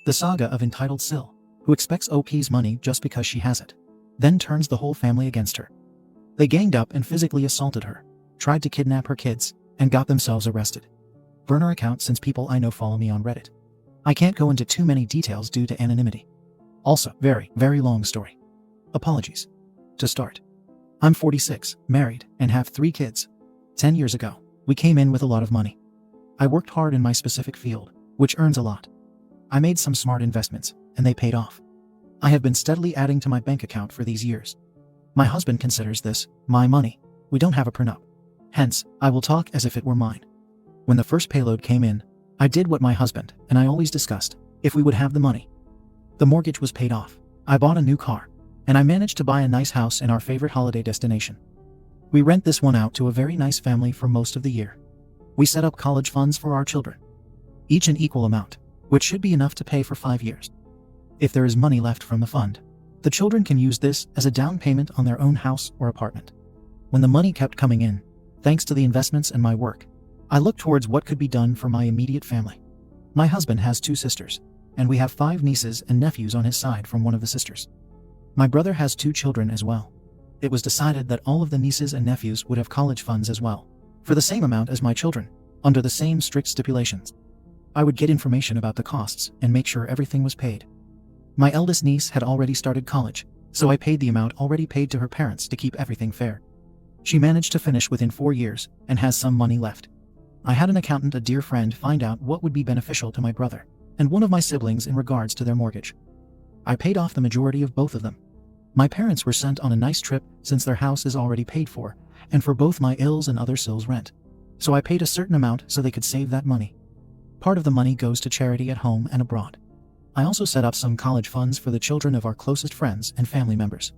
The saga of entitled SIL, who expects OP's money just because she has it, then turns the whole family against her. They ganged up and physically assaulted her, tried to kidnap her kids, and got themselves arrested. Burner account since people I know follow me on Reddit. I can't go into too many details due to anonymity. Also, very, very long story. Apologies. To start, I'm 46, married, and have 3 kids. 10 years ago, we came in with a lot of money. I worked hard in my specific field, which earns a lot. I made some smart investments, and they paid off. I have been steadily adding to my bank account for these years. My husband considers this my money. We don't have a prenup. Hence, I will talk as if it were mine. When the first payload came in, I did what my husband and I always discussed, if we would have the money. The mortgage was paid off. I bought a new car, and I managed to buy a nice house in our favorite holiday destination. We rent this one out to a very nice family for most of the year. We set up college funds for our children, each an equal amount, which should be enough to pay for 5 years. If there is money left from the fund, the children can use this as a down payment on their own house or apartment. When the money kept coming in, thanks to the investments and my work, I looked towards what could be done for my immediate family. My husband has 2 sisters, and we have 5 nieces and nephews on his side from one of the sisters. My brother has 2 children as well. It was decided that all of the nieces and nephews would have college funds as well, for the same amount as my children, under the same strict stipulations. I would get information about the costs and make sure everything was paid. My eldest niece had already started college, so I paid the amount already paid to her parents to keep everything fair. She managed to finish within 4 years and has some money left. I had an accountant, a dear friend, find out what would be beneficial to my brother and one of my siblings in regards to their mortgage. I paid off the majority of both of them. My parents were sent on a nice trip since their house is already paid for, and for both my ILs and other SILs rent. So I paid a certain amount so they could save that money. Part of the money goes to charity at home and abroad. I also set up some college funds for the children of our closest friends and family members.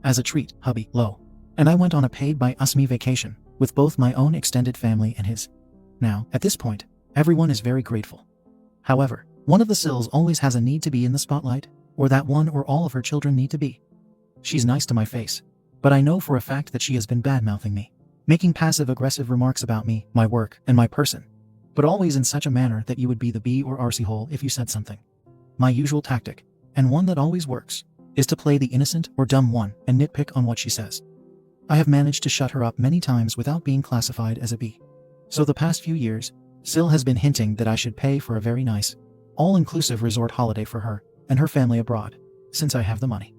As a treat, hubby, low, and I went on a paid by us me vacation with both my own extended family and his. Now, at this point, everyone is very grateful. However, one of the SILs always has a need to be in the spotlight, or that one or all of her children need to be. She's nice to my face, but I know for a fact that she has been bad-mouthing me, making passive-aggressive remarks about me, my work, and my person, but always in such a manner that you would be the B or RC hole if you said something. My usual tactic, and one that always works, is to play the innocent or dumb one and nitpick on what she says. I have managed to shut her up many times without being classified as a B. So the past few years, SIL has been hinting that I should pay for a very nice, all-inclusive resort holiday for her and her family abroad, since I have the money.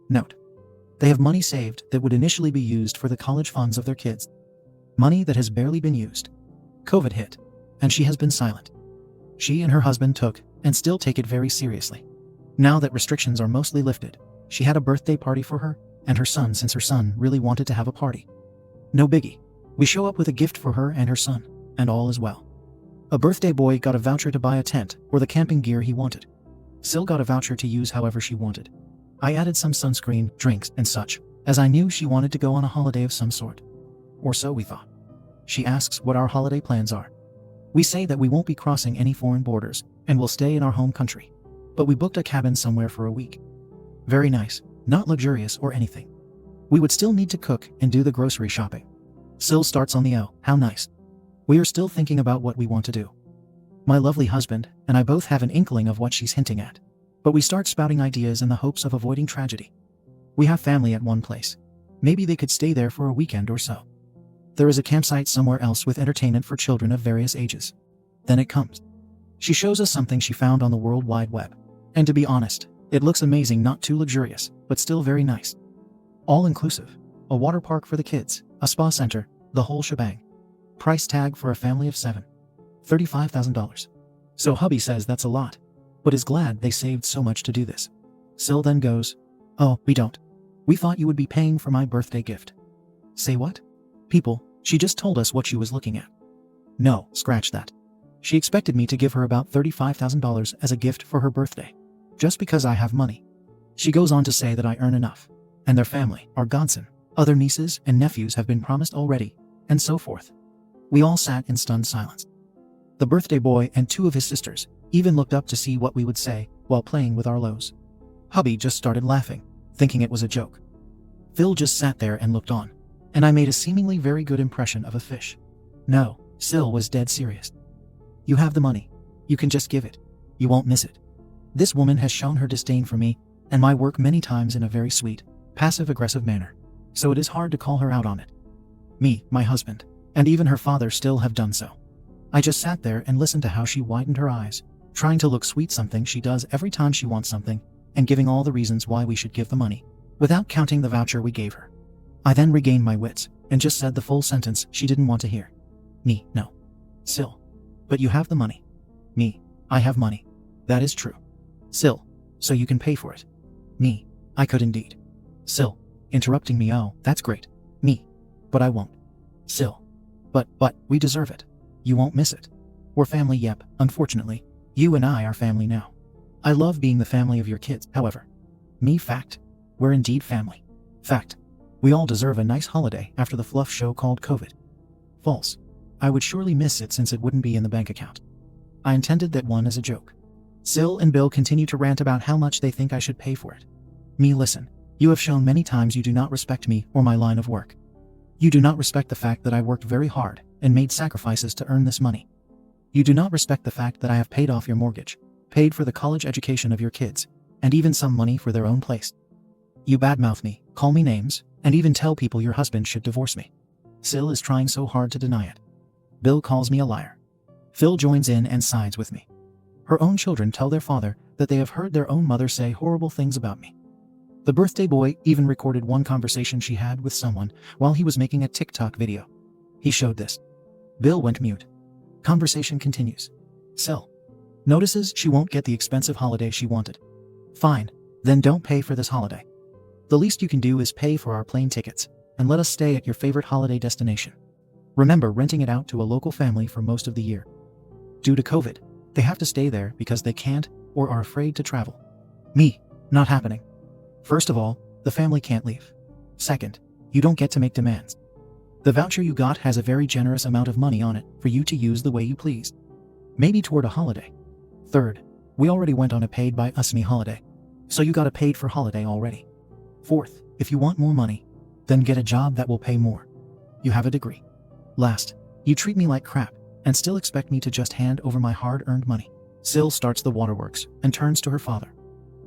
Note: they have money saved that would initially be used for the college funds of their kids. Money that has barely been used. COVID hit, and she has been silent. She and her husband took, and still take it very seriously. Now that restrictions are mostly lifted, she had a birthday party for her and her son since her son really wanted to have a party. No biggie. We show up with a gift for her and her son, and all is well. A birthday boy got a voucher to buy a tent or the camping gear he wanted. SIL got a voucher to use however she wanted. I added some sunscreen, drinks, and such, as I knew she wanted to go on a holiday of some sort. Or so we thought. She asks what our holiday plans are. We say that we won't be crossing any foreign borders, and will stay in our home country. But we booked a cabin somewhere for a week. Very nice, not luxurious or anything. We would still need to cook and do the grocery shopping. SIL starts on the "oh, how nice." We are still thinking about what we want to do. My lovely husband and I both have an inkling of what she's hinting at, but we start spouting ideas in the hopes of avoiding tragedy. We have family at one place. Maybe they could stay there for a weekend or so. There is a campsite somewhere else with entertainment for children of various ages. Then it comes. She shows us something she found on the World Wide Web. And to be honest, it looks amazing, not too luxurious, but still very nice. All inclusive. A water park for the kids, a spa center, the whole shebang. Price tag for a family of 7. $35,000. So hubby says that's a lot, but is glad they saved so much to do this. SIL then goes, "Oh, we don't. We thought you would be paying for my birthday gift." Say what? People, she just told us what she was looking at. No, scratch that. She expected me to give her about $35,000 as a gift for her birthday, just because I have money. She goes on to say that I earn enough, and their family, our godson, other nieces and nephews have been promised already, and so forth. We all sat in stunned silence. The birthday boy and 2 of his sisters even looked up to see what we would say while playing with our lows. Hubby just started laughing, thinking it was a joke. Phil just sat there and looked on, and I made a seemingly very good impression of a fish. No, SIL was dead serious. You have the money. You can just give it. You won't miss it. This woman has shown her disdain for me and my work many times in a very sweet, passive-aggressive manner, so it is hard to call her out on it. Me, my husband, and even her father still have done so. I just sat there and listened to how she widened her eyes, trying to look sweet, something she does every time she wants something, and giving all the reasons why we should give the money, without counting the voucher we gave her. I then regained my wits, and just said the full sentence she didn't want to hear. Me, no. SIL. But you have the money. Me, I have money. That is true. SIL. So you can pay for it. Me, I could indeed. SIL. Interrupting me, oh, that's great. Me. But I won't. SIL. But, we deserve it. You won't miss it. We're family, yep, unfortunately. You and I are family now. I love being the family of your kids, however. Me, fact. We're indeed family. Fact. We all deserve a nice holiday after the fluff show called COVID. False. I would surely miss it since it wouldn't be in the bank account. I intended that one as a joke. SIL and Bill continue to rant about how much they think I should pay for it. Me, listen. You have shown many times you do not respect me or my line of work. You do not respect the fact that I worked very hard and made sacrifices to earn this money. You do not respect the fact that I have paid off your mortgage, paid for the college education of your kids, and even some money for their own place. You badmouth me, call me names, and even tell people your husband should divorce me. SIL is trying so hard to deny it. Bill calls me a liar. Phil joins in and sides with me. Her own children tell their father that they have heard their own mother say horrible things about me. The birthday boy even recorded one conversation she had with someone while he was making a TikTok video. He showed this. Bill went mute. Conversation continues. SIL notices she won't get the expensive holiday she wanted. Fine, then don't pay for this holiday. The least you can do is pay for our plane tickets and let us stay at your favorite holiday destination. Remember renting it out to a local family for most of the year. Due to COVID, they have to stay there because they can't or are afraid to travel. Me, not happening. First of all, the family can't leave. Second, you don't get to make demands. The voucher you got has a very generous amount of money on it for you to use the way you please. Maybe toward a holiday. Third, we already went on a paid by us me holiday, so you got a paid for holiday already. Fourth, if you want more money, then get a job that will pay more. You have a degree. Last, you treat me like crap and still expect me to just hand over my hard-earned money. SIL starts the waterworks and turns to her father,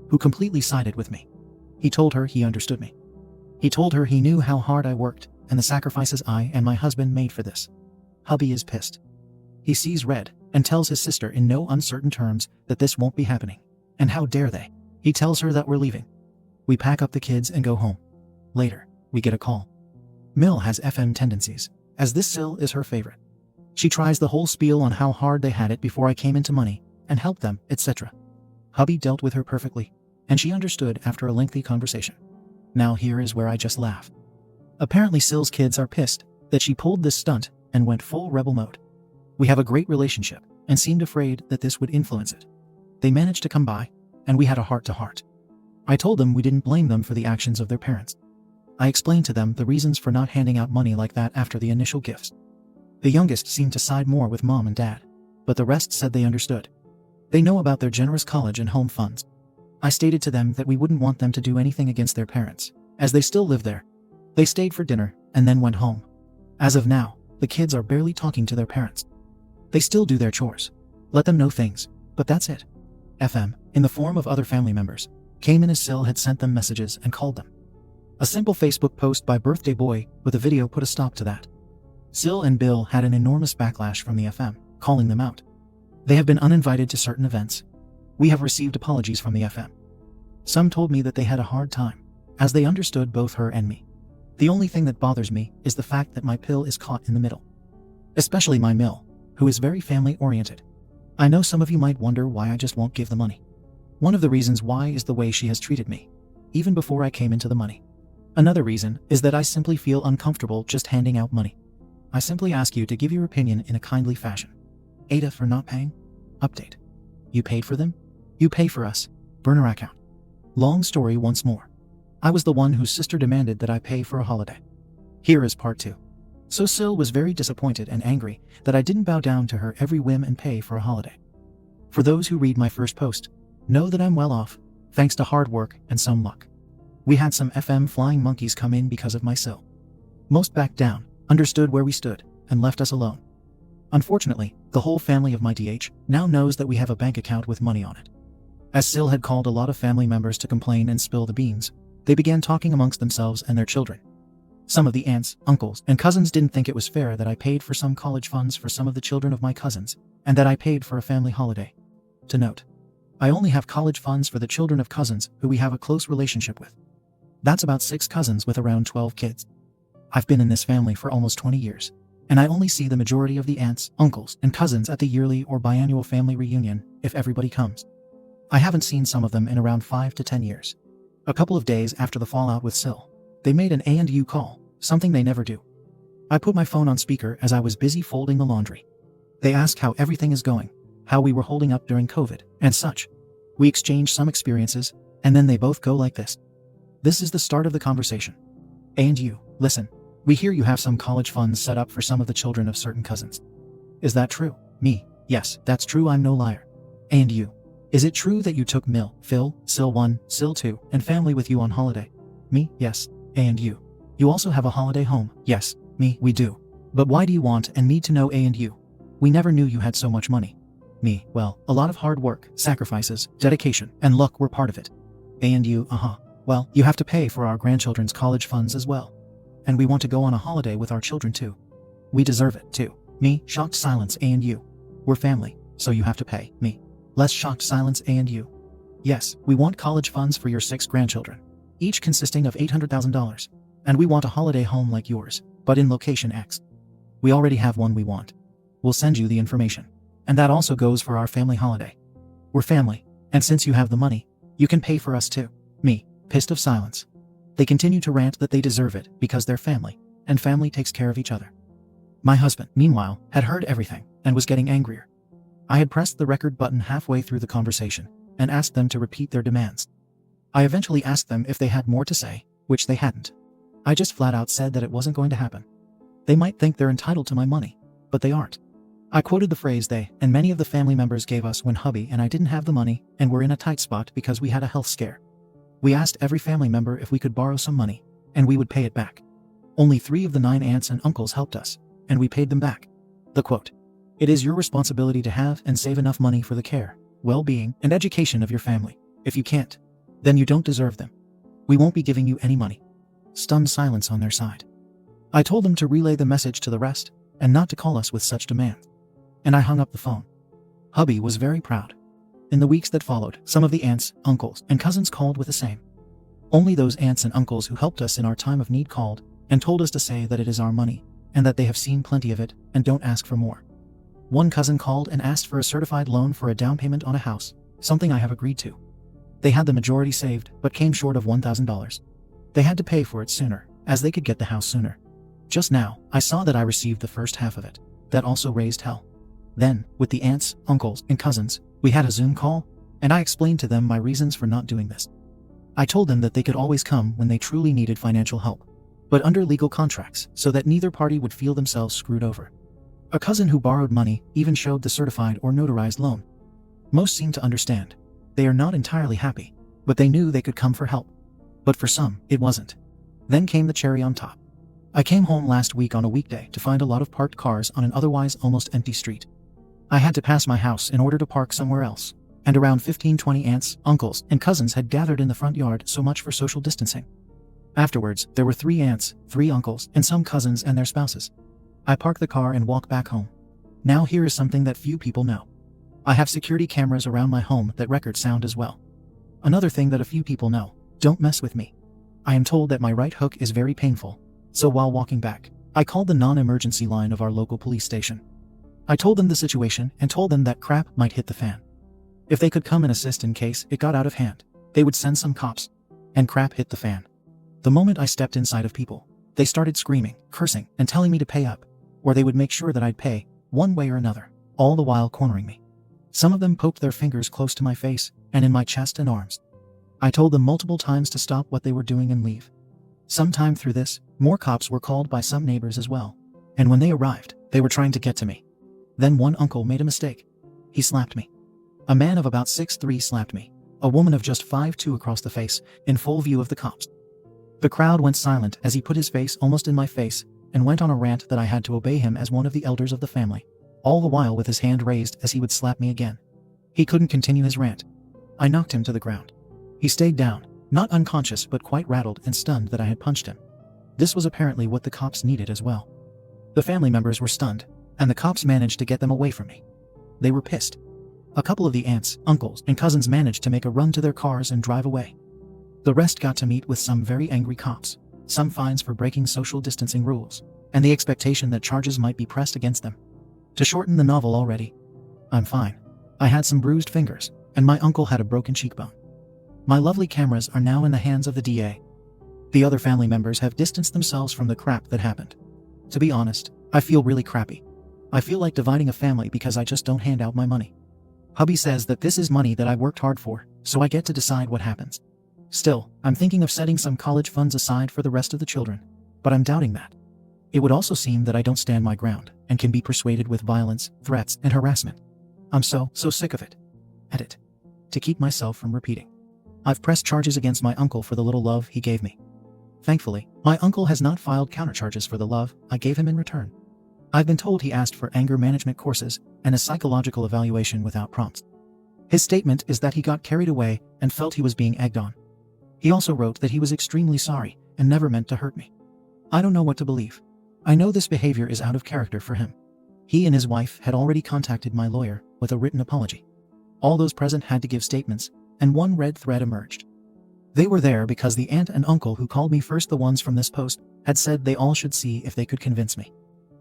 who completely sided with me. He told her he understood me. He told her he knew how hard I worked and the sacrifices I and my husband made for this. Hubby is pissed. He sees red and tells his sister in no uncertain terms that this won't be happening. And how dare they? He tells her that we're leaving. We pack up the kids and go home. Later, we get a call. Mill has FM tendencies, as this SIL is her favorite. She tries the whole spiel on how hard they had it before I came into money and helped them, etc. Hubby dealt with her perfectly, and she understood after a lengthy conversation. Now here is where I just laugh. Apparently SIL's kids are pissed that she pulled this stunt and went full rebel mode. We have a great relationship and seemed afraid that this would influence it. They managed to come by, and we had a heart-to-heart. I told them we didn't blame them for the actions of their parents. I explained to them the reasons for not handing out money like that after the initial gifts. The youngest seemed to side more with mom and dad, but the rest said they understood. They know about their generous college and home funds. I stated to them that we wouldn't want them to do anything against their parents, as they still live there. They stayed for dinner and then went home. As of now, the kids are barely talking to their parents. They still do their chores. Let them know things, but that's it. FM, in the form of other family members, came in as SIL had sent them messages and called them. A simple Facebook post by Birthday Boy with a video put a stop to that. SIL and Bill had an enormous backlash from the FM, calling them out. They have been uninvited to certain events. We have received apologies from the FM. Some told me that they had a hard time, as they understood both her and me. The only thing that bothers me is the fact that my pill is caught in the middle. Especially my Mill, who is very family-oriented. I know some of you might wonder why I just won't give the money. One of the reasons why is the way she has treated me, even before I came into the money. Another reason is that I simply feel uncomfortable just handing out money. I simply ask you to give your opinion in a kindly fashion. AITA for not paying? Update. You paid for them? You pay for us. Burner account. Long story once more. I was the one whose sister demanded that I pay for a holiday. Here is part 2. So SIL was very disappointed and angry that I didn't bow down to her every whim and pay for a holiday. For those who read my first post, know that I'm well off, thanks to hard work and some luck. We had some FM flying monkeys come in because of my SIL. Most backed down, understood where we stood, and left us alone. Unfortunately, the whole family of my DH now knows that we have a bank account with money on it. As SIL had called a lot of family members to complain and spill the beans, they began talking amongst themselves and their children. Some of the aunts, uncles, and cousins didn't think it was fair that I paid for some college funds for some of the children of my cousins, and that I paid for a family holiday. To note, I only have college funds for the children of cousins who we have a close relationship with. That's about 6 cousins with around 12 kids. I've been in this family for almost 20 years, and I only see the majority of the aunts, uncles, and cousins at the yearly or biannual family reunion, if everybody comes. I haven't seen some of them in around 5 to 10 years. A couple of days after the fallout with SIL, they made an A&U call, something they never do. I put my phone on speaker as I was busy folding the laundry. They asked how everything is going, how we were holding up during COVID, and such. We exchanged some experiences, and then they both go like this. This is the start of the conversation. A&U, listen, we hear you have some college funds set up for some of the children of certain cousins. Is that true? Me, yes, that's true, I'm no liar. A&U, is it true that you took Mil, Phil, SIL 1, SIL 2, and family with you on holiday? Me, yes. A&U, you also have a holiday home? Yes. Me, we do. But why do you want and need to know A&U? We never knew you had so much money. Me, well, a lot of hard work, sacrifices, dedication, and luck were part of it. A&U, well, you have to pay for our grandchildren's college funds as well. And we want to go on a holiday with our children too. We deserve it too. Me, shocked silence. A&U, we're family, so you have to pay. Me, less shocked silence. A&U, yes, we want college funds for your 6 grandchildren, each consisting of $800,000. And we want a holiday home like yours, but in location X. We already have one we want. We'll send you the information. And that also goes for our family holiday. We're family, and since you have the money, you can pay for us too. Me, pissed of silence. They continue to rant that they deserve it because they're family, and family takes care of each other. My husband, meanwhile, had heard everything and was getting angrier. I had pressed the record button halfway through the conversation and asked them to repeat their demands. I eventually asked them if they had more to say, which they hadn't. I just flat out said that it wasn't going to happen. They might think they're entitled to my money, but they aren't. I quoted the phrase they and many of the family members gave us when hubby and I didn't have the money and were in a tight spot because we had a health scare. We asked every family member if we could borrow some money, and we would pay it back. Only 3 of the 9 aunts and uncles helped us, and we paid them back. The quote, "It is your responsibility to have and save enough money for the care, well-being, and education of your family. If you can't, then you don't deserve them. We won't be giving you any money." Stunned silence on their side. I told them to relay the message to the rest, and not to call us with such demands. And I hung up the phone. Hubby was very proud. In the weeks that followed, some of the aunts, uncles, and cousins called with the same. Only those aunts and uncles who helped us in our time of need called, and told us to say that it is our money, and that they have seen plenty of it, and don't ask for more. One cousin called and asked for a certified loan for a down payment on a house, something I have agreed to. They had the majority saved, but came short of $1,000. They had to pay for it sooner, as they could get the house sooner. Just now, I saw that I received the first half of it. That also raised hell. Then, with the aunts, uncles, and cousins, we had a Zoom call, and I explained to them my reasons for not doing this. I told them that they could always come when they truly needed financial help, but under legal contracts so that neither party would feel themselves screwed over. A cousin who borrowed money even showed the certified or notarized loan. Most seemed to understand. They are not entirely happy, but they knew they could come for help. But for some, it wasn't. Then came the cherry on top. I came home last week on a weekday to find a lot of parked cars on an otherwise almost empty street. I had to pass my house in order to park somewhere else, and around 15-20 aunts, uncles, and cousins had gathered in the front yard, so much for social distancing. Afterwards, there were 3 aunts, 3 uncles, and some cousins and their spouses. I park the car and walk back home. Now here is something that few people know. I have security cameras around my home that record sound as well. Another thing that a few people know, don't mess with me. I am told that my right hook is very painful, so while walking back, I called the non-emergency line of our local police station. I told them the situation and told them that crap might hit the fan. If they could come and assist in case it got out of hand, they would send some cops. And crap hit the fan. The moment I stepped inside of people, they started screaming, cursing, and telling me to pay up, or they would make sure that I'd pay, one way or another, all the while cornering me. Some of them poked their fingers close to my face and in my chest and arms. I told them multiple times to stop what they were doing and leave. Sometime through this, more cops were called by some neighbors as well, and when they arrived, they were trying to get to me. Then one uncle made a mistake. He slapped me. A man of about 6'3" slapped me, a woman of just 5'2" across the face, in full view of the cops. The crowd went silent as he put his face almost in my face and went on a rant that I had to obey him as one of the elders of the family, all the while with his hand raised as he would slap me again. He couldn't continue his rant. I knocked him to the ground. He stayed down, not unconscious but quite rattled and stunned that I had punched him. This was apparently what the cops needed as well. The family members were stunned, and the cops managed to get them away from me. They were pissed. A couple of the aunts, uncles, and cousins managed to make a run to their cars and drive away. The rest got to meet with some very angry cops, some fines for breaking social distancing rules, and the expectation that charges might be pressed against them. To shorten the novel already, I'm fine. I had some bruised fingers, and my uncle had a broken cheekbone. My lovely cameras are now in the hands of the DA. The other family members have distanced themselves from the crap that happened. To be honest, I feel really crappy. I feel like dividing a family because I just don't hand out my money. Hubby says that this is money that I worked hard for, so I get to decide what happens. Still, I'm thinking of setting some college funds aside for the rest of the children, but I'm doubting that. It would also seem that I don't stand my ground and can be persuaded with violence, threats, and harassment. I'm so sick of it. Edit. To keep myself from repeating. I've pressed charges against my uncle for the little love he gave me. Thankfully, my uncle has not filed countercharges for the love I gave him in return. I've been told he asked for anger management courses and a psychological evaluation without prompts. His statement is that he got carried away and felt he was being egged on. He also wrote that he was extremely sorry and never meant to hurt me. I don't know what to believe. I know this behavior is out of character for him. He and his wife had already contacted my lawyer with a written apology. All those present had to give statements, and one red thread emerged. They were there because the aunt and uncle who called me first, the ones from this post, had said they all should see if they could convince me.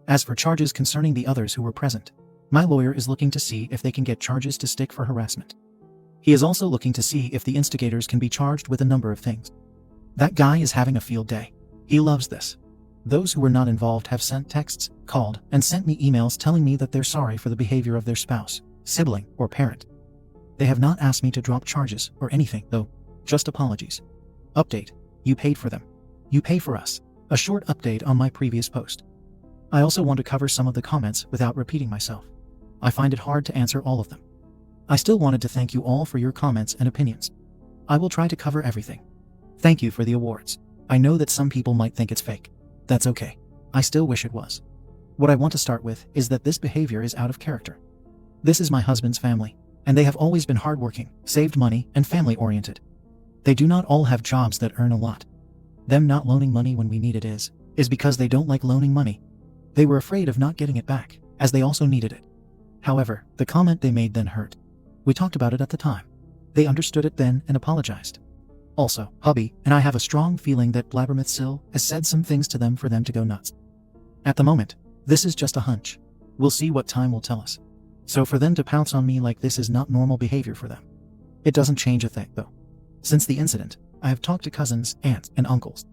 As for charges concerning the others who were present, my lawyer is looking to see if they can get charges to stick for harassment. He is also looking to see if the instigators can be charged with a number of things. That guy is having a field day. He loves this. Those who were not involved have sent texts, called, and sent me emails telling me that they're sorry for the behavior of their spouse, sibling, or parent. They have not asked me to drop charges or anything, though. Just apologies. Update. You paid for them. You pay for us. A short update on my previous post. I also want to cover some of the comments without repeating myself. I find it hard to answer all of them. I still wanted to thank you all for your comments and opinions. I will try to cover everything. Thank you for the awards. I know that some people might think it's fake. That's okay. I still wish it was. What I want to start with is that this behavior is out of character. This is my husband's family, and they have always been hardworking, saved money, and family-oriented. They do not all have jobs that earn a lot. Them not loaning money when we need it is because they don't like loaning money. They were afraid of not getting it back, as they also needed it. However, the comment they made then hurt. We talked about it at the time. They understood it then and apologized. Also, hubby and I have a strong feeling that AmITheA has said some things to them for them to go nuts. At the moment, this is just a hunch. We'll see what time will tell us. So for them to pounce on me like this is not normal behavior for them. It doesn't change a thing, though. Since the incident, I have talked to cousins, aunts, and uncles.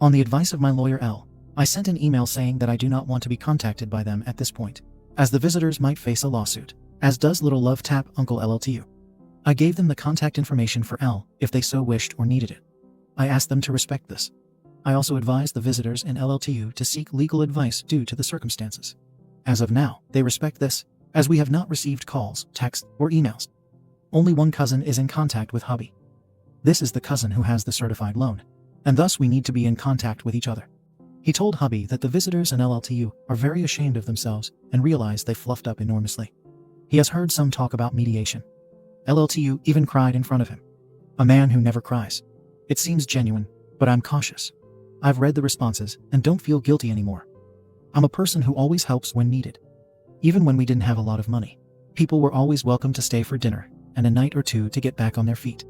On the advice of my lawyer L, I sent an email saying that I do not want to be contacted by them at this point, as the visitors might face a lawsuit, as does little love tap Uncle LLTU. I gave them the contact information for L if they so wished or needed it. I asked them to respect this. I also advised the visitors and LLTU to seek legal advice due to the circumstances. As of now, they respect this, as we have not received calls, texts, or emails. Only one cousin is in contact with hubby. This is the cousin who has the certified loan, and thus we need to be in contact with each other. He told hubby that the visitors and LLTU are very ashamed of themselves and realize they fluffed up enormously. He has heard some talk about mediation. LLTU even cried in front of him. A man who never cries. It seems genuine, but I'm cautious. I've read the responses and don't feel guilty anymore. I'm a person who always helps when needed. Even when we didn't have a lot of money, people were always welcome to stay for dinner and a night or two to get back on their feet.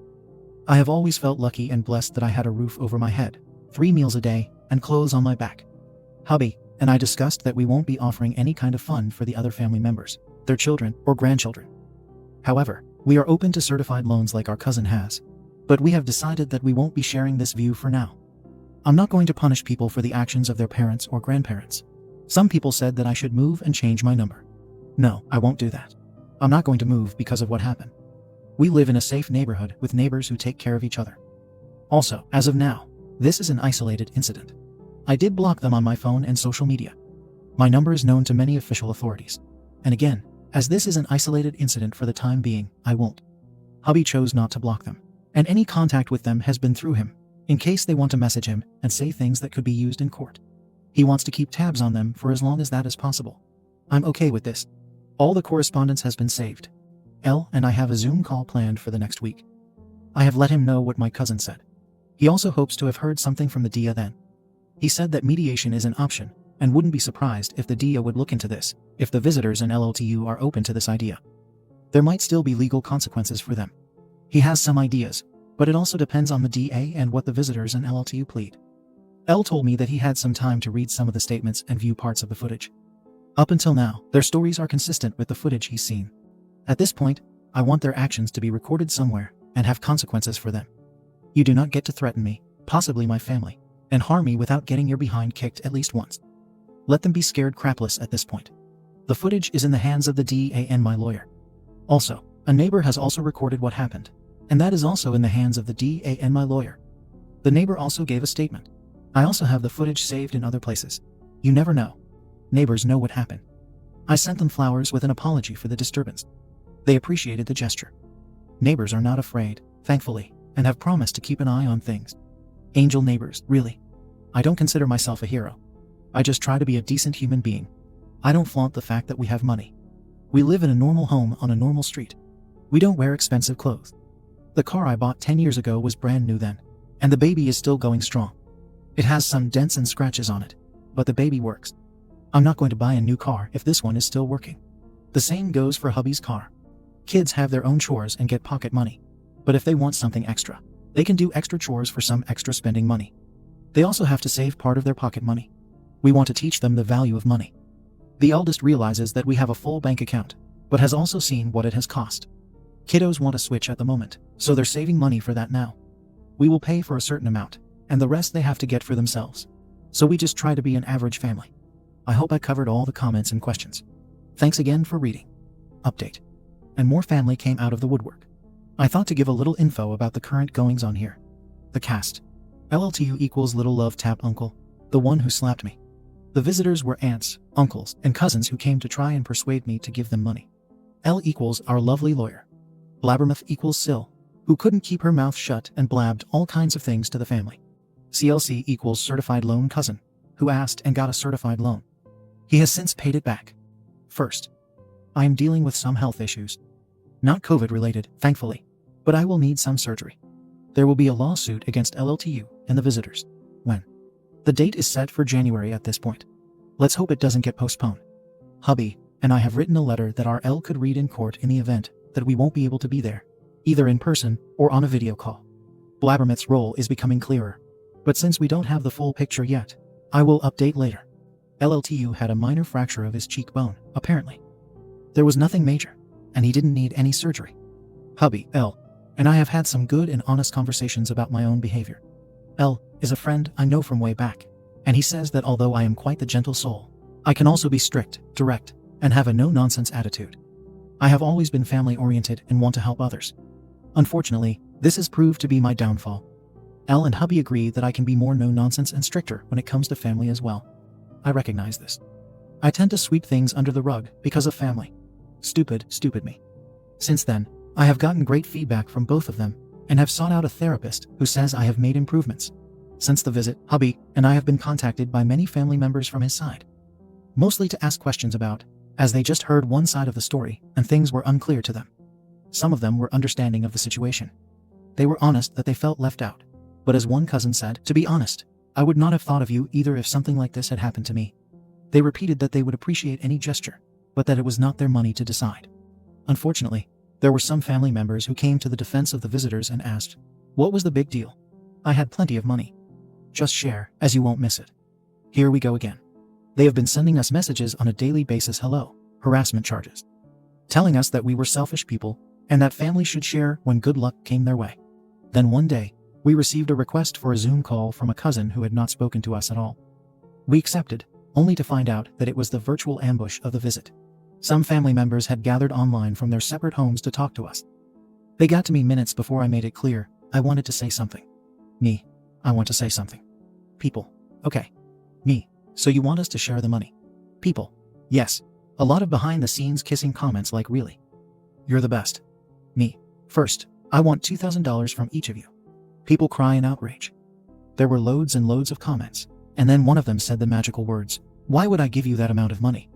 I have always felt lucky and blessed that I had a roof over my head, 3 meals a day, and clothes on my back. Hubby and I discussed that we won't be offering any kind of fund for the other family members, their children or grandchildren. However, we are open to certified loans like our cousin has, but we have decided that we won't be sharing this view for now. I'm not going to punish people for the actions of their parents or grandparents. Some people said that I should move and change my number. No, I won't do that. I'm not going to move because of what happened. We live in a safe neighborhood with neighbors who take care of each other. Also, as of now, this is an isolated incident. I did block them on my phone and social media. My number is known to many official authorities. And again, as this is an isolated incident for the time being, I won't. Hubby chose not to block them, and any contact with them has been through him, in case they want to message him and say things that could be used in court. He wants to keep tabs on them for as long as that is possible. I'm okay with this. All the correspondence has been saved. L and I have a Zoom call planned for the next week. I have let him know what my cousin said. He also hopes to have heard something from the DIA then. He said that mediation is an option and wouldn't be surprised if the DIA would look into this if the visitors and LLTU are open to this idea. There might still be legal consequences for them. He has some ideas, but it also depends on the DA and what the visitors and LLTU plead. L told me that he had some time to read some of the statements and view parts of the footage. Up until now, their stories are consistent with the footage he's seen. At this point, I want their actions to be recorded somewhere and have consequences for them. You do not get to threaten me, possibly my family, and harm me without getting your behind kicked at least once. Let them be scared crapless at this point. The footage is in the hands of the DA and my lawyer. Also, a neighbor has also recorded what happened, and that is also in the hands of the DA and my lawyer. The neighbor also gave a statement. I also have the footage saved in other places. You never know. Neighbors know what happened. I sent them flowers with an apology for the disturbance. They appreciated the gesture. Neighbors are not afraid, thankfully, and have promised to keep an eye on things. Angel neighbors, really. I don't consider myself a hero. I just try to be a decent human being. I don't flaunt the fact that we have money. We live in a normal home on a normal street. We don't wear expensive clothes. The car I bought 10 years ago was brand new then, and the baby is still going strong. It has some dents and scratches on it, but the baby works. I'm not going to buy a new car if this one is still working. The same goes for hubby's car. Kids have their own chores and get pocket money, but if they want something extra, they can do extra chores for some extra spending money. They also have to save part of their pocket money. We want to teach them the value of money. The eldest realizes that we have a full bank account, but has also seen what it has cost. Kiddos want a Switch at the moment, so they're saving money for that now. We will pay for a certain amount, and the rest they have to get for themselves. So we just try to be an average family. I hope I covered all the comments and questions. Thanks again for reading. Update. And more family came out of the woodwork. I thought to give a little info about the current goings on here. The cast. LLTU equals little love tap uncle, the one who slapped me. The visitors were aunts, uncles, and cousins who came to try and persuade me to give them money. L equals our lovely lawyer. Blabbermouth equals SIL, who couldn't keep her mouth shut and blabbed all kinds of things to the family. CLC equals certified loan cousin, who asked and got a certified loan. He has since paid it back. First, I am dealing with some health issues. Not COVID related, thankfully, but I will need some surgery. There will be a lawsuit against LLTU and the visitors. When? The date is set for January at this point. Let's hope it doesn't get postponed. Hubby and I have written a letter that our L could read in court in the event that we won't be able to be there, either in person or on a video call. Blabbermouth's role is becoming clearer, but since we don't have the full picture yet, I will update later. LLTU had a minor fracture of his cheekbone, apparently. There was nothing major, and he didn't need any surgery. Hubby, L, and I have had some good and honest conversations about my own behavior. L is a friend I know from way back, and he says that although I am quite the gentle soul, I can also be strict, direct, and have a no-nonsense attitude. I have always been family-oriented and want to help others. Unfortunately, this has proved to be my downfall. L and hubby agree that I can be more no-nonsense and stricter when it comes to family as well. I recognize this. I tend to sweep things under the rug because of family. Stupid me. Since then, I have gotten great feedback from both of them and have sought out a therapist who says I have made improvements. Since the visit, hubby and I have been contacted by many family members from his side, mostly to ask questions about, as they just heard one side of the story and things were unclear to them. Some of them were understanding of the situation. They were honest that they felt left out, but as one cousin said, to be honest, I would not have thought of you either if something like this had happened to me. They repeated that they would appreciate any gesture, but that it was not their money to decide. Unfortunately, there were some family members who came to the defense of the visitors and asked, what was the big deal? I had plenty of money. Just share, as you won't miss it. Here we go again. They have been sending us messages on a daily basis, harassment charges, telling us that we were selfish people and that family should share when good luck came their way. Then one day, we received a request for a Zoom call from a cousin who had not spoken to us at all. We accepted, only to find out that it was the virtual ambush of the visit. Some family members had gathered online from their separate homes to talk to us. They got to me minutes before I made it clear I wanted to say something. Me, I want to say something. People, okay. Me, so you want us to share the money? People, yes. A lot of behind-the-scenes kissing comments like really. You're the best. Me, first, I want $2,000 from each of you. People cry in outrage. There were loads and loads of comments, and then one of them said the magical words, why would I give you that amount of money?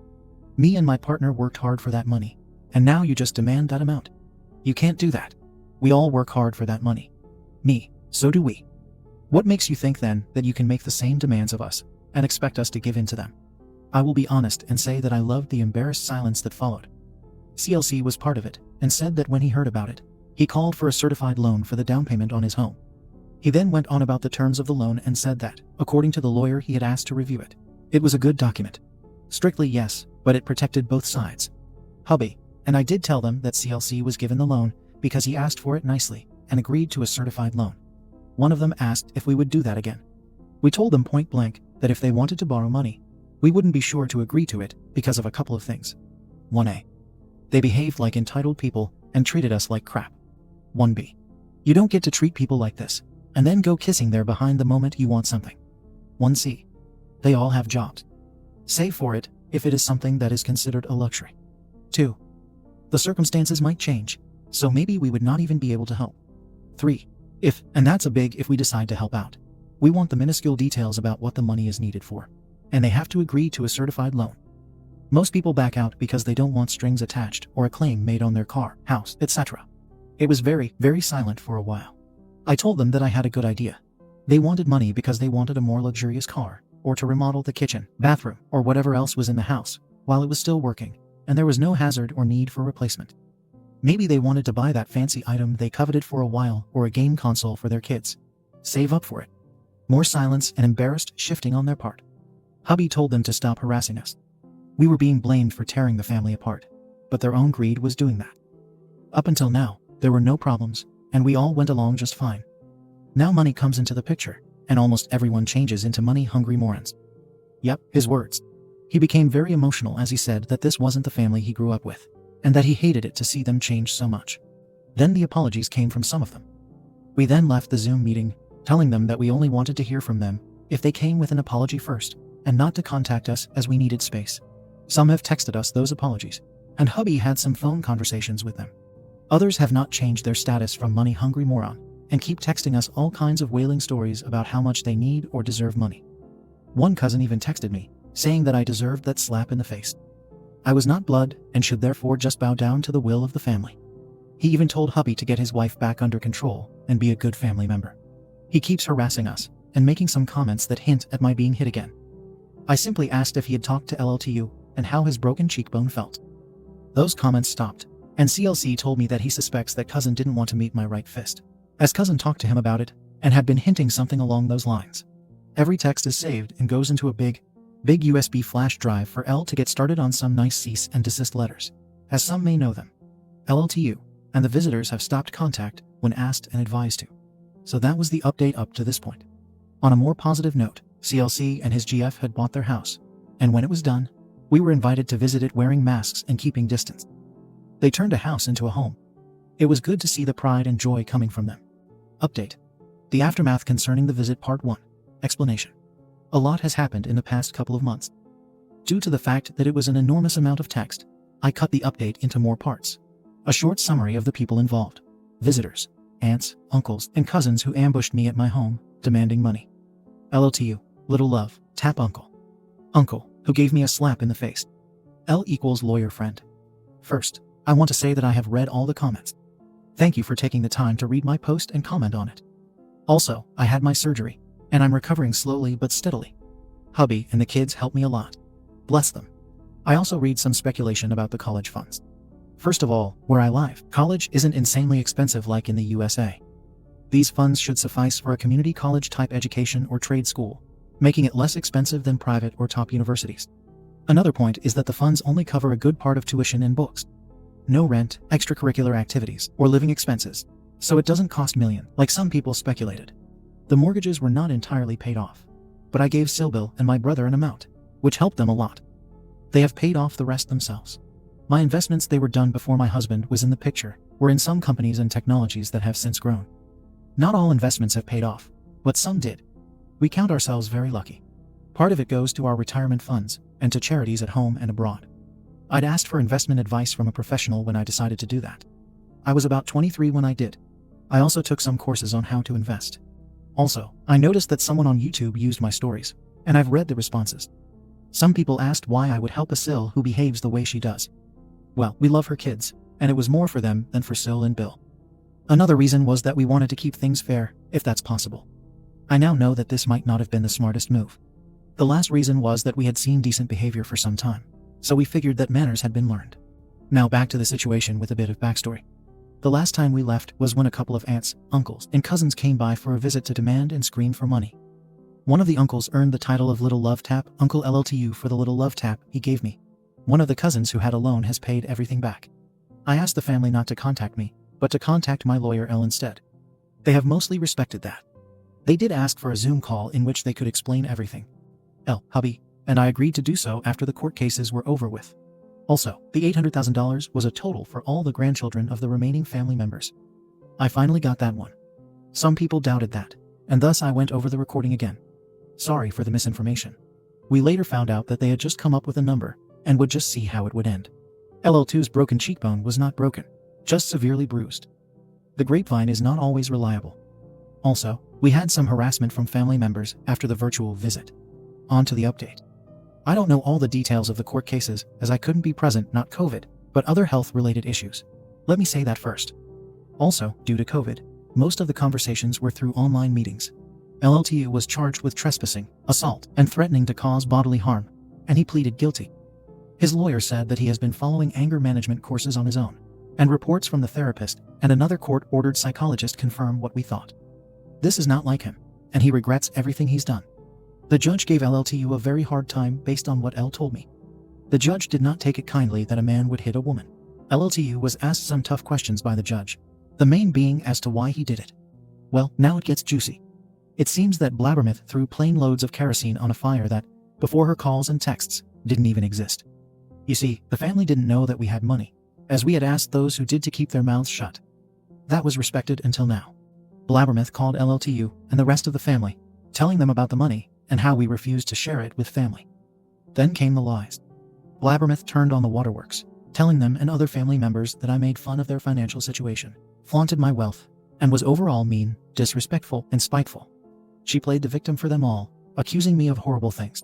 Me and my partner worked hard for that money, And now you just demand that amount. You can't do that. We all work hard for that money. Me, so do we. What makes you think then that you can make the same demands of us and expect us to give in to them? I will be honest and say that I loved the embarrassed silence that followed. CLC was part of it and said that when he heard about it, he called for a certified loan for the down payment on his home. He then went on about the terms of the loan and said that, according to the lawyer he had asked to review it, it was a good document. Strictly yes, but it protected both sides. Hubby and I did tell them that CLC was given the loan because he asked for it nicely and agreed to a certified loan. One of them asked if we would do that again. We told them point blank that if they wanted to borrow money, we wouldn't be sure to agree to it because of a couple of things. 1A. They behaved like entitled people and treated us like crap. 1B. You don't get to treat people like this and then go kissing their behind the moment you want something. 1C. They all have jobs. Save for it if it is something that is considered a luxury. 2. The circumstances might change, so maybe we would not even be able to help. 3. If, and that's a big if we decide to help out, we want the minuscule details about what the money is needed for, and they have to agree to a certified loan. Most people back out because they don't want strings attached or a claim made on their car, house, etc. It was very, very silent for a while. I told them that I had a good idea. They wanted money because they wanted a more luxurious car, or to remodel the kitchen, bathroom, or whatever else was in the house, while it was still working, and there was no hazard or need for replacement. Maybe they wanted to buy that fancy item they coveted for a while, or a game console for their kids. Save up for it. More silence and embarrassed shifting on their part. Hubby told them to stop harassing us. We were being blamed for tearing the family apart, but their own greed was doing that. Up until now, there were no problems, and we all went along just fine. Now money comes into the picture, and almost everyone changes into money-hungry morons. Yep, his words. He became very emotional as he said that this wasn't the family he grew up with, and that he hated it to see them change so much. Then the apologies came from some of them. We then left the Zoom meeting, telling them that we only wanted to hear from them if they came with an apology first, and not to contact us as we needed space. Some have texted us those apologies, and hubby had some phone conversations with them. Others have not changed their status from money-hungry moron, and keep texting us all kinds of wailing stories about how much they need or deserve money. One cousin even texted me, saying that I deserved that slap in the face. I was not blood and should therefore just bow down to the will of the family. He even told hubby to get his wife back under control and be a good family member. He keeps harassing us and making some comments that hint at my being hit again. I simply asked if he had talked to LLTU and how his broken cheekbone felt. Those comments stopped, and CLC told me that he suspects that cousin didn't want to meet my right fist, as cousin talked to him about it and had been hinting something along those lines. Every text is saved and goes into a big USB flash drive for L to get started on some nice cease and desist letters, as some may know them. LLTU and the visitors have stopped contact when asked and advised to. So that was the update up to this point. On a more positive note, CLC and his GF had bought their house, and when it was done, we were invited to visit it wearing masks and keeping distance. They turned a house into a home. It was good to see the pride and joy coming from them. Update. The aftermath concerning the visit part 1. Explanation. A lot has happened in the past couple of months. Due to the fact that it was an enormous amount of text, I cut the update into more parts. A short summary of the people involved. Visitors, aunts, uncles, and cousins who ambushed me at my home, demanding money. LLTU, little love, tap uncle. Uncle, who gave me a slap in the face. L equals lawyer friend. First, I want to say that I have read all the comments. Thank you for taking the time to read my post and comment on it. Also, I had my surgery, and I'm recovering slowly but steadily. Hubby and the kids help me a lot. Bless them. I also read some speculation about the college funds. First of all, where I live, college isn't insanely expensive like in the USA. These funds should suffice for a community college type education or trade school, making it less expensive than private or top universities. Another point is that the funds only cover a good part of tuition and books. No rent, extracurricular activities, or living expenses, so it doesn't cost millions, like some people speculated. The mortgages were not entirely paid off, but I gave Silbill and my brother an amount, which helped them a lot. They have paid off the rest themselves. My investments, they were done before my husband was in the picture, were in some companies and technologies that have since grown. Not all investments have paid off, but some did. We count ourselves very lucky. Part of it goes to our retirement funds and to charities at home and abroad. I'd asked for investment advice from a professional when I decided to do that. I was about 23 when I did. I also took some courses on how to invest. Also, I noticed that someone on YouTube used my stories, and I've read the responses. Some people asked why I would help a SIL who behaves the way she does. Well, we love her kids, and it was more for them than for SIL and Bill. Another reason was that we wanted to keep things fair, if that's possible. I now know that this might not have been the smartest move. The last reason was that we had seen decent behavior for some time, so we figured that manners had been learned. Now back to the situation with a bit of backstory. The last time we left was when a couple of aunts, uncles, and cousins came by for a visit to demand and scream for money. One of the uncles earned the title of Little Love Tap, Uncle LLTU, for the little love tap he gave me. One of the cousins who had a loan has paid everything back. I asked the family not to contact me, but to contact my lawyer L instead. They have mostly respected that. They did ask for a Zoom call in which they could explain everything. L, hubby, and I agreed to do so after the court cases were over with. Also, the $800,000 was a total for all the grandchildren of the remaining family members. I finally got that one. Some people doubted that, and thus I went over the recording again. Sorry for the misinformation. We later found out that they had just come up with a number, and would just see how it would end. LL2's broken cheekbone was not broken, just severely bruised. The grapevine is not always reliable. Also, we had some harassment from family members after the virtual visit. On to the update. I don't know all the details of the court cases as I couldn't be present, not COVID, but other health-related issues. Let me say that first. Also, due to COVID, most of the conversations were through online meetings. LLTU was charged with trespassing, assault, and threatening to cause bodily harm, and he pleaded guilty. His lawyer said that he has been following anger management courses on his own, and reports from the therapist and another court-ordered psychologist confirm what we thought. This is not like him, and he regrets everything he's done. The judge gave LLTU a very hard time based on what L told me. The judge did not take it kindly that a man would hit a woman. LLTU was asked some tough questions by the judge, the main being as to why he did it. Well, now it gets juicy. It seems that Blabbermouth threw plane loads of kerosene on a fire that, before her calls and texts, didn't even exist. You see, the family didn't know that we had money, as we had asked those who did to keep their mouths shut. That was respected until now. Blabbermouth called LLTU and the rest of the family, telling them about the money and how we refused to share it with family. Then came the lies. Blabbermouth turned on the waterworks, telling them and other family members that I made fun of their financial situation, flaunted my wealth, and was overall mean, disrespectful, and spiteful. She played the victim for them all, accusing me of horrible things.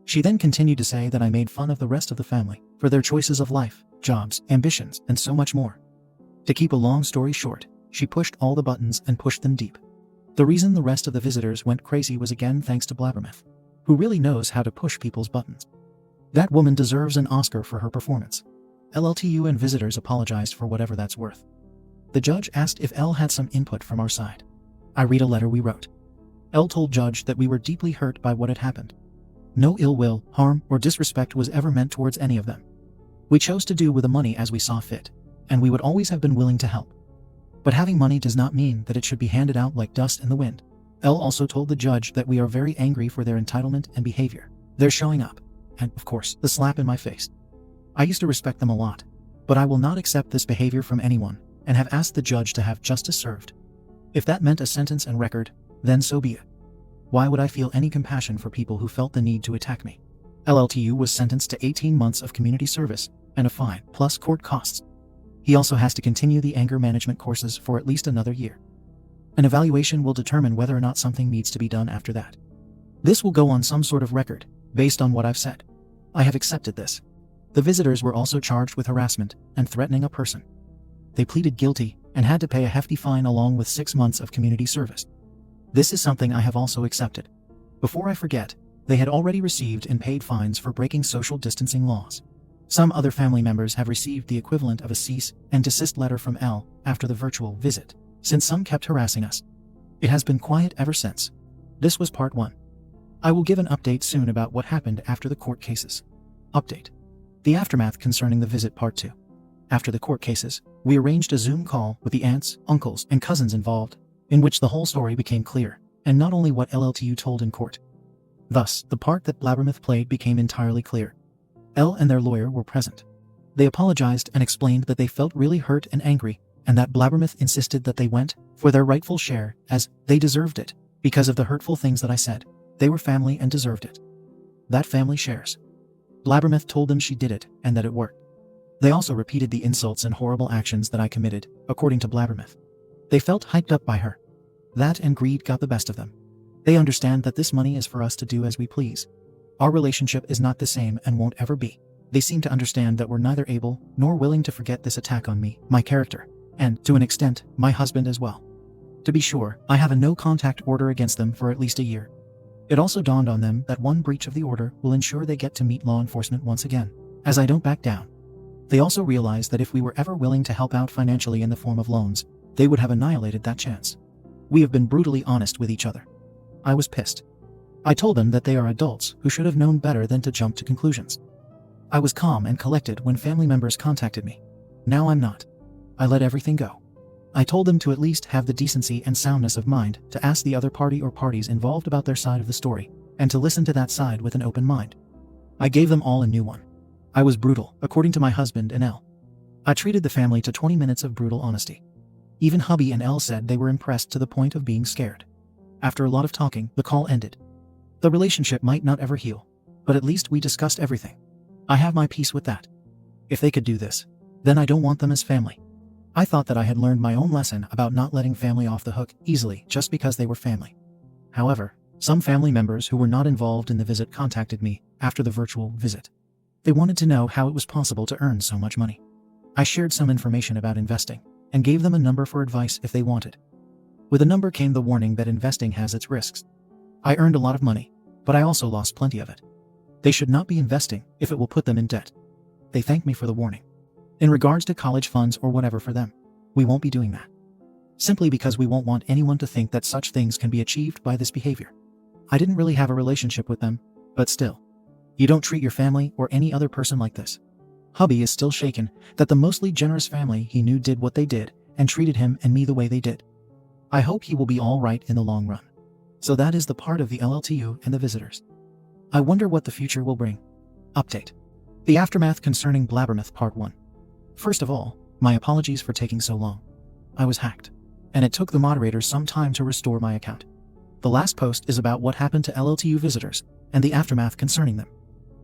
She then continued to say that I made fun of the rest of the family for their choices of life, jobs, ambitions, and so much more. To keep a long story short, she pushed all the buttons and pushed them deep. The reason the rest of the visitors went crazy was again thanks to Blabbermouth, who really knows how to push people's buttons. That woman deserves an Oscar for her performance. LLTU and visitors apologized for whatever that's worth. The judge asked if L had some input from our side. I read a letter we wrote. L told judge that we were deeply hurt by what had happened. No ill will, harm, or disrespect was ever meant towards any of them. We chose to do with the money as we saw fit, and we would always have been willing to help. But having money does not mean that it should be handed out like dust in the wind. L also told the judge that we are very angry for their entitlement and behavior. They're showing up. And, of course, the slap in my face. I used to respect them a lot, but I will not accept this behavior from anyone, and have asked the judge to have justice served. If that meant a sentence and record, then so be it. Why would I feel any compassion for people who felt the need to attack me? LLTU was sentenced to 18 months of community service and a fine, plus court costs. He also has to continue the anger management courses for at least another year. An evaluation will determine whether or not something needs to be done after that. This will go on some sort of record, based on what I've said. I have accepted this. The visitors were also charged with harassment and threatening a person. They pleaded guilty and had to pay a hefty fine along with 6 months of community service. This is something I have also accepted. Before I forget, they had already received and paid fines for breaking social distancing laws. Some other family members have received the equivalent of a cease and desist letter from L after the virtual visit, since some kept harassing us. It has been quiet ever since. This was part 1. I will give an update soon about what happened after the court cases. Update. The aftermath concerning the visit part 2. After the court cases, we arranged a Zoom call with the aunts, uncles, and cousins involved, in which the whole story became clear, and not only what LLTU told in court. Thus, the part that Blabbermouth played became entirely clear. L and their lawyer were present. They apologized and explained that they felt really hurt and angry, and that Blabbermouth insisted that they went for their rightful share, as they deserved it, because of the hurtful things that I said. They were family and deserved it. That family shares. Blabbermouth told them she did it, and that it worked. They also repeated the insults and horrible actions that I committed, according to Blabbermouth. They felt hyped up by her. That and greed got the best of them. They understand that this money is for us to do as we please. Our relationship is not the same and won't ever be. They seem to understand that we're neither able nor willing to forget this attack on me, my character, and, to an extent, my husband as well. To be sure, I have a no-contact order against them for at least a year. It also dawned on them that one breach of the order will ensure they get to meet law enforcement once again, as I don't back down. They also realized that if we were ever willing to help out financially in the form of loans, they would have annihilated that chance. We have been brutally honest with each other. I was pissed. I told them that they are adults who should have known better than to jump to conclusions. I was calm and collected when family members contacted me. Now I'm not. I let everything go. I told them to at least have the decency and soundness of mind to ask the other party or parties involved about their side of the story, and to listen to that side with an open mind. I gave them all a new one. I was brutal, according to my husband and Elle. I treated the family to 20 minutes of brutal honesty. Even hubby and Elle said they were impressed to the point of being scared. After a lot of talking, the call ended. The relationship might not ever heal, but at least we discussed everything. I have my peace with that. If they could do this, then I don't want them as family. I thought that I had learned my own lesson about not letting family off the hook easily just because they were family. However, some family members who were not involved in the visit contacted me after the virtual visit. They wanted to know how it was possible to earn so much money. I shared some information about investing and gave them a number for advice if they wanted. With the number came the warning that investing has its risks. I earned a lot of money, but I also lost plenty of it. They should not be investing if it will put them in debt. They thanked me for the warning. In regards to college funds or whatever for them, we won't be doing that. Simply because we won't want anyone to think that such things can be achieved by this behavior. I didn't really have a relationship with them, but still. You don't treat your family or any other person like this. Hubby is still shaken that the mostly generous family he knew did what they did and treated him and me the way they did. I hope he will be all right in the long run. So that is the part of the LLTU and the visitors. I wonder what the future will bring. Update. The aftermath concerning Blabbermouth Part 1. First of all, my apologies for taking so long. I was hacked, and it took the moderators some time to restore my account. The last post is about what happened to LLTU visitors and the aftermath concerning them.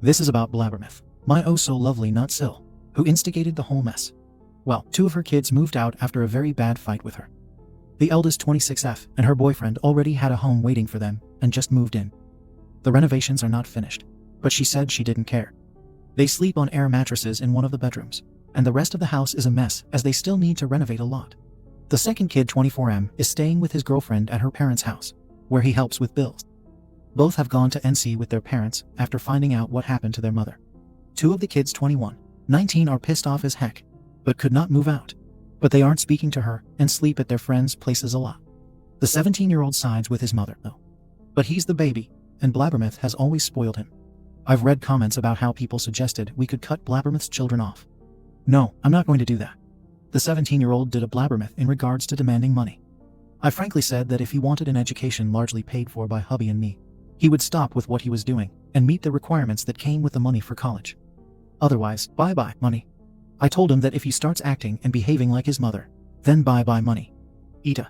This is about Blabbermouth, my oh so lovely not SIL, who instigated the whole mess. Well, 2 of her kids moved out after a very bad fight with her. The eldest 26F and her boyfriend already had a home waiting for them and just moved in. The renovations are not finished, but she said she didn't care. They sleep on air mattresses in one of the bedrooms, and the rest of the house is a mess as they still need to renovate a lot. The second kid, 24M, is staying with his girlfriend at her parents' house, where he helps with bills. Both have gone to NC with their parents after finding out what happened to their mother. 2 of the kids, 21, 19, are pissed off as heck, but could not move out. But they aren't speaking to her and sleep at their friends' places a lot. The 17-year-old sides with his mother, though. But he's the baby, and Blabbermouth has always spoiled him. I've read comments about how people suggested we could cut Blabbermouth's children off. No, I'm not going to do that. The 17-year-old did a Blabbermouth in regards to demanding money. I frankly said that if he wanted an education largely paid for by hubby and me, he would stop with what he was doing and meet the requirements that came with the money for college. Otherwise, bye-bye money. I told him that if he starts acting and behaving like his mother, then bye-bye money. AITA.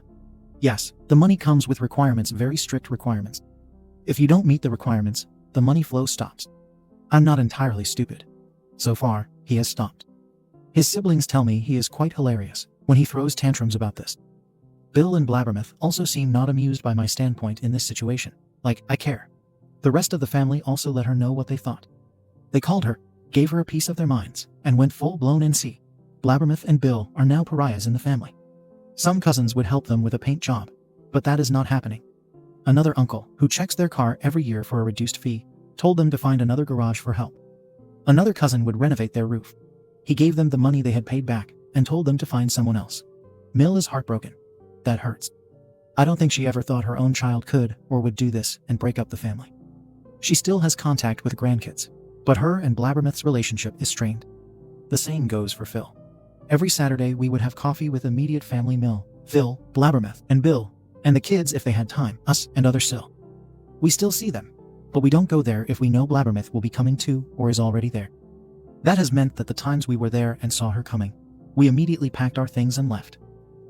Yes, the money comes with requirements, very strict requirements. If you don't meet the requirements, the money flow stops. I'm not entirely stupid. So far, he has stopped. His siblings tell me he is quite hilarious when he throws tantrums about this. Bill and Blabbermouth also seem not amused by my standpoint in this situation. Like, I care. The rest of the family also let her know what they thought. They called her, gave her a piece of their minds, and went full-blown NC. Blabbermouth and Bill are now pariahs in the family. Some cousins would help them with a paint job, but that is not happening. Another uncle, who checks their car every year for a reduced fee, told them to find another garage for help. Another cousin would renovate their roof. He gave them the money they had paid back and told them to find someone else. Mill is heartbroken. That hurts. I don't think she ever thought her own child could or would do this and break up the family. She still has contact with grandkids, but her and Blabbermouth's relationship is strained. The same goes for Phil. Every Saturday we would have coffee with immediate family Mill, Phil, Blabbermouth, and Bill, and the kids if they had time, us and other SIL. We still see them, but we don't go there if we know Blabbermouth will be coming too or is already there. That has meant that the times we were there and saw her coming, we immediately packed our things and left.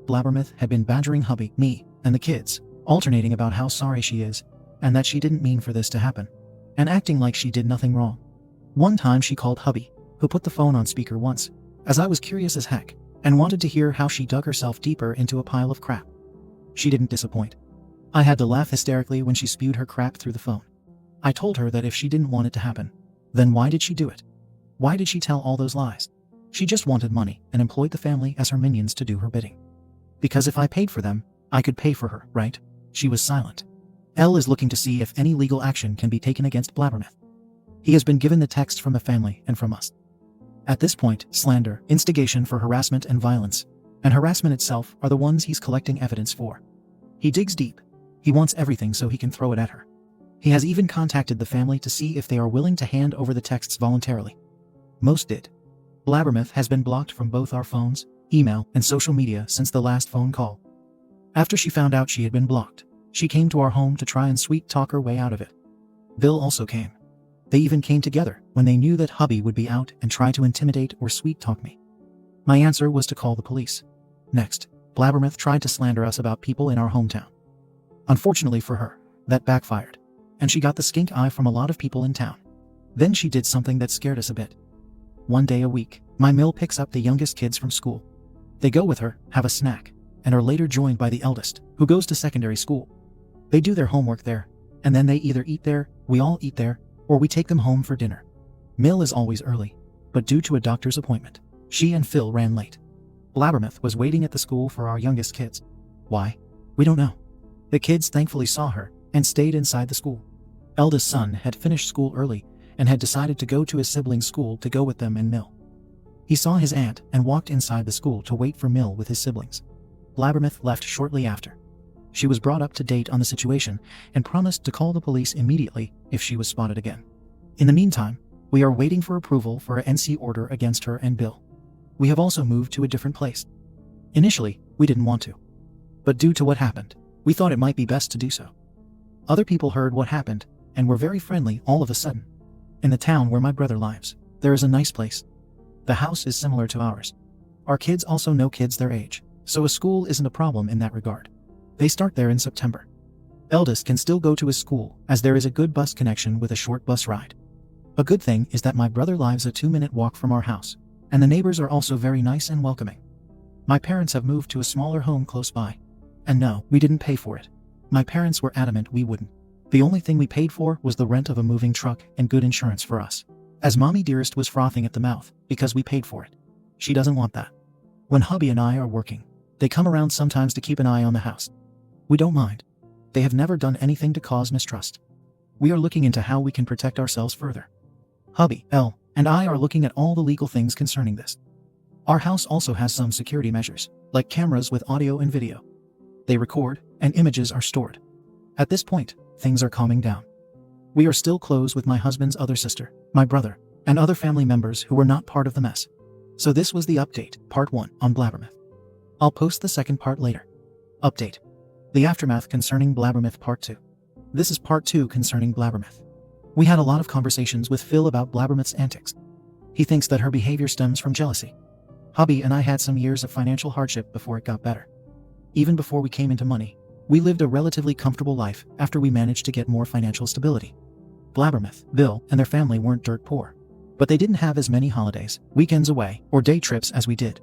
Blabbermouth had been badgering hubby, me, and the kids, alternating about how sorry she is, and that she didn't mean for this to happen, and acting like she did nothing wrong. One time she called hubby, who put the phone on speaker once, as I was curious as heck, and wanted to hear how she dug herself deeper into a pile of crap. She didn't disappoint. I had to laugh hysterically when she spewed her crap through the phone. I told her that if she didn't want it to happen, then why did she do it? Why did she tell all those lies? She just wanted money and employed the family as her minions to do her bidding. Because if I paid for them, I could pay for her, right? She was silent. L is looking to see if any legal action can be taken against Blabbermouth. He has been given the text from the family and from us. At this point, slander, instigation for harassment and violence, and harassment itself are the ones he's collecting evidence for. He digs deep. He wants everything so he can throw it at her. He has even contacted the family to see if they are willing to hand over the texts voluntarily. Most did. Blabbermouth has been blocked from both our phones, email, and social media since the last phone call. After she found out she had been blocked, she came to our home to try and sweet talk her way out of it. Bill also came. They even came together when they knew that hubby would be out and try to intimidate or sweet talk me. My answer was to call the police. Next, Blabbermouth tried to slander us about people in our hometown. Unfortunately for her, that backfired, and she got the skink eye from a lot of people in town. Then she did something that scared us a bit. One day a week, my mill picks up the youngest kids from school. They go with her, have a snack, and are later joined by the eldest, who goes to secondary school. They do their homework there, and then they either eat there, we all eat there, or we take them home for dinner. Mill is always early, but due to a doctor's appointment, she and Phil ran late. Blabbermouth was waiting at the school for our youngest kids. Why? We don't know. The kids thankfully saw her and stayed inside the school. Eldest son had finished school early and had decided to go to his siblings' school to go with them and Mill. He saw his aunt and walked inside the school to wait for Mill with his siblings. Blabbermouth left shortly after. She was brought up to date on the situation and promised to call the police immediately if she was spotted again. In the meantime, we are waiting for approval for an NC order against her and Bill. We have also moved to a different place. Initially, we didn't want to. But due to what happened, we thought it might be best to do so. Other people heard what happened and were very friendly all of a sudden. In the town where my brother lives, there is a nice place. The house is similar to ours. Our kids also know kids their age, so a school isn't a problem in that regard. They start there in September. Eldest can still go to his school as there is a good bus connection with a short bus ride. A good thing is that my brother lives a 2-minute walk from our house, and the neighbors are also very nice and welcoming. My parents have moved to a smaller home close by. And no, we didn't pay for it. My parents were adamant we wouldn't. The only thing we paid for was the rent of a moving truck and good insurance for us. As Mommy Dearest was frothing at the mouth because we paid for it. She doesn't want that. When hubby and I are working, they come around sometimes to keep an eye on the house. We don't mind. They have never done anything to cause mistrust. We are looking into how we can protect ourselves further. Hubby, L, and I are looking at all the legal things concerning this. Our house also has some security measures, like cameras with audio and video. They record, and images are stored. At this point, things are calming down. We are still close with my husband's other sister, my brother, and other family members who were not part of the mess. So this was the update, part 1, on Blabbermouth. I'll post the second part later. Update. The aftermath concerning Blabbermouth part 2. This is part 2 concerning Blabbermouth. We had a lot of conversations with Phil about Blabbermouth's antics. He thinks that her behavior stems from jealousy. Hubby and I had some years of financial hardship before it got better. Even before we came into money, we lived a relatively comfortable life after we managed to get more financial stability. Blabbermouth, Bill, and their family weren't dirt poor. But they didn't have as many holidays, weekends away, or day trips as we did.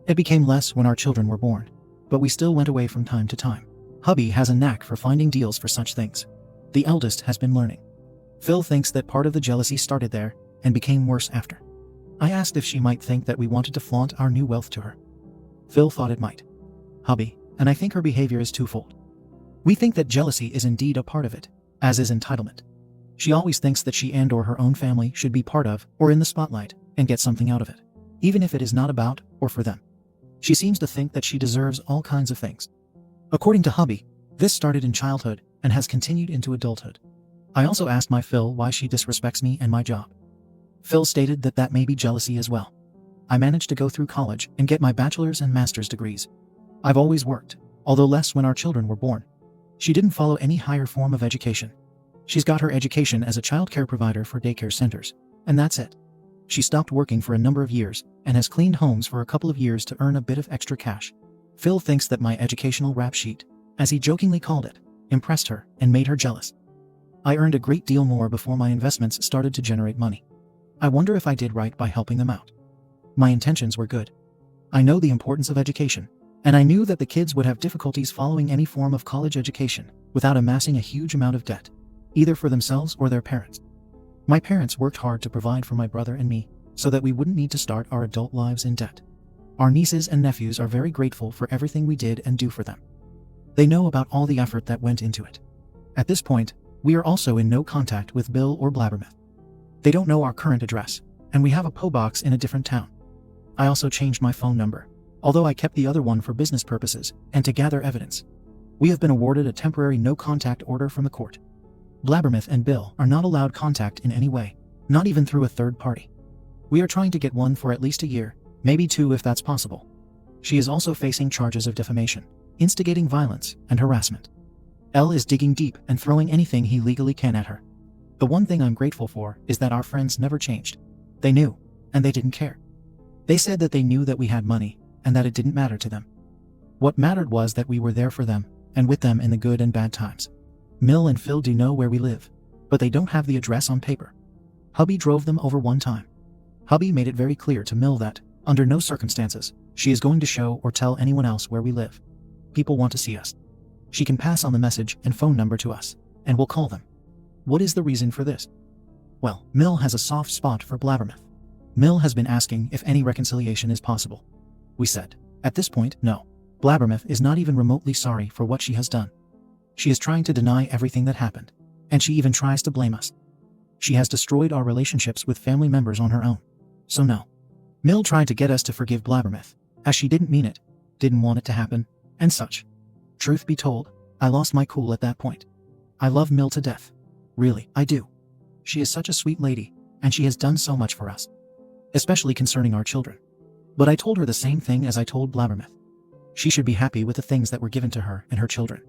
It became less when our children were born. But we still went away from time to time. Hubby has a knack for finding deals for such things. The eldest has been learning. Phil thinks that part of the jealousy started there and became worse after. I asked if she might think that we wanted to flaunt our new wealth to her. Phil thought it might. Hubby, and I think her behavior is twofold. We think that jealousy is indeed a part of it, as is entitlement. She always thinks that she and/or her own family should be part of or in the spotlight and get something out of it, even if it is not about or for them. She seems to think that she deserves all kinds of things. According to hubby, this started in childhood and has continued into adulthood. I also asked my Phil why she disrespects me and my job. Phil stated that that may be jealousy as well. I managed to go through college and get my bachelor's and master's degrees. I've always worked, although less when our children were born. She didn't follow any higher form of education. She's got her education as a child care provider for daycare centers, and that's it. She stopped working for a number of years and has cleaned homes for a couple of years to earn a bit of extra cash. Phil thinks that my educational rap sheet, as he jokingly called it, impressed her and made her jealous. I earned a great deal more before my investments started to generate money. I wonder if I did right by helping them out. My intentions were good. I know the importance of education, and I knew that the kids would have difficulties following any form of college education without amassing a huge amount of debt, either for themselves or their parents. My parents worked hard to provide for my brother and me, so that we wouldn't need to start our adult lives in debt. Our nieces and nephews are very grateful for everything we did and do for them. They know about all the effort that went into it. At this point, we are also in no contact with Bill or Blabbermouth. They don't know our current address, and we have a PO box in a different town. I also changed my phone number, although I kept the other one for business purposes and to gather evidence. We have been awarded a temporary no-contact order from the court. Blabbermouth and Bill are not allowed contact in any way, not even through a third party. We are trying to get one for at least a year, maybe 2 if that's possible. She is also facing charges of defamation, instigating violence, and harassment. L is digging deep and throwing anything he legally can at her. The one thing I'm grateful for is that our friends never changed. They knew, and they didn't care. They said that they knew that we had money, and that it didn't matter to them. What mattered was that we were there for them, and with them in the good and bad times. Mill and Phil do know where we live, but they don't have the address on paper. Hubby drove them over one time. Hubby made it very clear to Mill that, under no circumstances, she is going to show or tell anyone else where we live. People want to see us. She can pass on the message and phone number to us, and we'll call them. What is the reason for this? Well, Mill has a soft spot for Blabbermouth. Mill has been asking if any reconciliation is possible. We said, at this point, no. Blabbermouth is not even remotely sorry for what she has done. She is trying to deny everything that happened, and she even tries to blame us. She has destroyed our relationships with family members on her own. So no. Mill tried to get us to forgive Blabbermouth, as she didn't mean it, didn't want it to happen, and such. Truth be told, I lost my cool at that point. I love Mill to death. Really, I do. She is such a sweet lady, and she has done so much for us. Especially concerning our children. But I told her the same thing as I told Blabbermouth. She should be happy with the things that were given to her and her children.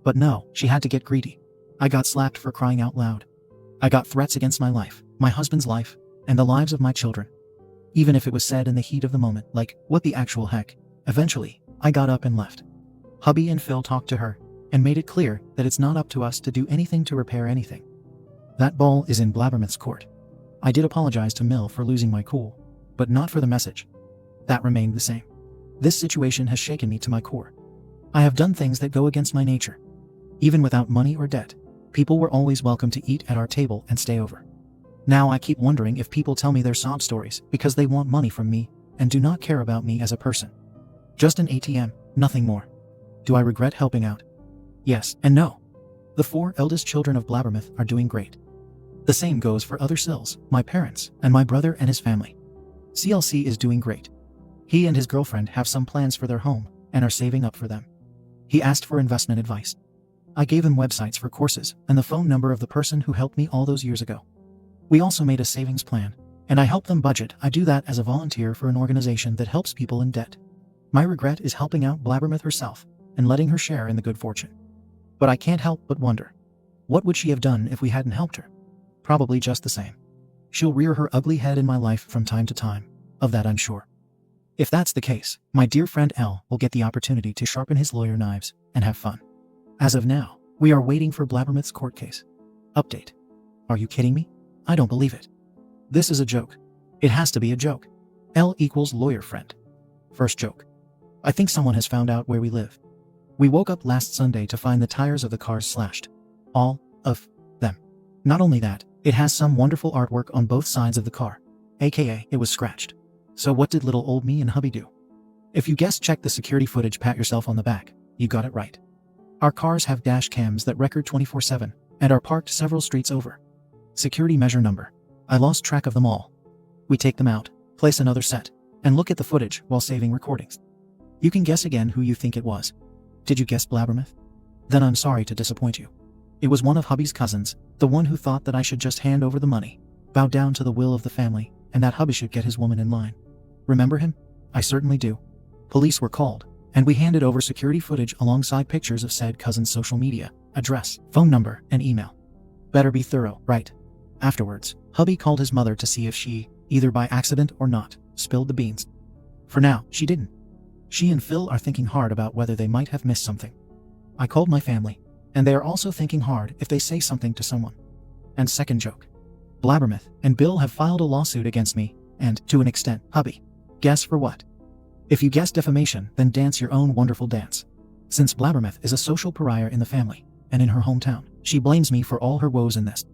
But no, she had to get greedy. I got slapped for crying out loud. I got threats against my life, my husband's life, and the lives of my children. Even if it was said in the heat of the moment, like, what the actual heck? Eventually, I got up and left. Hubby and Phil talked to her, and made it clear that it's not up to us to do anything to repair anything. That ball is in Blabbermouth's court. I did apologize to Mill for losing my cool, but not for the message. That remained the same. This situation has shaken me to my core. I have done things that go against my nature. Even without money or debt, people were always welcome to eat at our table and stay over. Now I keep wondering if people tell me their sob stories because they want money from me and do not care about me as a person. Just an ATM, nothing more. Do I regret helping out? Yes and no. The 4 eldest children of Blabbermouth are doing great. The same goes for other SILs, my parents, and my brother and his family. CLC is doing great. He and his girlfriend have some plans for their home and are saving up for them. He asked for investment advice. I gave him websites for courses and the phone number of the person who helped me all those years ago. We also made a savings plan, and I help them budget. I do that as a volunteer for an organization that helps people in debt. My regret is helping out Blabbermouth herself and letting her share in the good fortune. But I can't help but wonder, what would she have done if we hadn't helped her? Probably just the same. She'll rear her ugly head in my life from time to time, of that I'm sure. If that's the case, my dear friend L will get the opportunity to sharpen his lawyer knives and have fun. As of now, we are waiting for Blabbermouth's court case. Update. Are you kidding me? I don't believe it. This is a joke. It has to be a joke. L equals lawyer friend. First joke. I think someone has found out where we live. We woke up last Sunday to find the tires of the cars slashed. All of them. Not only that, it has some wonderful artwork on both sides of the car, aka it was scratched. So what did little old me and hubby do? If you guessed check the security footage, pat yourself on the back, you got it right. Our cars have dash cams that record 24/7 and are parked several streets over. Security measure number. I lost track of them all. We take them out, place another set, and look at the footage while saving recordings. You can guess again who you think it was. Did you guess Blabbermouth? Then I'm sorry to disappoint you. It was one of hubby's cousins, the one who thought that I should just hand over the money, bow down to the will of the family, and that hubby should get his woman in line. Remember him? I certainly do. Police were called, and we handed over security footage alongside pictures of said cousin's social media, address, phone number, and email. Better be thorough, right? Afterwards, hubby called his mother to see if she, either by accident or not, spilled the beans. For now, she didn't. She and Phil are thinking hard about whether they might have missed something. I called my family, and they are also thinking hard if they say something to someone. And second joke. Blabbermouth and Bill have filed a lawsuit against me, and, to an extent, hubby. Guess for what? If you guess defamation, then dance your own wonderful dance. Since Blabbermouth is a social pariah in the family, and in her hometown, she blames me for all her woes in this.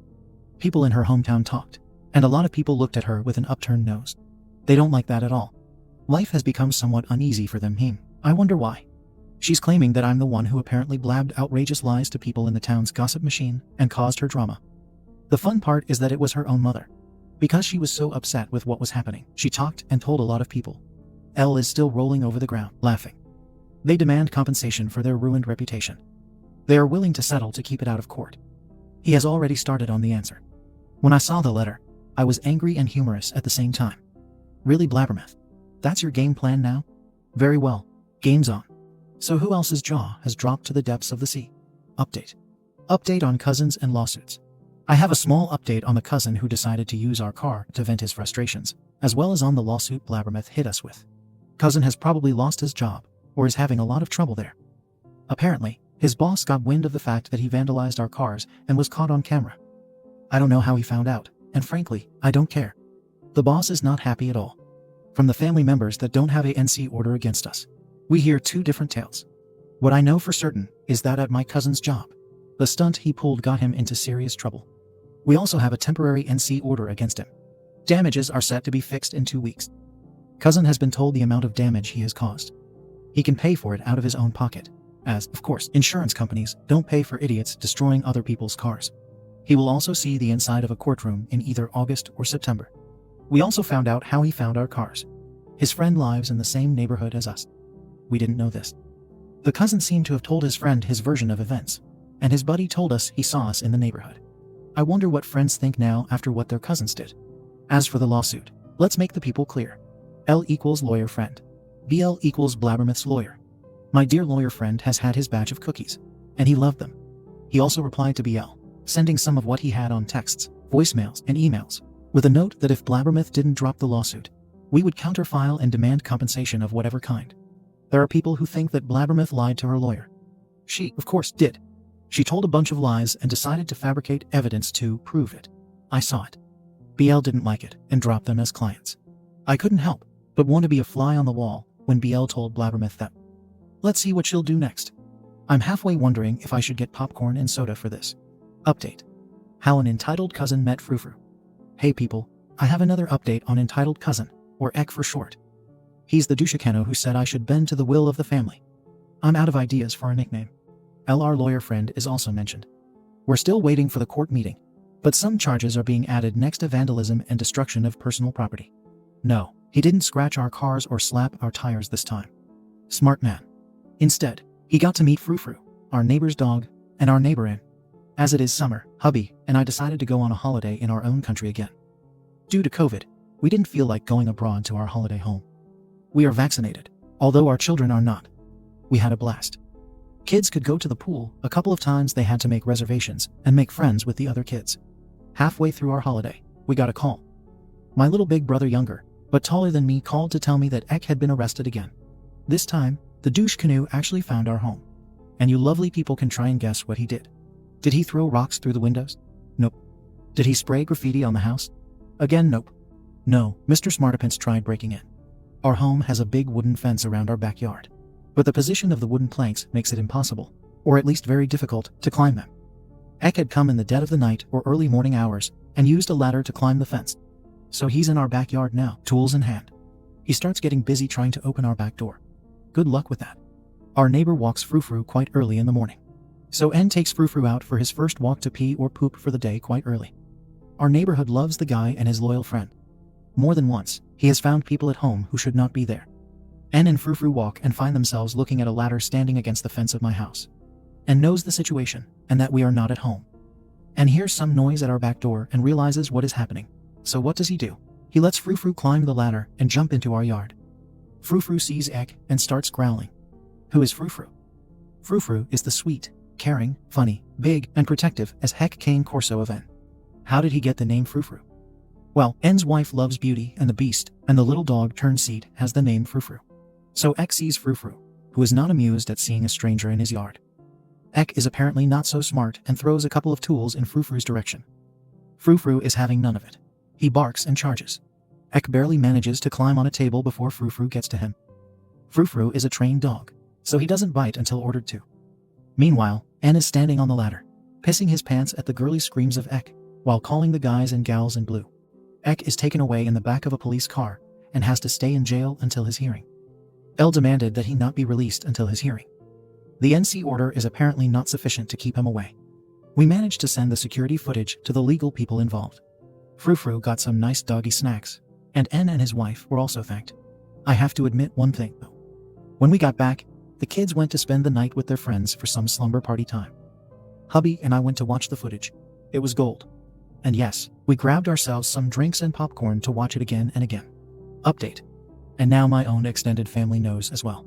People in her hometown talked. And a lot of people looked at her with an upturned nose. They don't like that at all. Life has become somewhat uneasy for them. I wonder why. She's claiming that I'm the one who apparently blabbed outrageous lies to people in the town's gossip machine and caused her drama. The fun part is that it was her own mother. Because she was so upset with what was happening, she talked and told a lot of people. Elle is still rolling over the ground, laughing. They demand compensation for their ruined reputation. They are willing to settle to keep it out of court. He has already started on the answer. When I saw the letter, I was angry and humorous at the same time. Really, Blabbermouth? That's your game plan now? Very well. Game's on. So who else's jaw has dropped to the depths of the sea? Update. Update on cousins and lawsuits. I have a small update on the cousin who decided to use our car to vent his frustrations, as well as on the lawsuit Blabbermouth hit us with. Cousin has probably lost his job, or is having a lot of trouble there. Apparently, his boss got wind of the fact that he vandalized our cars and was caught on camera. I don't know how he found out, and frankly, I don't care. The boss is not happy at all. From the family members that don't have a NC order against us, we hear two different tales. What I know for certain is that at my cousin's job, the stunt he pulled got him into serious trouble. We also have a temporary NC order against him. Damages are set to be fixed in 2 weeks. Cousin has been told the amount of damage he has caused. He can pay for it out of his own pocket, as, of course, insurance companies don't pay for idiots destroying other people's cars. He will also see the inside of a courtroom in either August or September. We also found out how he found our cars. His friend lives in the same neighborhood as us. We didn't know this. The cousin seemed to have told his friend his version of events, and his buddy told us he saw us in the neighborhood. I wonder what friends think now after what their cousins did. As for the lawsuit, let's make the people clear. L equals lawyer friend. BL equals Blabbermouth's lawyer. My dear lawyer friend has had his batch of cookies, and he loved them. He also replied to BL, sending some of what he had on texts, voicemails, and emails, with a note that if Blabbermouth didn't drop the lawsuit, we would counterfile and demand compensation of whatever kind. There are people who think that Blabbermouth lied to her lawyer. She, of course, did. She told a bunch of lies and decided to fabricate evidence to prove it. I saw it. BL didn't like it and dropped them as clients. I couldn't help but want to be a fly on the wall when BL told Blabbermouth that. Let's see what she'll do next. I'm halfway wondering if I should get popcorn and soda for this. Update. How an entitled cousin met Frou-Frou. Hey people, I have another update on entitled cousin, or EK for short. He's the douchecano who said I should bend to the will of the family. I'm out of ideas for a nickname. LR lawyer friend is also mentioned. We're still waiting for the court meeting, but some charges are being added next to vandalism and destruction of personal property. No, he didn't scratch our cars or slap our tires this time. Smart man. Instead, he got to meet Frou-Frou, our neighbor's dog, and our neighbor in. As it is summer, hubby and I decided to go on a holiday in our own country again. Due to COVID, we didn't feel like going abroad to our holiday home. We are vaccinated, although our children are not. We had a blast. Kids could go to the pool. A couple of times they had to make reservations and make friends with the other kids. Halfway through our holiday, we got a call. My little big brother, younger, but taller than me, called to tell me that Ek had been arrested again. This time, the douche canoe actually found our home. And you lovely people can try and guess what he did. Did he throw rocks through the windows? Nope. Did he spray graffiti on the house? Again, nope. No, Mr. Smartapants tried breaking in. Our home has a big wooden fence around our backyard, but the position of the wooden planks makes it impossible, or at least very difficult, to climb them. Ek had come in the dead of the night or early morning hours and used a ladder to climb the fence. So he's in our backyard now, tools in hand. He starts getting busy trying to open our back door. Good luck with that. Our neighbor walks Frou-Frou quite early in the morning. So N takes Frou-Frou out for his first walk to pee or poop for the day quite early. Our neighborhood loves the guy and his loyal friend. More than once, he has found people at home who should not be there. N and Frou-Frou walk and find themselves looking at a ladder standing against the fence of my house. N knows the situation and that we are not at home. N hears some noise at our back door and realizes what is happening. So what does he do? He lets Frou-Frou climb the ladder and jump into our yard. Frou-Frou sees Ek and starts growling. Who is Frou-Frou? Frou-Frou is the sweet, caring, funny, big, and protective as heck cane Corso of N. How did he get the name Frou-Frou? Well, N's wife loves Beauty and the Beast, and the little dog turned seed has the name Frou-Frou. So Ek sees Frou-Frou, who is not amused at seeing a stranger in his yard. Ek is apparently not so smart and throws a couple of tools in Frou-Frou's direction. Frou-Frou is having none of it. He barks and charges. Ek barely manages to climb on a table before Frou-Frou gets to him. Frou-Frou is a trained dog, so he doesn't bite until ordered to. Meanwhile, N is standing on the ladder, pissing his pants at the girly screams of Ek, while calling the guys and gals in blue. Ek is taken away in the back of a police car and has to stay in jail until his hearing. L demanded that he not be released until his hearing. The NC order is apparently not sufficient to keep him away. We managed to send the security footage to the legal people involved. Frou-Frou got some nice doggy snacks, and N and his wife were also thanked. I have to admit one thing, though. When we got back, the kids went to spend the night with their friends for some slumber party time. Hubby and I went to watch the footage. It was gold. And yes, we grabbed ourselves some drinks and popcorn to watch it again and again. Update. And now my own extended family knows as well.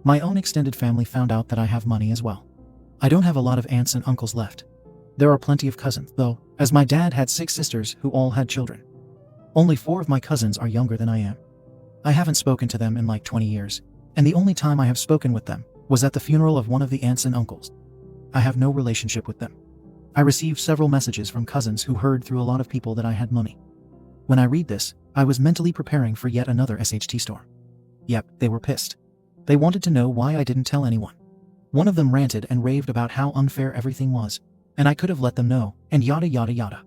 My own extended family found out that I have money as well. I don't have a lot of aunts and uncles left. There are plenty of cousins, though, as my dad had 6 sisters who all had children. Only 4 of my cousins are younger than I am. I haven't spoken to them in like 20 years, and the only time I have spoken with them was at the funeral of one of the aunts and uncles. I have no relationship with them. I received several messages from cousins who heard through a lot of people that I had money. When I read this, I was mentally preparing for yet another SHT storm. Yep, they were pissed. They wanted to know why I didn't tell anyone. One of them ranted and raved about how unfair everything was, and I could have let them know, and yada yada yada.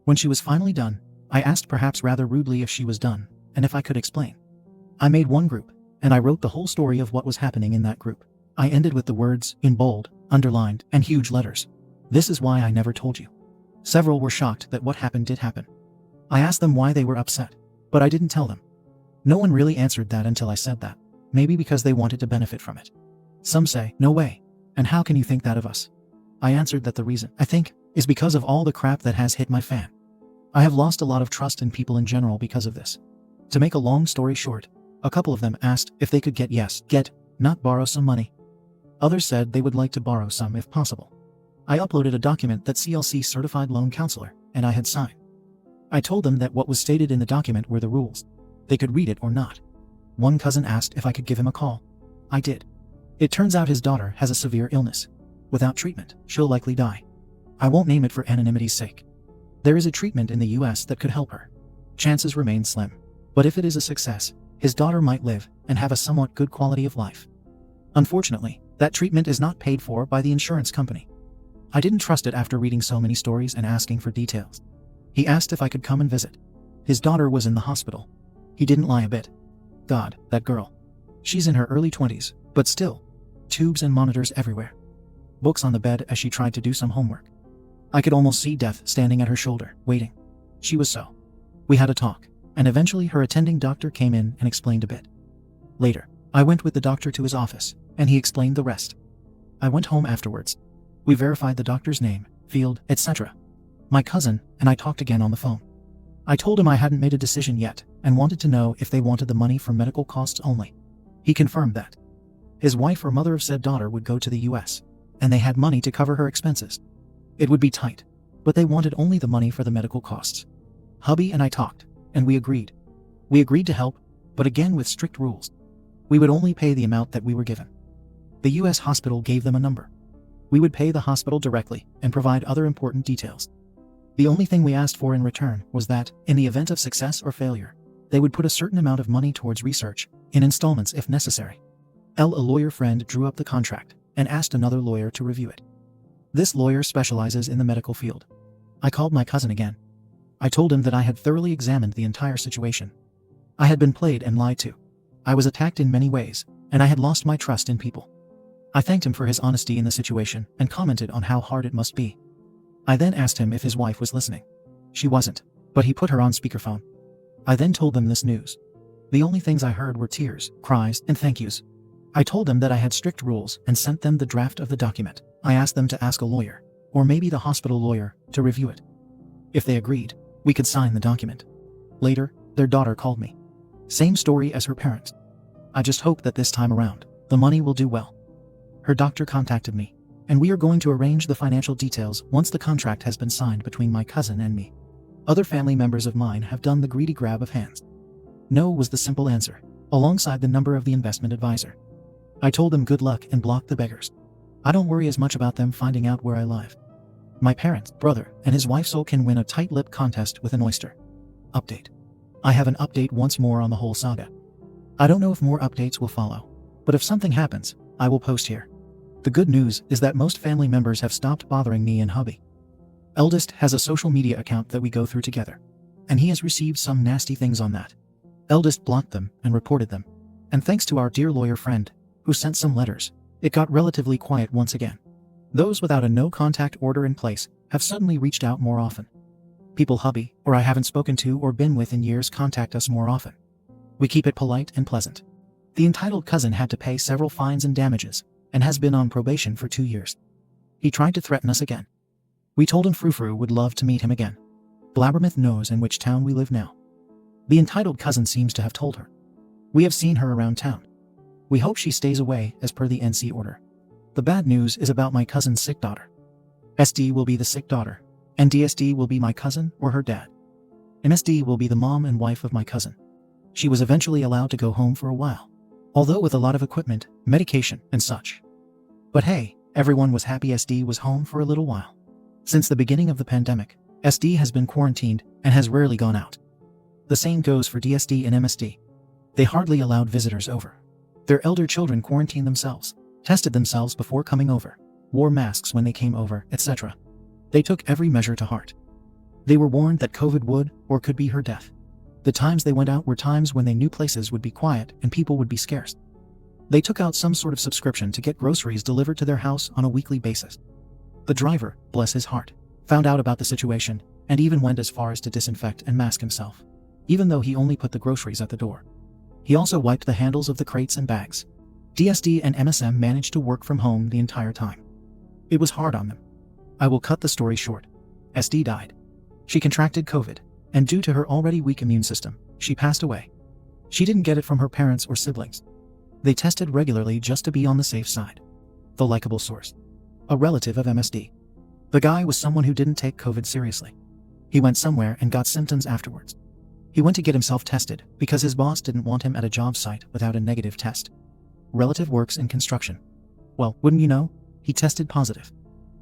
When she was finally done, I asked perhaps rather rudely if she was done, and if I could explain. I made one group, and I wrote the whole story of what was happening in that group. I ended with the words, in bold, underlined, and huge letters. This is why I never told you. Several were shocked that what happened did happen. I asked them why they were upset, but I didn't tell them. No one really answered that until I said that, maybe because they wanted to benefit from it. Some say, no way, and how can you think that of us? I answered that the reason, I think, is because of all the crap that has hit my fan. I have lost a lot of trust in people in general because of this. To make a long story short, a couple of them asked if they could not borrow some money. Others said they would like to borrow some if possible. I uploaded a document that CLC certified loan counselor, and I had signed. I told them that what was stated in the document were the rules. They could read it or not. One cousin asked if I could give him a call. I did. It turns out his daughter has a severe illness. Without treatment, she'll likely die. I won't name it for anonymity's sake. There is a treatment in the US that could help her. Chances remain slim. But if it is a success, his daughter might live and have a somewhat good quality of life. Unfortunately, that treatment is not paid for by the insurance company. I didn't trust it after reading so many stories and asking for details. He asked if I could come and visit. His daughter was in the hospital. He didn't lie a bit. God, that girl. She's in her early 20s, but still. Tubes and monitors everywhere. Books on the bed as she tried to do some homework. I could almost see death standing at her shoulder, waiting. She was so. We had a talk, and eventually her attending doctor came in and explained a bit. Later, I went with the doctor to his office, and he explained the rest. I went home afterwards. We verified the doctor's name, field, etc. My cousin and I talked again on the phone. I told him I hadn't made a decision yet and wanted to know if they wanted the money for medical costs only. He confirmed that. His wife or mother of said daughter would go to the US, and they had money to cover her expenses. It would be tight, but they wanted only the money for the medical costs. Hubby and I talked, and we agreed. We agreed to help, but again with strict rules. We would only pay the amount that we were given. The US hospital gave them a number. We would pay the hospital directly and provide other important details. The only thing we asked for in return was that, in the event of success or failure, they would put a certain amount of money towards research, in installments if necessary. A lawyer friend drew up the contract and asked another lawyer to review it. This lawyer specializes in the medical field. I called my cousin again. I told him that I had thoroughly examined the entire situation. I had been played and lied to. I was attacked in many ways, and I had lost my trust in people. I thanked him for his honesty in the situation and commented on how hard it must be. I then asked him if his wife was listening. She wasn't, but he put her on speakerphone. I then told them this news. The only things I heard were tears, cries, and thank yous. I told them that I had strict rules and sent them the draft of the document. I asked them to ask a lawyer, or maybe the hospital lawyer, to review it. If they agreed, we could sign the document. Later, their daughter called me. Same story as her parents. I just hope that this time around, the money will do well. Her doctor contacted me, and we are going to arrange the financial details once the contract has been signed between my cousin and me. Other family members of mine have done the greedy grab of hands. No was the simple answer, alongside the number of the investment advisor. I told them good luck and blocked the beggars. I don't worry as much about them finding out where I live. My parents, brother, and his wife Sol can win a tight lip contest with an oyster. Update. I have an update once more on the whole saga. I don't know if more updates will follow, but if something happens, I will post here. The good news is that most family members have stopped bothering me and hubby. Eldest has a social media account that we go through together. and he has received some nasty things on that. Eldest blocked them and reported them. And thanks to our dear lawyer friend, who sent some letters, it got relatively quiet once again. Those without a no-contact order in place have suddenly reached out more often. People hubby or I haven't spoken to or been with in years contact us more often. We keep it polite and pleasant. The entitled cousin had to pay several fines and damages, and has been on probation for 2 years. He tried to threaten us again. We told him Frou-Frou would love to meet him again. Blabbermouth knows in which town we live now. The entitled cousin seems to have told her. We have seen her around town. We hope she stays away as per the NC order. The bad news is about my cousin's sick daughter. SD will be the sick daughter, and DSD will be my cousin or her dad. MSD will be the mom and wife of my cousin. She was eventually allowed to go home for a while, although with a lot of equipment, medication, and such. But hey, everyone was happy SD was home for a little while. Since the beginning of the pandemic, SD has been quarantined and has rarely gone out. The same goes for DSD and MSD. They hardly allowed visitors over. Their elder children quarantined themselves, tested themselves before coming over, wore masks when they came over, etc. They took every measure to heart. They were warned that COVID would or could be her death. The times they went out were times when they knew places would be quiet and people would be scarce. They took out some sort of subscription to get groceries delivered to their house on a weekly basis. The driver, bless his heart, found out about the situation and even went as far as to disinfect and mask himself, even though he only put the groceries at the door. He also wiped the handles of the crates and bags. DSD and MSM managed to work from home the entire time. It was hard on them. I will cut the story short. SD died. She contracted COVID, and due to her already weak immune system, she passed away. She didn't get it from her parents or siblings. They tested regularly just to be on the safe side. The likable source. A relative of MSD. The guy was someone who didn't take COVID seriously. He went somewhere and got symptoms afterwards. He went to get himself tested because his boss didn't want him at a job site without a negative test. Relative works in construction. Well, wouldn't you know? He tested positive.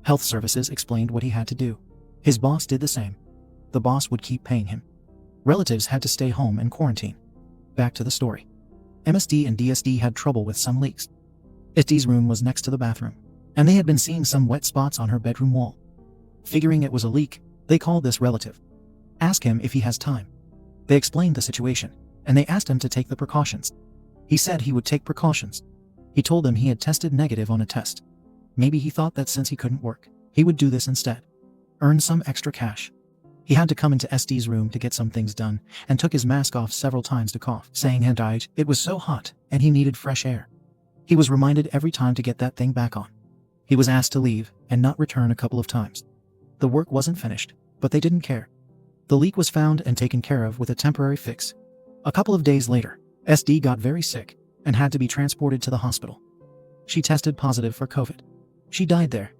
Health services explained what he had to do. His boss did the same. The boss would keep paying him. Relatives had to stay home and quarantine. Back to the story. MSD and DSD had trouble with some leaks. SD's room was next to the bathroom, and they had been seeing some wet spots on her bedroom wall. Figuring it was a leak, they called this relative. Ask him if he has time. They explained the situation, and they asked him to take the precautions. He said he would take precautions. He told them he had tested negative on a test. Maybe he thought that since he couldn't work, he would do this instead. Earn some extra cash. He had to come into SD's room to get some things done, and took his mask off several times to cough, saying and died, it was so hot, and he needed fresh air. He was reminded every time to get that thing back on. He was asked to leave, and not return a couple of times. The work wasn't finished, but they didn't care. The leak was found and taken care of with a temporary fix. A couple of days later, SD got very sick, and had to be transported to the hospital. She tested positive for COVID. She died there.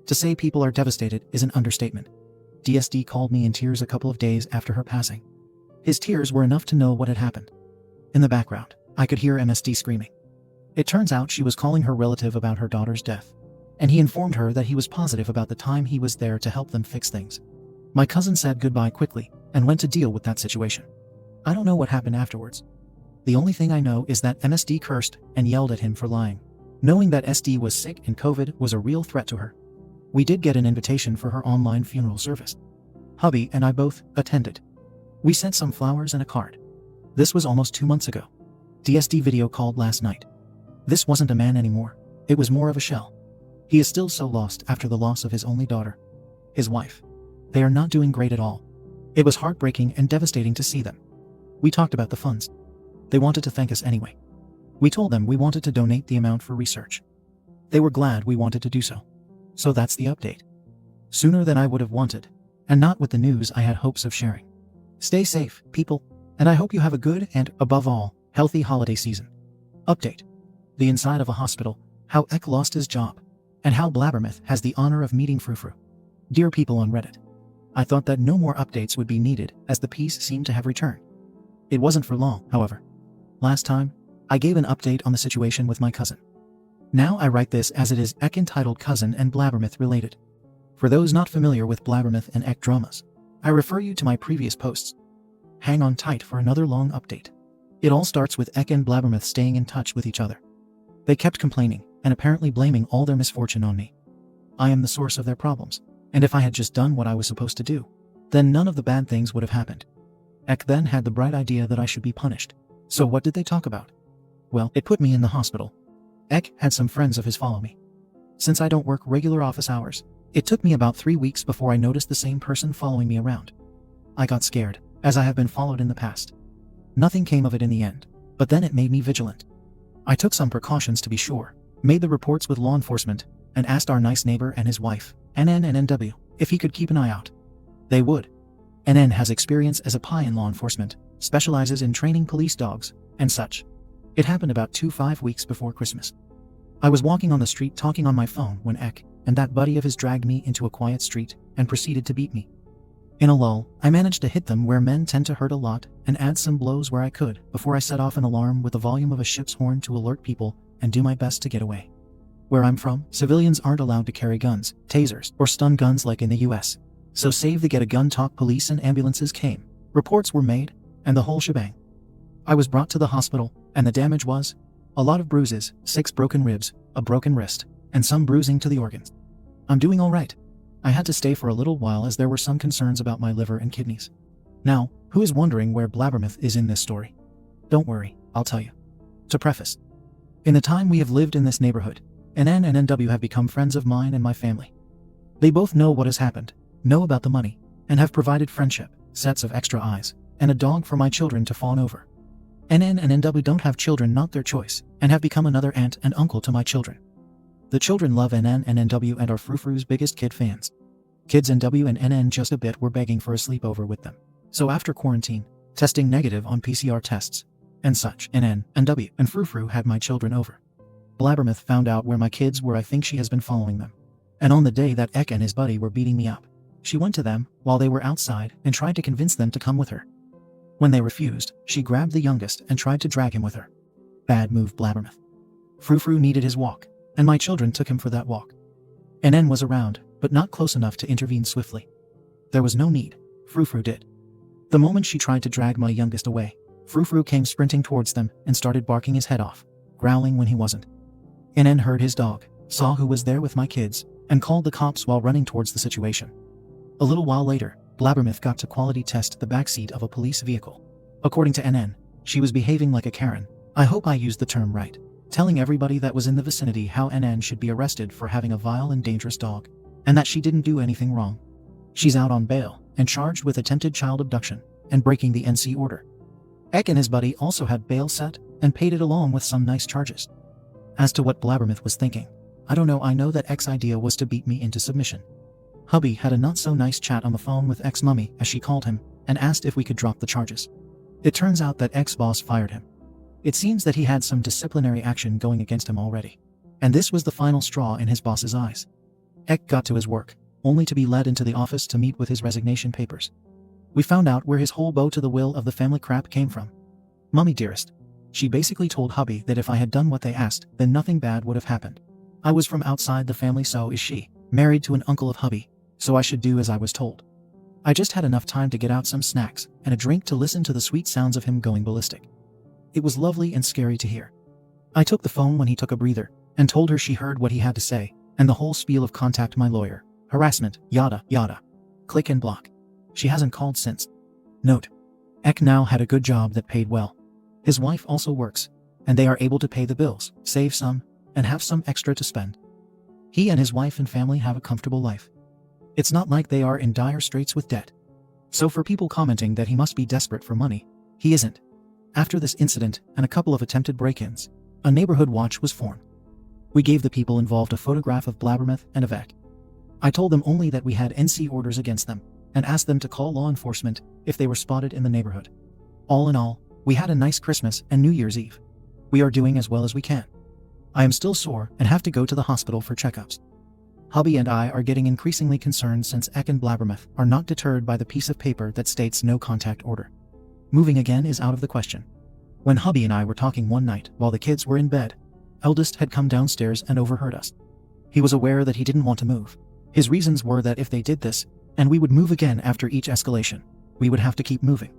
To say people are devastated is an understatement. DSD called me in tears a couple of days after her passing. His tears were enough to know what had happened. In the background, I could hear MSD screaming. It turns out she was calling her relative about her daughter's death, and he informed her that he was positive about the time he was there to help them fix things. My cousin said goodbye quickly and went to deal with that situation. I don't know what happened afterwards. The only thing I know is that MSD cursed and yelled at him for lying, knowing that SD was sick and COVID was a real threat to her. We did get an invitation for her online funeral service. Hubby and I both attended. We sent some flowers and a card. This was almost 2 months ago. DSD video called last night. This wasn't a man anymore. It was more of a shell. He is still so lost after the loss of his only daughter. His wife. They are not doing great at all. It was heartbreaking and devastating to see them. We talked about the funds. They wanted to thank us anyway. We told them we wanted to donate the amount for research. They were glad we wanted to do so. So that's the update. Sooner than I would have wanted, and not with the news I had hopes of sharing. Stay safe, people, and I hope you have a good and, above all, healthy holiday season. Update. The inside of a hospital, how Ek lost his job, and how Blabbermouth has the honor of meeting Frou-Frou. Dear people on Reddit, I thought that no more updates would be needed as the peace seemed to have returned. It wasn't for long, however. Last time, I gave an update on the situation with my cousin. Now I write this as it is Ek entitled cousin and Blabbermouth related. For those not familiar with Blabbermouth and Ek dramas, I refer you to my previous posts. Hang on tight for another long update. It all starts with Ek and Blabbermouth staying in touch with each other. They kept complaining and apparently blaming all their misfortune on me. I am the source of their problems, and if I had just done what I was supposed to do, then none of the bad things would have happened. Ek then had the bright idea that I should be punished. So what did they talk about? Well, it put me in the hospital. Ek had some friends of his follow me. Since I don't work regular office hours, it took me about 3 weeks before I noticed the same person following me around. I got scared, as I have been followed in the past. Nothing came of it in the end, but then it made me vigilant. I took some precautions to be sure, made the reports with law enforcement, and asked our nice neighbor and his wife, NN and NW, if he could keep an eye out. They would. NN has experience as a PI in law enforcement, specializes in training police dogs, and such. It happened about 5 weeks before Christmas. I was walking on the street talking on my phone when Ek and that buddy of his dragged me into a quiet street and proceeded to beat me. In a lull, I managed to hit them where men tend to hurt a lot and add some blows where I could before I set off an alarm with the volume of a ship's horn to alert people and do my best to get away. Where I'm from, civilians aren't allowed to carry guns, tasers, or stun guns like in the US. So save the get-a-gun talk, police and ambulances came, reports were made, and the whole shebang. I was brought to the hospital, and the damage was a lot of bruises, 6 broken ribs, a broken wrist, and some bruising to the organs. I'm doing all right. I had to stay for a little while as there were some concerns about my liver and kidneys. Now, who is wondering where Blabbermouth is in this story? Don't worry, I'll tell you. To preface, in the time we have lived in this neighborhood, NN and NW have become friends of mine and my family. They both know what has happened, know about the money, and have provided friendship, sets of extra eyes, and a dog for my children to fawn over. NN and NW don't have children, not their choice, and have become another aunt and uncle to my children. The children love NN and NW and are Frou-Frou's biggest kid fans. Kids NW and NN just a bit were begging for a sleepover with them. So after quarantine, testing negative on PCR tests, and such, NN, NW, and Frou-Frou had my children over. Blabbermouth found out where my kids were. I think she has been following them. And on the day that Ek and his buddy were beating me up, she went to them while they were outside and tried to convince them to come with her. When they refused, she grabbed the youngest and tried to drag him with her. Bad move, Blabbermouth. Frou-Frou needed his walk, and my children took him for that walk. NN was around, but not close enough to intervene swiftly. There was no need. Frou-Frou did. The moment she tried to drag my youngest away, Frou-Frou came sprinting towards them and started barking his head off, growling when he wasn't. NN heard his dog, saw who was there with my kids, and called the cops while running towards the situation. A little while later, Blabbermouth got to quality test the backseat of a police vehicle. According to NN, she was behaving like a Karen. I hope I used the term right, telling everybody that was in the vicinity how NN should be arrested for having a vile and dangerous dog, and that she didn't do anything wrong. She's out on bail and charged with attempted child abduction and breaking the NC order. Ek and his buddy also had bail set and paid it along with some nice charges. As to what Blabbermouth was thinking, I don't know. I know that Ek's idea was to beat me into submission. Hubby had a not-so-nice chat on the phone with Ek's mummy, as she called him, and asked if we could drop the charges. It turns out that Ek's boss fired him. It seems that he had some disciplinary action going against him already, and this was the final straw in his boss's eyes. Ek got to his work, only to be led into the office to meet with his resignation papers. We found out where his whole bow to the will of the family crap came from. Mummy dearest. She basically told hubby that if I had done what they asked, then nothing bad would have happened. I was from outside the family, so is she, married to an uncle of hubby, so I should do as I was told. I just had enough time to get out some snacks and a drink to listen to the sweet sounds of him going ballistic. It was lovely and scary to hear. I took the phone when he took a breather and told her she heard what he had to say and the whole spiel of contact my lawyer, harassment, yada yada. Click and block. She hasn't called since. Note: Ek now had a good job that paid well. His wife also works, and they are able to pay the bills, save some, and have some extra to spend. He and his wife and family have a comfortable life. It's not like they are in dire straits with debt. So for people commenting that he must be desperate for money, he isn't. After this incident and a couple of attempted break-ins, a neighborhood watch was formed. We gave the people involved a photograph of Blabbermouth and of Ek. I told them only that we had NC orders against them, and asked them to call law enforcement if they were spotted in the neighborhood. All in all, we had a nice Christmas and New Year's Eve. We are doing as well as we can. I am still sore and have to go to the hospital for checkups. Hubby and I are getting increasingly concerned since Ek and Blabbermouth are not deterred by the piece of paper that states no contact order. Moving again is out of the question. When hubby and I were talking one night while the kids were in bed, eldest had come downstairs and overheard us. He was aware that he didn't want to move. His reasons were that if they did this, and we would move again after each escalation, we would have to keep moving.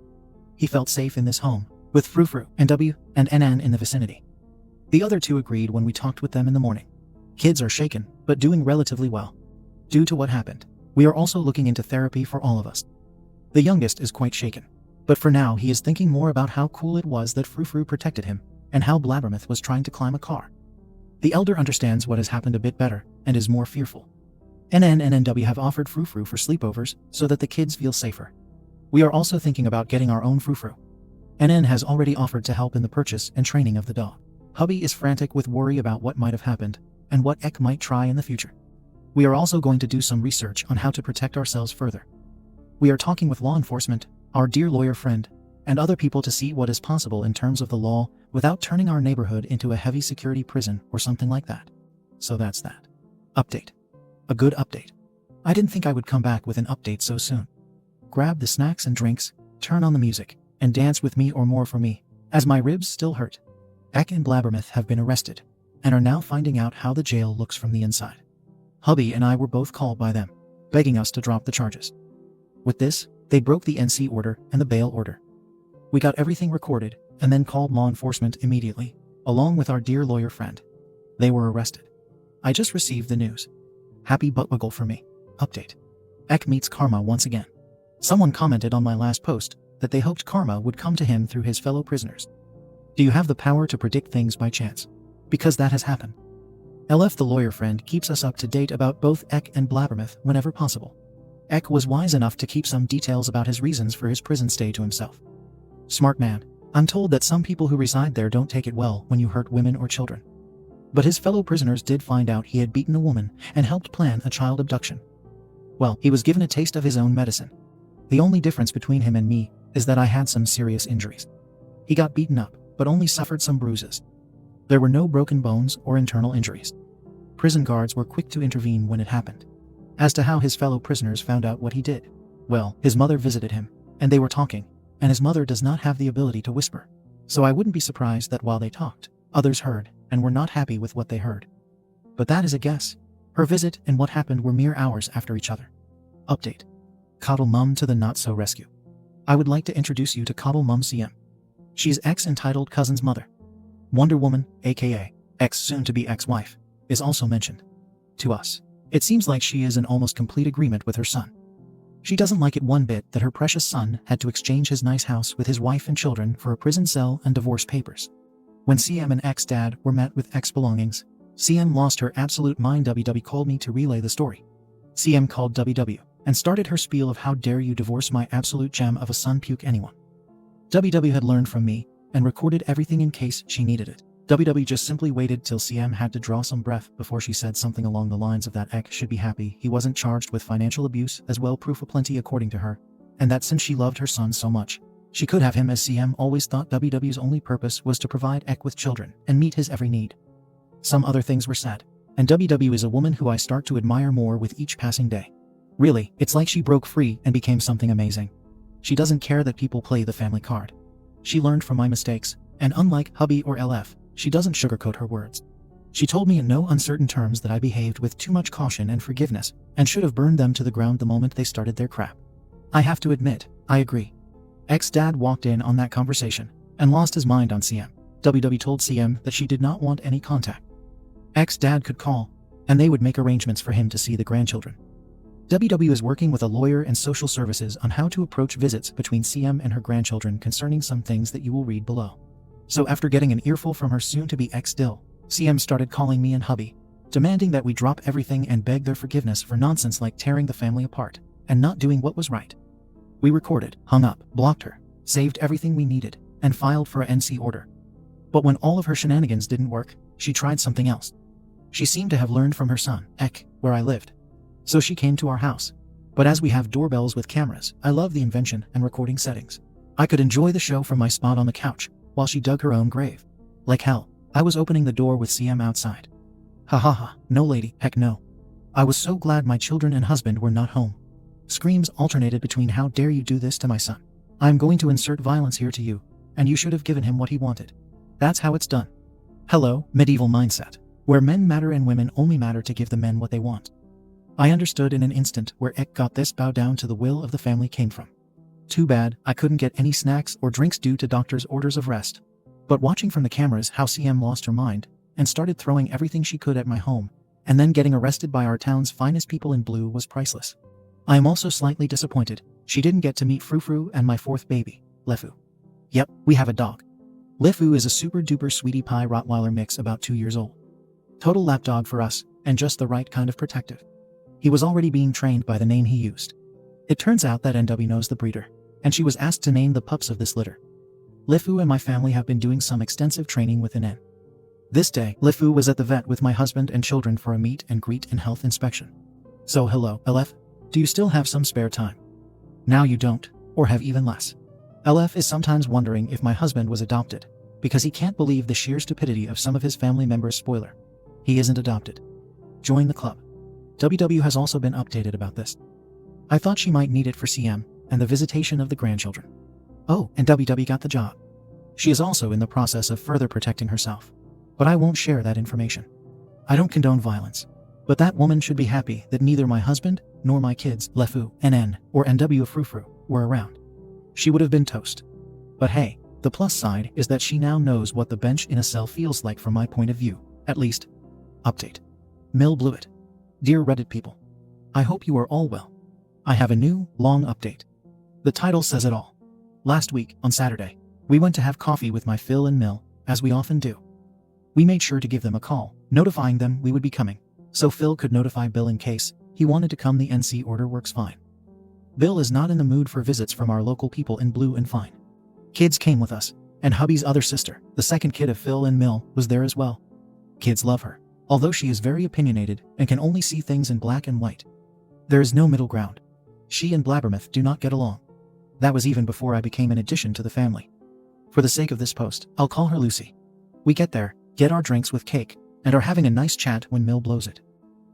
He felt safe in this home, with Frou-Frou, NW, and NN in the vicinity. The other two agreed when we talked with them in the morning. Kids are shaken, but doing relatively well. Due to what happened, we are also looking into therapy for all of us. The youngest is quite shaken, but But for now he is thinking more about how cool it was that Frou-Frou protected him, and how Blabbermouth was trying to climb a car. The elder understands what has happened a bit better, and is more fearful. NN and NW have offered Frou-Frou for sleepovers so that the kids feel safer. We are also thinking about getting our own Frou-Frou. NN has already offered to help in the purchase and training of the dog. Hubby is frantic with worry about what might have happened, and what Ek might try in the future. We are also going to do some research on how to protect ourselves further. We are talking with law enforcement, our dear lawyer friend, and other people to see what is possible in terms of the law without turning our neighborhood into a heavy security prison or something like that. So that's that. Update. A good update. I didn't think I would come back with an update so soon. Grab the snacks and drinks, turn on the music, and dance with me or more for me, as my ribs still hurt. Ek and Blabbermouth have been arrested, and are now finding out how the jail looks from the inside. Hubby and I were both called by them, begging us to drop the charges. With this, they broke the NC order and the bail order. We got everything recorded, and then called law enforcement immediately, along with our dear lawyer friend. They were arrested. I just received the news. Happy buttwiggle for me. Update. Ek meets Karma once again. Someone commented on my last post that they hoped Karma would come to him through his fellow prisoners. Do you have the power to predict things by chance? Because that has happened. LF the lawyer friend keeps us up to date about both Ek and Blabbermouth whenever possible. Ek was wise enough to keep some details about his reasons for his prison stay to himself. Smart man. I'm told that some people who reside there don't take it well when you hurt women or children. But his fellow prisoners did find out he had beaten a woman and helped plan a child abduction. Well, he was given a taste of his own medicine. The only difference between him and me is that I had some serious injuries. He got beaten up, but only suffered some bruises. There were no broken bones or internal injuries. Prison guards were quick to intervene when it happened. As to how his fellow prisoners found out what he did, well, his mother visited him, and they were talking, and his mother does not have the ability to whisper. So I wouldn't be surprised that while they talked, others heard, and were not happy with what they heard. But that is a guess. Her visit and what happened were mere hours after each other. Update. Coddle Mum to the not-so-rescue. I would like to introduce you to Coddle Mum CM. She is ex-entitled cousin's mother. Wonder Woman, aka ex-soon-to-be ex-wife, is also mentioned. To us, it seems like she is in almost complete agreement with her son. She doesn't like it one bit that her precious son had to exchange his nice house with his wife and children for a prison cell and divorce papers. When CM and ex-dad were met with ex-belongings, CM lost her absolute mind. WW called me to relay the story. CM called WW and started her spiel of how dare you divorce my absolute gem of a son, puke anyone. WW had learned from me and recorded everything in case she needed it. WW just simply waited till CM had to draw some breath before she said something along the lines of that Ek should be happy he wasn't charged with financial abuse as well, proof aplenty according to her, and that since she loved her son so much, she could have him, as CM always thought WW's only purpose was to provide Ek with children and meet his every need. Some other things were said, and WW is a woman who I start to admire more with each passing day. Really, it's like she broke free and became something amazing. She doesn't care that people play the family card. She learned from my mistakes, and unlike hubby or LF, she doesn't sugarcoat her words. She told me in no uncertain terms that I behaved with too much caution and forgiveness, and should have burned them to the ground the moment they started their crap. I have to admit, I agree. Ex-dad walked in on that conversation, and lost his mind on CM. WW told CM that she did not want any contact. Ex-dad could call, and they would make arrangements for him to see the grandchildren. WW is working with a lawyer and social services on how to approach visits between CM and her grandchildren concerning some things that you will read below. So after getting an earful from her soon-to-be ex-Dill, CM started calling me and hubby, demanding that we drop everything and beg their forgiveness for nonsense like tearing the family apart, and not doing what was right. We recorded, hung up, blocked her, saved everything we needed, and filed for an NC order. But when all of her shenanigans didn't work, she tried something else. She seemed to have learned from her son, Ek, where I lived. So she came to our house. But as we have doorbells with cameras, I love the invention and recording settings. I could enjoy the show from my spot on the couch, while she dug her own grave. Like hell, I was opening the door with CM outside. Ha ha ha, no lady, heck no. I was so glad my children and husband were not home. Screams alternated between how dare you do this to my son. I'm going to insert violence here to you, and you should have given him what he wanted. That's how it's done. Hello, medieval mindset, where men matter and women only matter to give the men what they want. I understood in an instant where Ek got this bow down to the will of the family came from. Too bad I couldn't get any snacks or drinks due to doctor's orders of rest. But watching from the cameras how CM lost her mind and started throwing everything she could at my home, and then getting arrested by our town's finest people in blue was priceless. I am also slightly disappointed she didn't get to meet Frou-Frou and my fourth baby. LeFou. Yep, we have a dog. LeFou is a super duper sweetie pie Rottweiler mix about 2 years old. Total lapdog for us, and just the right kind of protective. He was already being trained by the name he used. It turns out that NW knows the breeder, and she was asked to name the pups of this litter. LeFou and my family have been doing some extensive training with an N. This day, LeFou was at the vet with my husband and children for a meet and greet and health inspection. So hello, LF, do you still have some spare time? Now you don't, or have even less. LF is sometimes wondering if my husband was adopted, because he can't believe the sheer stupidity of some of his family members. Spoiler: he isn't adopted. Join the club. WW has also been updated about this. I thought she might need it for CM and the visitation of the grandchildren. Oh, and WW got the job. She is also in the process of further protecting herself, but I won't share that information. I don't condone violence, but that woman should be happy that neither my husband nor my kids, LeFou, NN, or NW Frou-Frou, were around. She would have been toast. But hey, the plus side is that she now knows what the bench in a cell feels like from my point of view, at least. Update. Mill blew it. Dear Reddit people, I hope you are all well. I have a new, long update. The title says it all. Last week, on Saturday, we went to have coffee with my Phil and Mill, as we often do. We made sure to give them a call, notifying them we would be coming, so Phil could notify Bill in case he wanted to come. The NC order works fine. Bill is not in the mood for visits from our local people in blue and fine. Kids came with us, and hubby's other sister, the second kid of Phil and Mill, was there as well. Kids love her, although she is very opinionated and can only see things in black and white. There is no middle ground. She and Blabbermouth do not get along. That was even before I became an addition to the family. For the sake of this post, I'll call her Lucy. We get there, get our drinks with cake, and are having a nice chat when Mill blows it.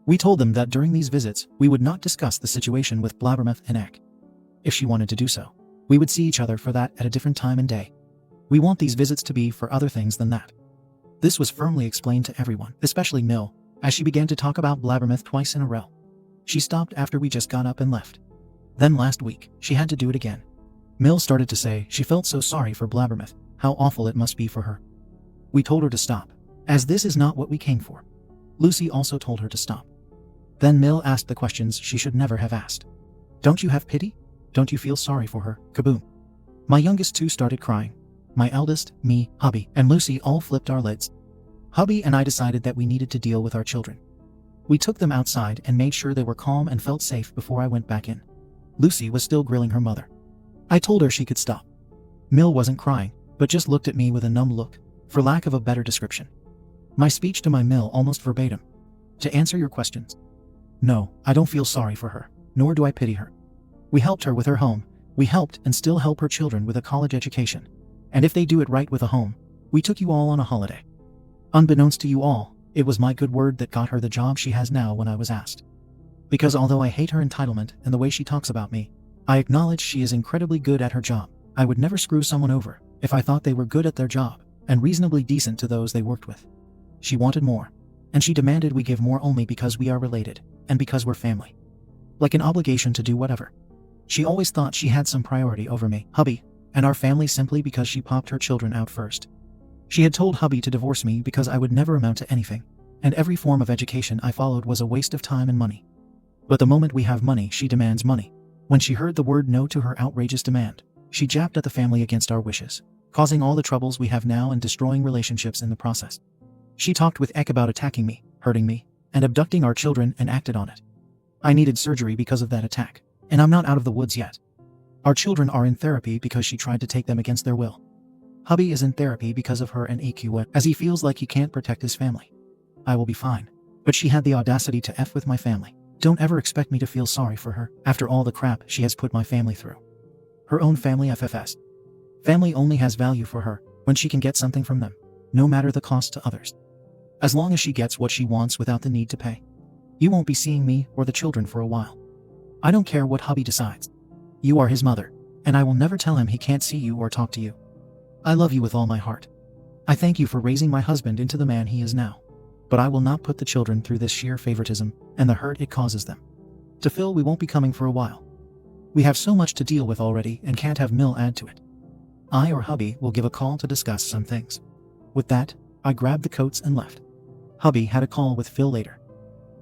We told them that during these visits, we would not discuss the situation with Blabbermouth and Eck. If she wanted to do so, we would see each other for that at a different time and day. We want these visits to be for other things than that. This was firmly explained to everyone, especially Mill, as she began to talk about Blabbermouth twice in a row. She stopped after we just got up and left. Then last week, she had to do it again. Mill started to say she felt so sorry for Blabbermouth, how awful it must be for her. We told her to stop, as this is not what we came for. Lucy also told her to stop. Then Mill asked the questions she should never have asked. Don't you have pity? Don't you feel sorry for her? Kaboom. My youngest two started crying. My eldest, me, hubby, and Lucy all flipped our lids. Hubby and I decided that we needed to deal with our children. We took them outside and made sure they were calm and felt safe before I went back in. Lucy was still grilling her mother. I told her she could stop. Mill wasn't crying, but just looked at me with a numb look, for lack of a better description. My speech to my Mill almost verbatim. To answer your questions. No, I don't feel sorry for her, nor do I pity her. We helped her with her home. We helped and still help her children with a college education. And if they do it right with a home, we took you all on a holiday. Unbeknownst to you all, it was my good word that got her the job she has now when I was asked. Because although I hate her entitlement and the way she talks about me, I acknowledge she is incredibly good at her job. I would never screw someone over if I thought they were good at their job and reasonably decent to those they worked with. She wanted more, and she demanded we give more only because we are related and because we're family. Like an obligation to do whatever. She always thought she had some priority over me, hubby, and our family simply because she popped her children out first. She had told hubby to divorce me because I would never amount to anything, and every form of education I followed was a waste of time and money. But the moment we have money, she demands money. When she heard the word no to her outrageous demand, she jabbed at the family against our wishes, causing all the troubles we have now and destroying relationships in the process. She talked with Eck about attacking me, hurting me, and abducting our children and acted on it. I needed surgery because of that attack, and I'm not out of the woods yet. Our children are in therapy because she tried to take them against their will. Hubby is in therapy because of her and EQ, as he feels like he can't protect his family. I will be fine, but she had the audacity to F with my family. Don't ever expect me to feel sorry for her after all the crap she has put my family through. Her own family FFS. Family only has value for her when she can get something from them, no matter the cost to others. As long as she gets what she wants without the need to pay. You won't be seeing me or the children for a while. I don't care what hubby decides. You are his mother, and I will never tell him he can't see you or talk to you. I love you with all my heart. I thank you for raising my husband into the man he is now. But I will not put the children through this sheer favoritism and the hurt it causes them. To Phil, we won't be coming for a while. We have so much to deal with already and can't have Mill add to it. I or hubby will give a call to discuss some things. With that, I grabbed the coats and left. Hubby had a call with Phil later.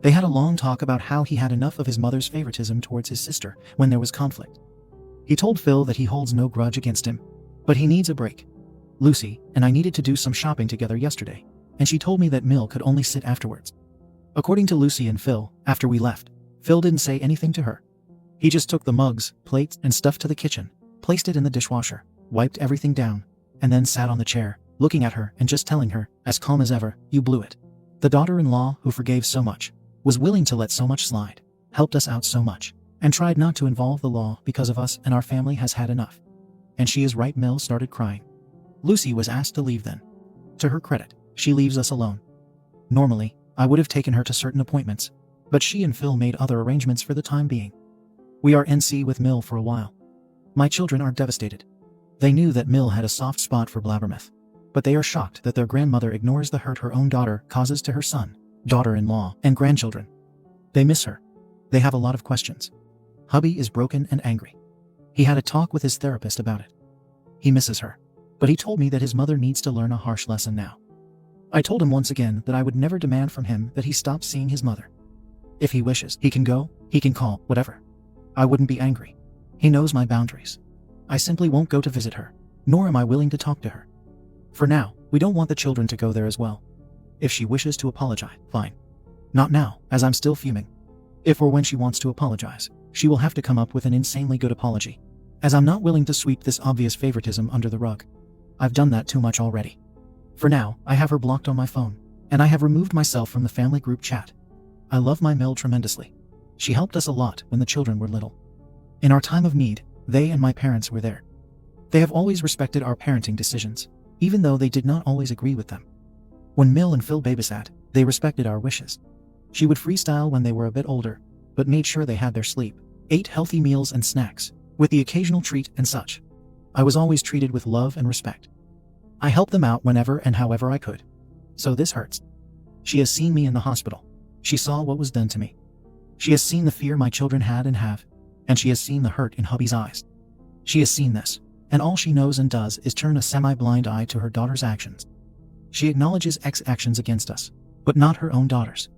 They had a long talk about how he had enough of his mother's favoritism towards his sister when there was conflict. He told Phil that he holds no grudge against him, But he needs a break. Lucy and I needed to do some shopping together yesterday, and she told me that Mill could only sit afterwards. According to Lucy and Phil, after we left, Phil didn't say anything to her. He just took the mugs, plates, and stuff to the kitchen, placed it in the dishwasher, wiped everything down, and then sat on the chair, looking at her and just telling her, as calm as ever, "You blew it." The daughter-in-law, who forgave so much, was willing to let so much slide, helped us out so much, and tried not to involve the law because of us, and our family has had enough. And she is right. Mill started crying. Lucy was asked to leave then. To her credit, she leaves us alone. Normally, I would have taken her to certain appointments, but she and Phil made other arrangements for the time being. We are NC with Mill for a while. My children are devastated. They knew that Mill had a soft spot for Blabbermouth, but they are shocked that their grandmother ignores the hurt her own daughter causes to her son, daughter-in-law, and grandchildren. They miss her. They have a lot of questions. Hubby is broken and angry. He had a talk with his therapist about it. He misses her, but he told me that his mother needs to learn a harsh lesson now. I told him once again that I would never demand from him that he stop seeing his mother. If he wishes, he can go, he can call, whatever. I wouldn't be angry. He knows my boundaries. I simply won't go to visit her, nor am I willing to talk to her. For now, we don't want the children to go there as well. If she wishes to apologize, fine. Not now, as I'm still fuming. If or when she wants to apologize, she will have to come up with an insanely good apology, as I'm not willing to sweep this obvious favoritism under the rug. I've done that too much already. For now, I have her blocked on my phone, and I have removed myself from the family group chat. I love my Mill tremendously. She helped us a lot when the children were little. In our time of need, they and my parents were there. They have always respected our parenting decisions, even though they did not always agree with them. When Mill and Phil babysat, they respected our wishes. She would freestyle when they were a bit older, but made sure they had their sleep, ate healthy meals and snacks, with the occasional treat and such. I was always treated with love and respect. I helped them out whenever and however I could. So this hurts. She has seen me in the hospital. She saw what was done to me. She has seen the fear my children had and have, and she has seen the hurt in hubby's eyes. She has seen this, and all she knows and does is turn a semi-blind eye to her daughter's actions. She acknowledges X actions against us, but not her own daughter's.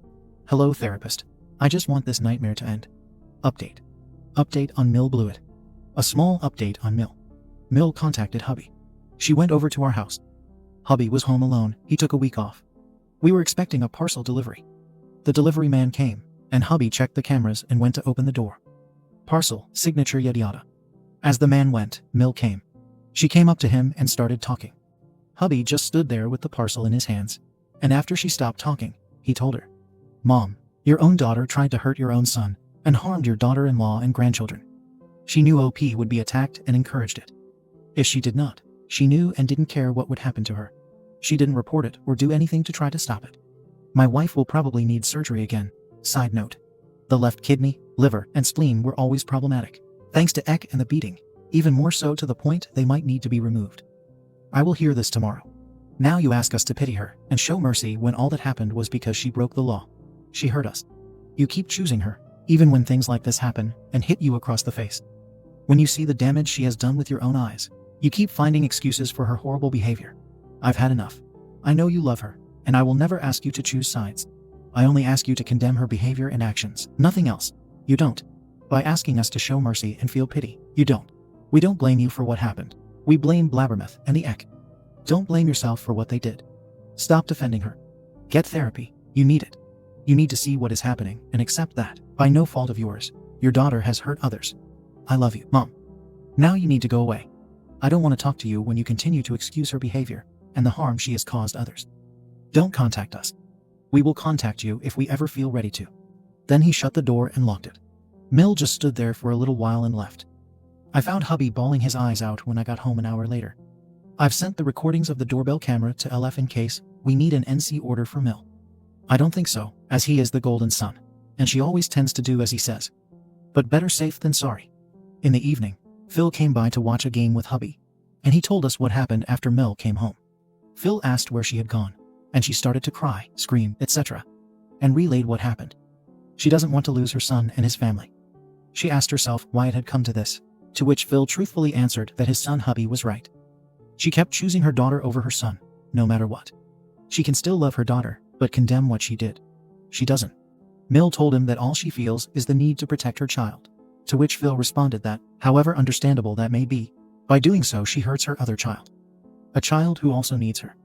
Hello, therapist. I just want this nightmare to end. Update. Update on Mill blew it. A small update on Mill. Mill contacted hubby. She went over to our house. Hubby was home alone. He took a week off. We were expecting a parcel delivery. The delivery man came, and hubby checked the cameras and went to open the door. Parcel, signature, yada yada. As the man went, Mill came. She came up to him and started talking. Hubby just stood there with the parcel in his hands, and after she stopped talking, he told her, "Mom, your own daughter tried to hurt your own son and harmed your daughter-in-law and grandchildren. She knew OP would be attacked and encouraged it. If she did not, she knew and didn't care what would happen to her. She didn't report it or do anything to try to stop it. My wife will probably need surgery again. Side note. The left kidney, liver, and spleen were always problematic, thanks to Eck and the beating, even more so to the point they might need to be removed. I will hear this tomorrow. Now you ask us to pity her and show mercy when all that happened was because she broke the law. She hurt us. You keep choosing her, even when things like this happen and hit you across the face. When you see the damage she has done with your own eyes, you keep finding excuses for her horrible behavior. I've had enough. I know you love her, and I will never ask you to choose sides. I only ask you to condemn her behavior and actions, nothing else. You don't. By asking us to show mercy and feel pity, you don't. We don't blame you for what happened. We blame Blabbermouth and the Eck. Don't blame yourself for what they did. Stop defending her. Get therapy. You need it. You need to see what is happening and accept that, by no fault of yours, your daughter has hurt others. I love you, Mom. Now you need to go away. I don't want to talk to you when you continue to excuse her behavior and the harm she has caused others. Don't contact us. We will contact you if we ever feel ready to." Then he shut the door and locked it. Mill just stood there for a little while and left. I found hubby bawling his eyes out when I got home an hour later. I've sent the recordings of the doorbell camera to LF in case we need an NC order for Mill. I don't think so, as he is the golden son, and she always tends to do as he says. But better safe than sorry. In the evening, Phil came by to watch a game with hubby, and he told us what happened after Mill came home. Phil asked where she had gone, and she started to cry, scream, etc., and relayed what happened. She doesn't want to lose her son and his family. She asked herself why it had come to this, to which Phil truthfully answered that his son hubby was right. She kept choosing her daughter over her son, no matter what. She can still love her daughter, but condemn what she did. She doesn't. Mill told him that all she feels is the need to protect her child, to which Phil responded that, however understandable that may be, By doing so, she hurts her other child. A child who also needs her.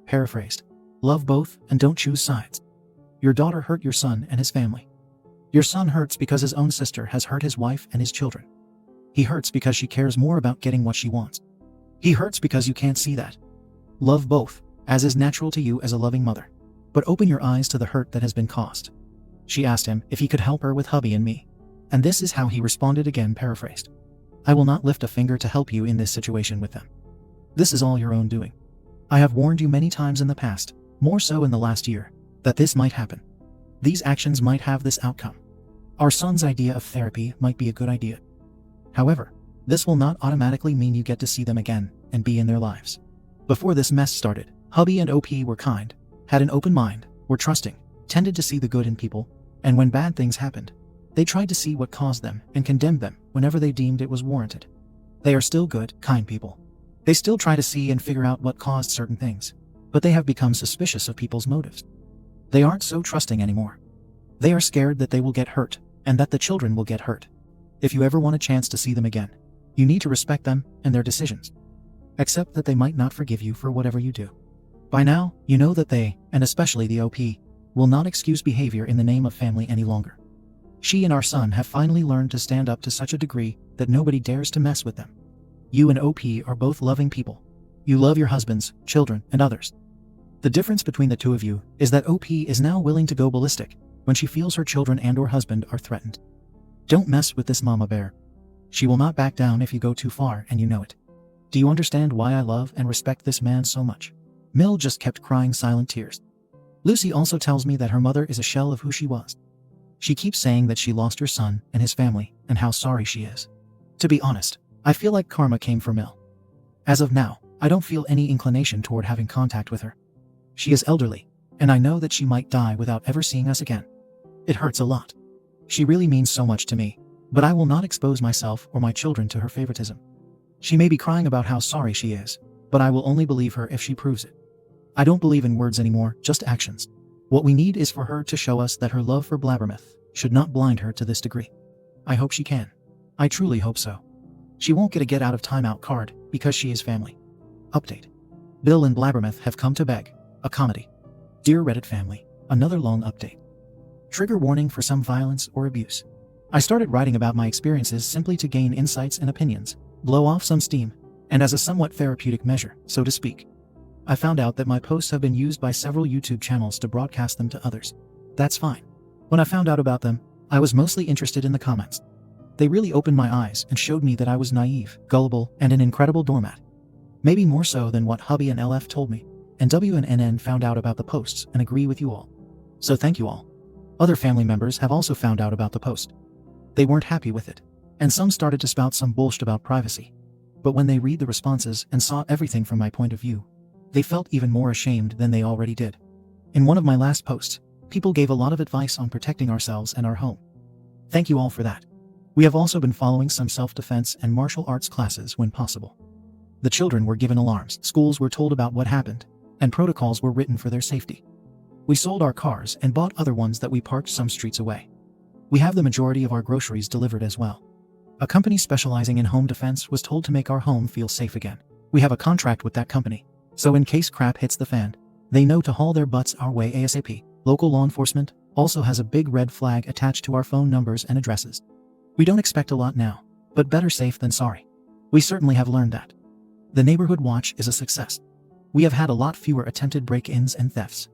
Paraphrased. Love both and don't choose sides. Your daughter hurt your son and his family. Your son hurts because his own sister has hurt his wife and his children. He hurts because she cares more about getting what she wants. He hurts because you can't see that. Love both, as is natural to you as a loving mother. But open your eyes to the hurt that has been caused. She asked him if he could help her with hubby and me. And this is how he responded, again paraphrased. I will not lift a finger to help you in this situation with them. This is all your own doing. I have warned you many times in the past, more so in the last year, that this might happen. These actions might have this outcome. Our son's idea of therapy might be a good idea. However, this will not automatically mean you get to see them again and be in their lives. Before this mess started, hubby and OP were kind, had an open mind, were trusting, tended to see the good in people, and when bad things happened, they tried to see what caused them and condemned them whenever they deemed it was warranted. They are still good, kind people. They still try to see and figure out what caused certain things, but they have become suspicious of people's motives. They aren't so trusting anymore. They are scared that they will get hurt, and that the children will get hurt. If you ever want a chance to see them again, you need to respect them and their decisions. Accept that they might not forgive you for whatever you do. By now, you know that they, and especially the OP, will not excuse behavior in the name of family any longer. She and our son have finally learned to stand up to such a degree that nobody dares to mess with them. You and OP are both loving people. You love your husbands, children, and others. The difference between the two of you is that OP is now willing to go ballistic when she feels her children and/or husband are threatened. Don't mess with this mama bear. She will not back down if you go too far, and you know it. Do you understand why I love and respect this man so much? Mill just kept crying silent tears. Lucy also tells me that her mother is a shell of who she was. She keeps saying that she lost her son and his family and how sorry she is. To be honest, I feel like karma came for Mill. As of now, I don't feel any inclination toward having contact with her. She is elderly, and I know that she might die without ever seeing us again. It hurts a lot. She really means so much to me, but I will not expose myself or my children to her favoritism. She may be crying about how sorry she is, but I will only believe her if she proves it. I don't believe in words anymore, just actions. What we need is for her to show us that her love for Blabbermouth should not blind her to this degree. I hope she can. I truly hope so. She won't get a get out of timeout card because she is family. Update. Bill and Blabbermouth have come to beg. A comedy. Dear Reddit family, another long update. Trigger warning for some violence or abuse. I started writing about my experiences simply to gain insights and opinions, blow off some steam, and as a somewhat therapeutic measure, so to speak. I found out that my posts have been used by several YouTube channels to broadcast them to others. That's fine. When I found out about them, I was mostly interested in the comments. They really opened my eyes and showed me that I was naive, gullible, and an incredible doormat. Maybe more so than what hubby and LF told me, and W and NN found out about the posts and agree with you all. So thank you all. Other family members have also found out about the post. They weren't happy with it, and some started to spout some bullshit about privacy. But when they read the responses and saw everything from my point of view, they felt even more ashamed than they already did. In one of my last posts, people gave a lot of advice on protecting ourselves and our home. Thank you all for that. We have also been following some self-defense and martial arts classes when possible. The children were given alarms, schools were told about what happened, and protocols were written for their safety. We sold our cars and bought other ones that we parked some streets away. We have the majority of our groceries delivered as well. A company specializing in home defense was told to make our home feel safe again. We have a contract with that company, so in case crap hits the fan, they know to haul their butts our way ASAP. Local law enforcement also has a big red flag attached to our phone numbers and addresses. We don't expect a lot now, but better safe than sorry. We certainly have learned that. The neighborhood watch is a success. We have had a lot fewer attempted break-ins and thefts.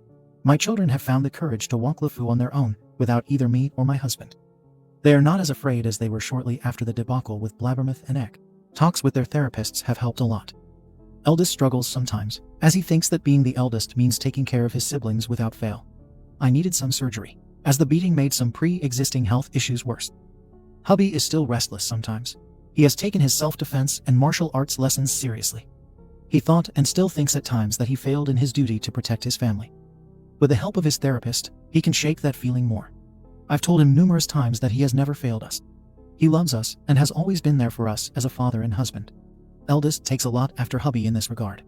My children have found the courage to walk LeFou on their own without either me or my husband. They are not as afraid as they were shortly after the debacle with Blabbermouth and Egg. Talks with their therapists have helped a lot. Eldest struggles sometimes, as he thinks that being the eldest means taking care of his siblings without fail. I needed some surgery, as the beating made some pre-existing health issues worse. Hubby is still restless sometimes. He has taken his self-defense and martial arts lessons seriously. He thought and still thinks at times that he failed in his duty to protect his family. With the help of his therapist, he can shake that feeling more. I've told him numerous times that he has never failed us. He loves us and has always been there for us as a father and husband. Eldest takes a lot after hubby in this regard.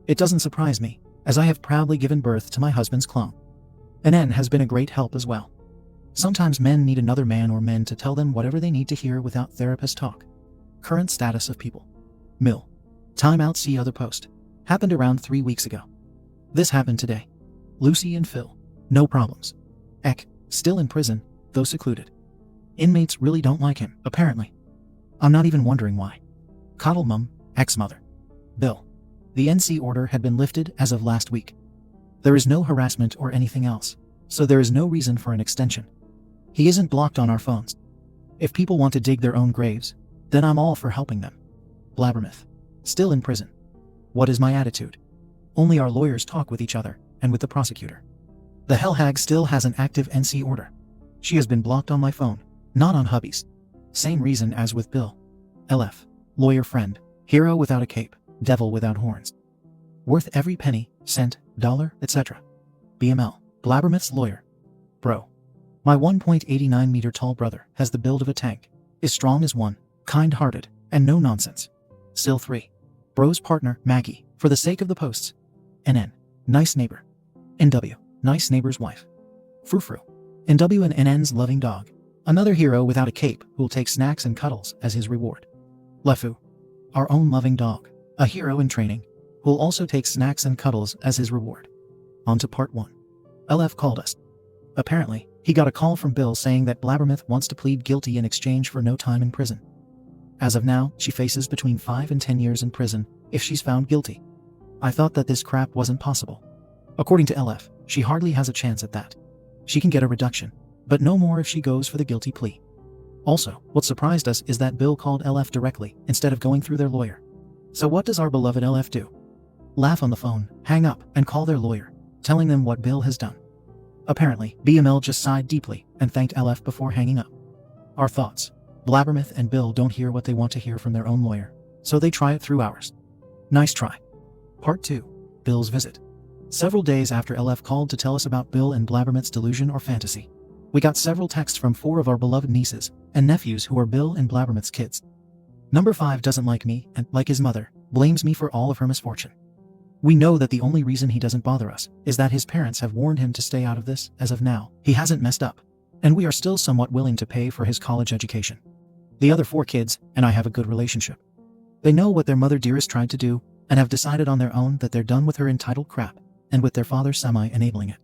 It doesn't surprise me, as I have proudly given birth to my husband's clone. NN has been a great help as well. Sometimes men need another man or men to tell them whatever they need to hear without therapist talk. Current status of people. Mill. Time out. See other post. Happened around 3 weeks ago. This happened today. Lucy and Phil. No problems. Eck. Still in prison, though secluded. Inmates really don't like him, apparently. I'm not even wondering why. Coddle mum, ex-mother. Bill. The NC order had been lifted as of last week. There is no harassment or anything else, so there is no reason for an extension. He isn't blocked on our phones. If people want to dig their own graves, then I'm all for helping them. Blabbermouth. Still in prison. What is my attitude? Only our lawyers talk with each other, and with the prosecutor. The hell hag still has an active NC order. She has been blocked on my phone, not on hubby's. Same reason as with Bill. LF. Lawyer friend. Hero without a cape. Devil without horns. Worth every penny, cent, dollar, etc. BML. Blabbermouth's lawyer. Bro. My 1.89 meter tall brother has the build of a tank, is strong as one, kind-hearted, and no nonsense. SIL 3. Bro's partner, Maggie, for the sake of the posts. NN. Nice neighbor. NW. Nice neighbor's wife. Frou-frou. NW and NN's loving dog. Another hero without a cape who'll take snacks and cuddles as his reward. Lefou. Our own loving dog. A hero in training, who'll also take snacks and cuddles as his reward. On to part 1. LF called us. Apparently, he got a call from Bill saying that Blabbermouth wants to plead guilty in exchange for no time in prison. As of now, she faces between 5 and 10 years in prison if she's found guilty. I thought that this crap wasn't possible. According to LF, she hardly has a chance at that. She can get a reduction, but no more if she goes for the guilty plea. Also, what surprised us is that Bill called LF directly instead of going through their lawyer. So what does our beloved LF do? Laugh on the phone, hang up, and call their lawyer, telling them what Bill has done. Apparently, BML just sighed deeply and thanked LF before hanging up. Our thoughts. Blabbermouth and Bill don't hear what they want to hear from their own lawyer, so they try it through ours. Nice try. Part 2. Bill's visit. Several days after LF called to tell us about Bill and Blabbermouth's delusion or fantasy, we got several texts from 4 of our beloved nieces and nephews who are Bill and Blabbermouth's kids. Number 5 doesn't like me and, like his mother, blames me for all of her misfortune. We know that the only reason he doesn't bother us is that his parents have warned him to stay out of this. As of now, he hasn't messed up, and we are still somewhat willing to pay for his college education. The other 4 kids and I have a good relationship. They know what their mother dearest tried to do and have decided on their own that they're done with her entitled crap and with their father semi-enabling it.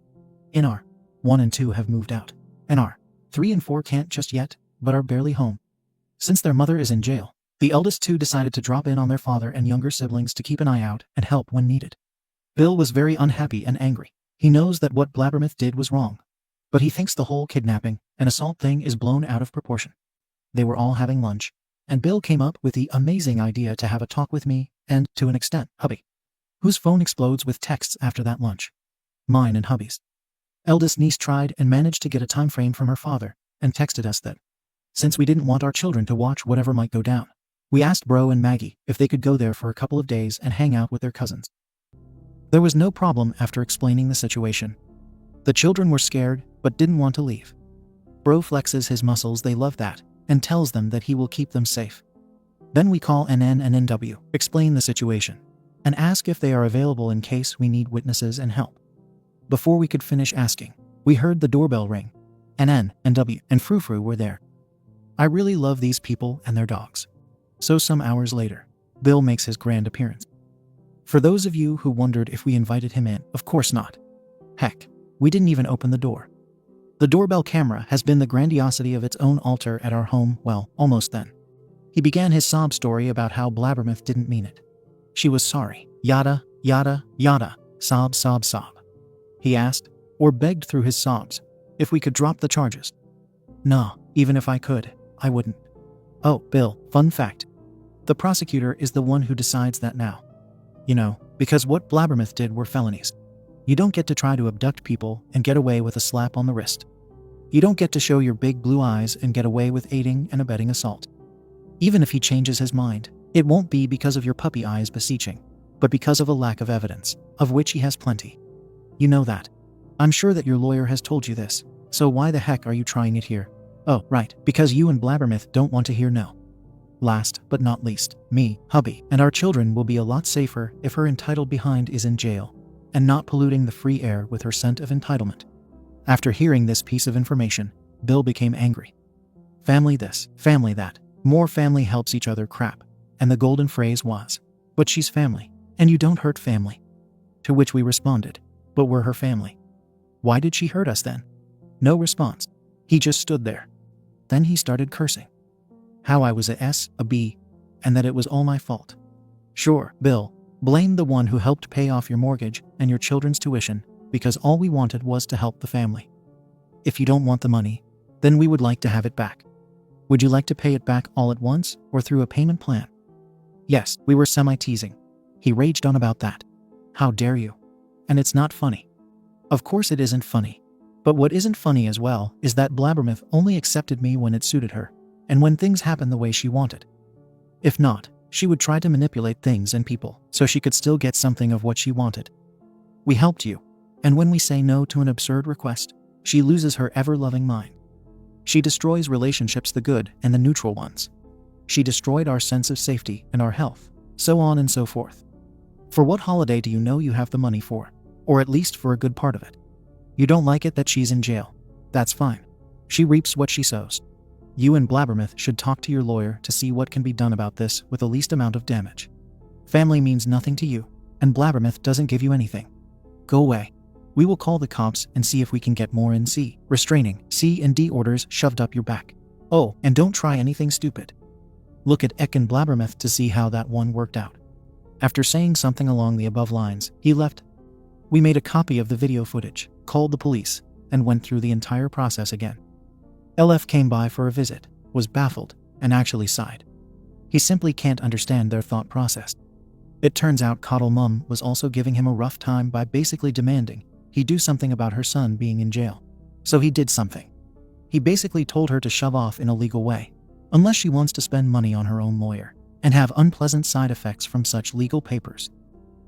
NR 1 and 2 have moved out. NR 3 and 4 can't just yet, but are barely home. Since their mother is in jail, the eldest 2 decided to drop in on their father and younger siblings to keep an eye out and help when needed. Bill was very unhappy and angry. He knows that what Blabbermouth did was wrong, but he thinks the whole kidnapping and assault thing is blown out of proportion. They were all having lunch, and Bill came up with the amazing idea to have a talk with me and, to an extent, hubby, whose phone explodes with texts after that lunch. Mine and hubby's. Eldest niece tried and managed to get a time frame from her father and texted us that, since we didn't want our children to watch whatever might go down, we asked Bro and Maggie if they could go there for a couple of days and hang out with their cousins. There was no problem after explaining the situation. The children were scared but didn't want to leave. Bro flexes his muscles, they love that, and tells them that he will keep them safe. Then we call NN and NW, explain the situation, and ask if they are available in case we need witnesses and help. Before we could finish asking, we heard the doorbell ring. NN, NW, and Frou-Frou were there. I really love these people and their dogs. So some hours later, Bill makes his grand appearance. For those of you who wondered if we invited him in, of course not. Heck, we didn't even open the door. The doorbell camera has been the grandiosity of its own altar at our home, well, almost then. He began his sob story about how Blabbermouth didn't mean it. She was sorry, yada, yada, yada, sob, sob, sob. He asked, or begged through his sobs, if we could drop the charges. Nah, even if I could, I wouldn't. Oh, Bill, fun fact. The prosecutor is the one who decides that now. You know, because what Blabbermouth did were felonies. You don't get to try to abduct people and get away with a slap on the wrist. You don't get to show your big blue eyes and get away with aiding and abetting assault. Even if he changes his mind, it won't be because of your puppy eyes beseeching, but because of a lack of evidence, of which he has plenty. You know that. I'm sure that your lawyer has told you this, so why the heck are you trying it here? Oh, right, because you and Blabbermouth don't want to hear no. Last but not least, me, hubby, and our children will be a lot safer if her entitled behind is in jail and not polluting the free air with her scent of entitlement. After hearing this piece of information, Bill became angry. Family this, family that, more family helps each other crap. and the golden phrase was, "But she's family, and you don't hurt family." To which we responded, "But we're her family. Why did she hurt us then?" No response. He just stood there. Then he started cursing. How I was a S, a B, and that it was all my fault. Sure, Bill, blame the one who helped pay off your mortgage and your children's tuition, because all we wanted was to help the family. If you don't want the money, then we would like to have it back. Would you like to pay it back all at once or through a payment plan? Yes, we were semi-teasing. He raged on about that. How dare you? And it's not funny. Of course it isn't funny. But what isn't funny as well is that Blabbermouth only accepted me when it suited her, and when things happened the way she wanted. If not, she would try to manipulate things and people so she could still get something of what she wanted. We helped you, and when we say no to an absurd request, she loses her ever-loving mind. She destroys relationships, the good and the neutral ones. She destroyed our sense of safety and our health, so on and so forth. For what holiday do you know you have the money for? Or at least for a good part of it. You don't like it that she's in jail. That's fine. She reaps what she sows. You and Blabbermouth should talk to your lawyer to see what can be done about this with the least amount of damage. Family means nothing to you, and Blabbermouth doesn't give you anything. Go away. We will call the cops and see if we can get more NC, restraining, C and D orders shoved up your back. Oh, and don't try anything stupid. Look at Eck and Blabbermouth to see how that one worked out. After saying something along the above lines, he left. We made a copy of the video footage, called the police, and went through the entire process again. LF came by for a visit, was baffled, and actually sighed. He simply can't understand their thought process. It turns out Coddle Mum was also giving him a rough time by basically demanding he do something about her son being in jail. So he did something. He basically told her to shove off in a legal way, unless she wants to spend money on her own lawyer, and have unpleasant side effects from such legal papers.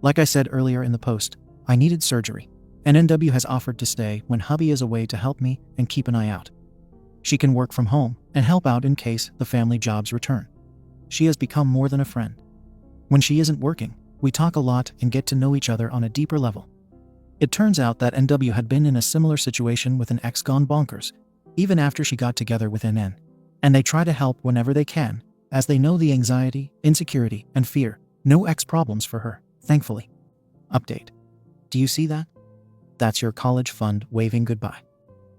Like I said earlier in the post, I needed surgery, and NW has offered to stay when hubby is away to help me and keep an eye out. She can work from home and help out in case the family jobs return. She has become more than a friend. When she isn't working, we talk a lot and get to know each other on a deeper level. It turns out that NW had been in a similar situation with an ex gone bonkers, even after she got together with NN, and they try to help whenever they can, as they know the anxiety, insecurity, and fear. No ex problems for her, thankfully. Update. Do you see that? That's your college fund waving goodbye.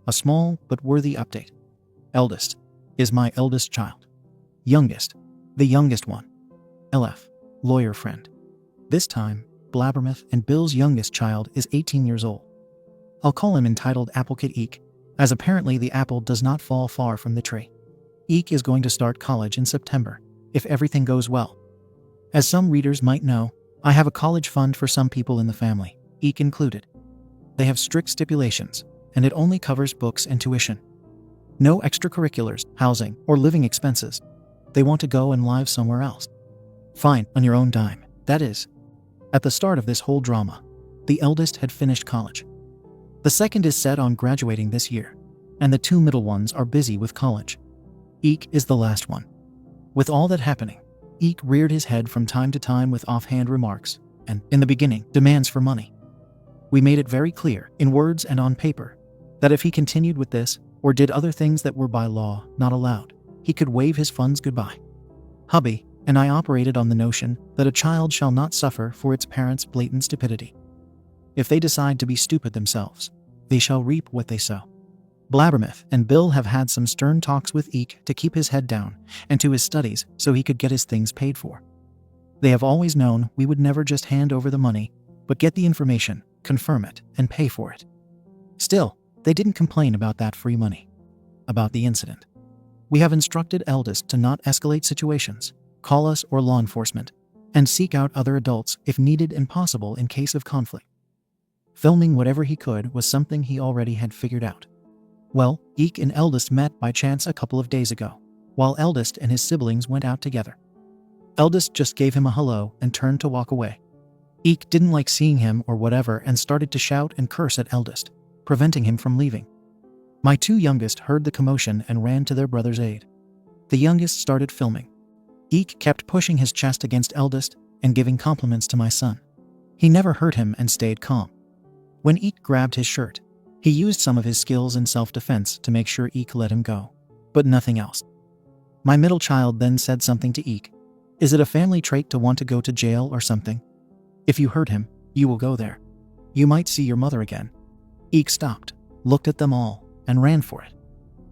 A small but worthy update. Eldest is my eldest child. Youngest, the youngest one. LF, lawyer friend. This time, Blabbermouth and Bill's youngest child is 18 years old. I'll call him entitled Applekid Eek, as apparently the apple does not fall far from the tree. Eek is going to start college in September, if everything goes well. As some readers might know, I have a college fund for some people in the family, Eek included. They have strict stipulations, and it only covers books and tuition. No extracurriculars, housing, or living expenses. They want to go and live somewhere else. Fine, on your own dime, that is. At the start of this whole drama, the eldest had finished college. The second is set on graduating this year, and the two middle ones are busy with college. Eek is the last one. With all that happening, Eek reared his head from time to time with offhand remarks, and, in the beginning, demands for money. We made it very clear, in words and on paper, that if he continued with this, or did other things that were by law not allowed, he could wave his funds goodbye. Hubby and I operated on the notion that a child shall not suffer for its parents' blatant stupidity. If they decide to be stupid themselves, they shall reap what they sow. Blabbermouth and Bill have had some stern talks with Eek to keep his head down and to his studies so he could get his things paid for. They have always known we would never just hand over the money, but get the information, confirm it, and pay for it. Still, they didn't complain about that free money. About the incident. We have instructed eldest to not escalate situations, call us or law enforcement, and seek out other adults if needed and possible in case of conflict. Filming whatever he could was something he already had figured out. Well, Eek and eldest met by chance a couple of days ago, while eldest and his siblings went out together. Eldest just gave him a hello and turned to walk away. Eek didn't like seeing him or whatever and started to shout and curse at eldest, preventing him from leaving. My two youngest heard the commotion and ran to their brother's aid. The youngest started filming. Eek kept pushing his chest against eldest and giving compliments to my son. He never hurt him and stayed calm. When Eek grabbed his shirt, he used some of his skills in self-defense to make sure Eek let him go, but nothing else. My middle child then said something to Eek. Is it a family trait to want to go to jail or something? If you hurt him, you will go there. You might see your mother again. Eek stopped, looked at them all, and ran for it.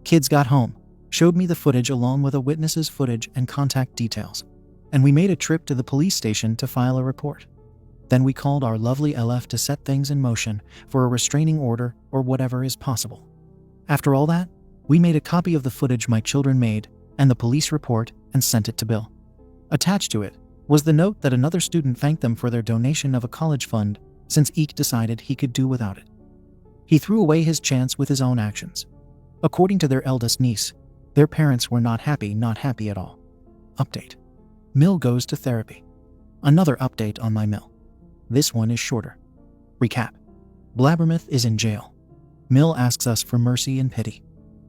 Kids got home, showed me the footage along with a witness's footage and contact details, and we made a trip to the police station to file a report. Then we called our lovely LF to set things in motion for a restraining order or whatever is possible. After all that, we made a copy of the footage my children made and the police report and sent it to Bill. Attached to it was the note that another student thanked them for their donation of a college fund since Eek decided he could do without it. He threw away his chance with his own actions. According to their eldest niece, their parents were not happy at all. Update. Mill goes to therapy. Another update on my Mill. This one is shorter. Recap. Blabbermouth is in jail. Mill asks us for mercy and pity.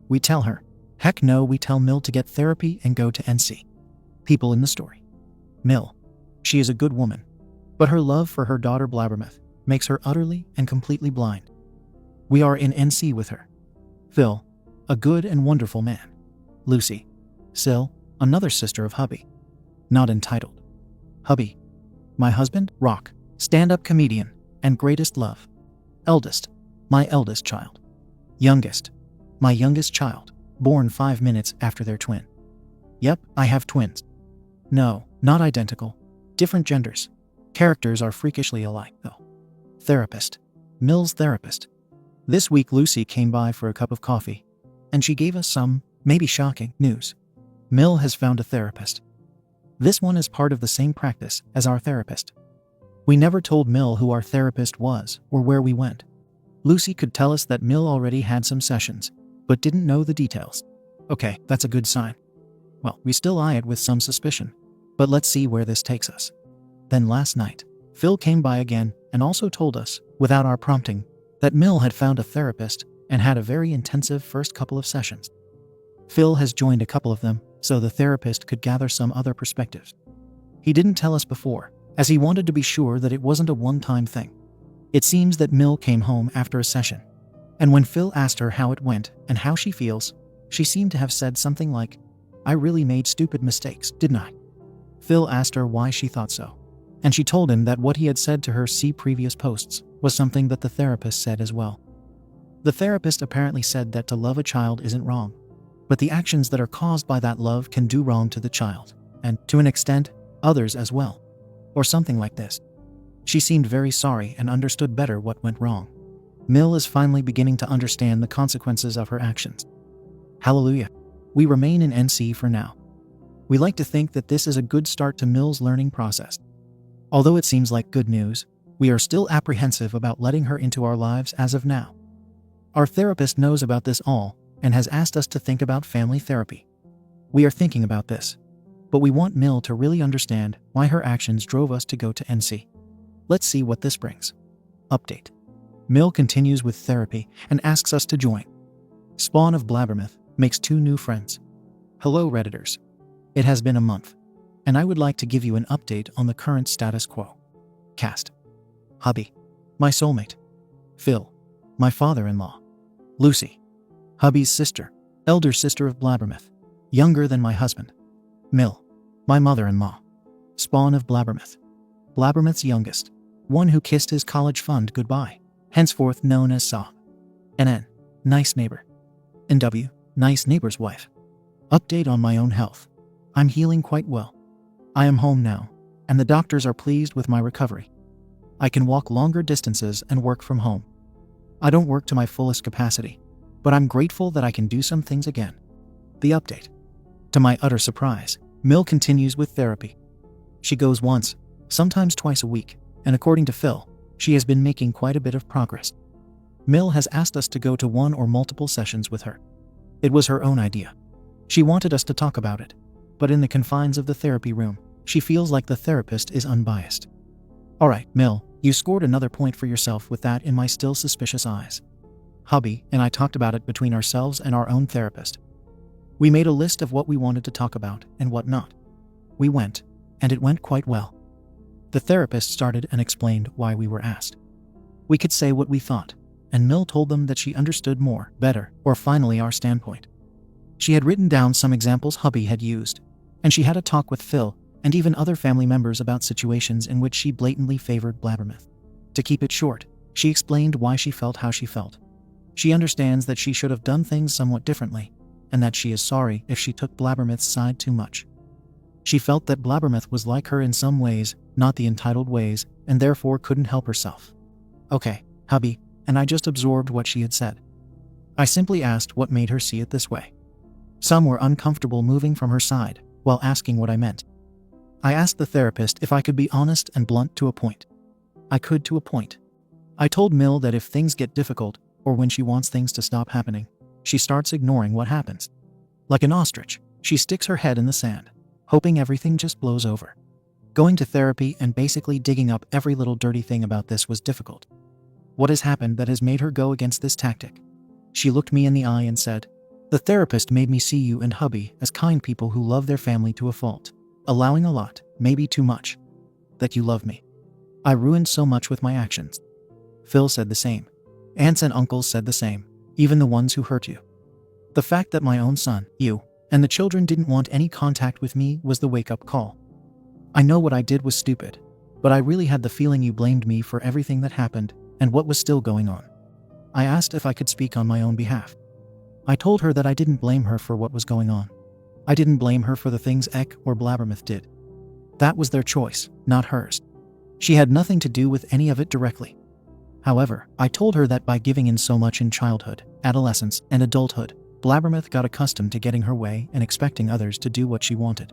We tell her, heck no, we tell Mill to get therapy and go to NC. People in the story. Mill. She is a good woman, but her love for her daughter Blabbermouth makes her utterly and completely blind. We are in NC with her. Phil. A good and wonderful man. Lucy. SIL. Another sister of hubby. Not entitled. Hubby. My husband, Rock. Stand-up comedian and greatest love. Eldest. My eldest child. Youngest. My youngest child, born 5 minutes after their twin. Yep, I have twins. No, not identical. Different genders. Characters are freakishly alike, though. Therapist. Mill's therapist. This week Lucy came by for a cup of coffee, and she gave us some, maybe shocking, news. Mill has found a therapist. This one is part of the same practice as our therapist. We never told Mill who our therapist was or where we went. Lucy could tell us that Mill already had some sessions, but didn't know the details. Okay, that's a good sign. Well, we still eye it with some suspicion, but let's see where this takes us. Then last night, Phil came by again and also told us, without our prompting, that Mill had found a therapist and had a very intensive first couple of sessions. Phil has joined a couple of them so the therapist could gather some other perspectives. He didn't tell us before, as he wanted to be sure that it wasn't a one-time thing. It seems that Mill came home after a session, and when Phil asked her how it went and how she feels, she seemed to have said something like, "I really made stupid mistakes, didn't I?" Phil asked her why she thought so, and she told him that what he had said to her see previous posts was something that the therapist said as well. The therapist apparently said that to love a child isn't wrong, but the actions that are caused by that love can do wrong to the child, and, to an extent, others as well. Or something like this. She seemed very sorry and understood better what went wrong. Mill is finally beginning to understand the consequences of her actions. Hallelujah. We remain in NC for now. We like to think that this is a good start to Mill's learning process. Although it seems like good news, we are still apprehensive about letting her into our lives as of now. Our therapist knows about this all and has asked us to think about family therapy. We are thinking about this, but we want Mill to really understand why her actions drove us to go to NC. Let's see what this brings. Update. Mill continues with therapy and asks us to join. Spawn of Blabbermouth makes 2 new friends. Hello Redditors. It has been a month, and I would like to give you an update on the current status quo. Cast. Hubby. My soulmate. Phil. My father-in-law. Lucy. Hubby's sister. Elder sister of Blabbermouth. Younger than my husband. Mill. My mother-in-law. Spawn of Blabbermouth. Blabbermouth's youngest. One who kissed his college fund goodbye. Henceforth known as Saw. NN. Nice neighbor. NW. Nice neighbor's wife. Update on my own health. I'm healing quite well. I am home now, and the doctors are pleased with my recovery. I can walk longer distances and work from home. I don't work to my fullest capacity, but I'm grateful that I can do some things again. The update. To my utter surprise, Mill continues with therapy. She goes once, sometimes twice a week, and according to Phil, she has been making quite a bit of progress. Mill has asked us to go to 1 or multiple sessions with her. It was her own idea. She wanted us to talk about it, but in the confines of the therapy room, she feels like the therapist is unbiased. Alright, Mill, you scored another point for yourself with that in my still suspicious eyes. Hubby and I talked about it between ourselves and our own therapist. We made a list of what we wanted to talk about and what not. We went, and it went quite well. The therapist started and explained why we were asked. We could say what we thought, and Mill told them that she understood more, better, or finally our standpoint. She had written down some examples hubby had used, and she had a talk with Phil and even other family members about situations in which she blatantly favored Blabbermouth. To keep it short, she explained why she felt how she felt. She understands that she should have done things somewhat differently, and that she is sorry if she took Blabbermouth's side too much. She felt that Blabbermouth was like her in some ways, not the entitled ways, and therefore couldn't help herself. Okay, hubby, and I just absorbed what she had said. I simply asked what made her see it this way. Some were uncomfortable moving from her side, while asking what I meant. I asked the therapist if I could be honest and blunt to a point. I could to a point. I told Mill that if things get difficult, or when she wants things to stop happening, she starts ignoring what happens. Like an ostrich, she sticks her head in the sand, hoping everything just blows over. Going to therapy and basically digging up every little dirty thing about this was difficult. What has happened that has made her go against this tactic? She looked me in the eye and said, "The therapist made me see you and hubby as kind people who love their family to a fault, allowing a lot, maybe too much. That you love me. I ruined so much with my actions." Phil said the same. Aunts and uncles said the same, even the ones who hurt you. The fact that my own son, you, and the children didn't want any contact with me was the wake-up call. I know what I did was stupid, but I really had the feeling you blamed me for everything that happened and what was still going on. I asked if I could speak on my own behalf. I told her that I didn't blame her for what was going on. I didn't blame her for the things Eck or Blabbermouth did. That was their choice, not hers. She had nothing to do with any of it directly. However, I told her that by giving in so much in childhood, adolescence, and adulthood, Blabbermouth got accustomed to getting her way and expecting others to do what she wanted.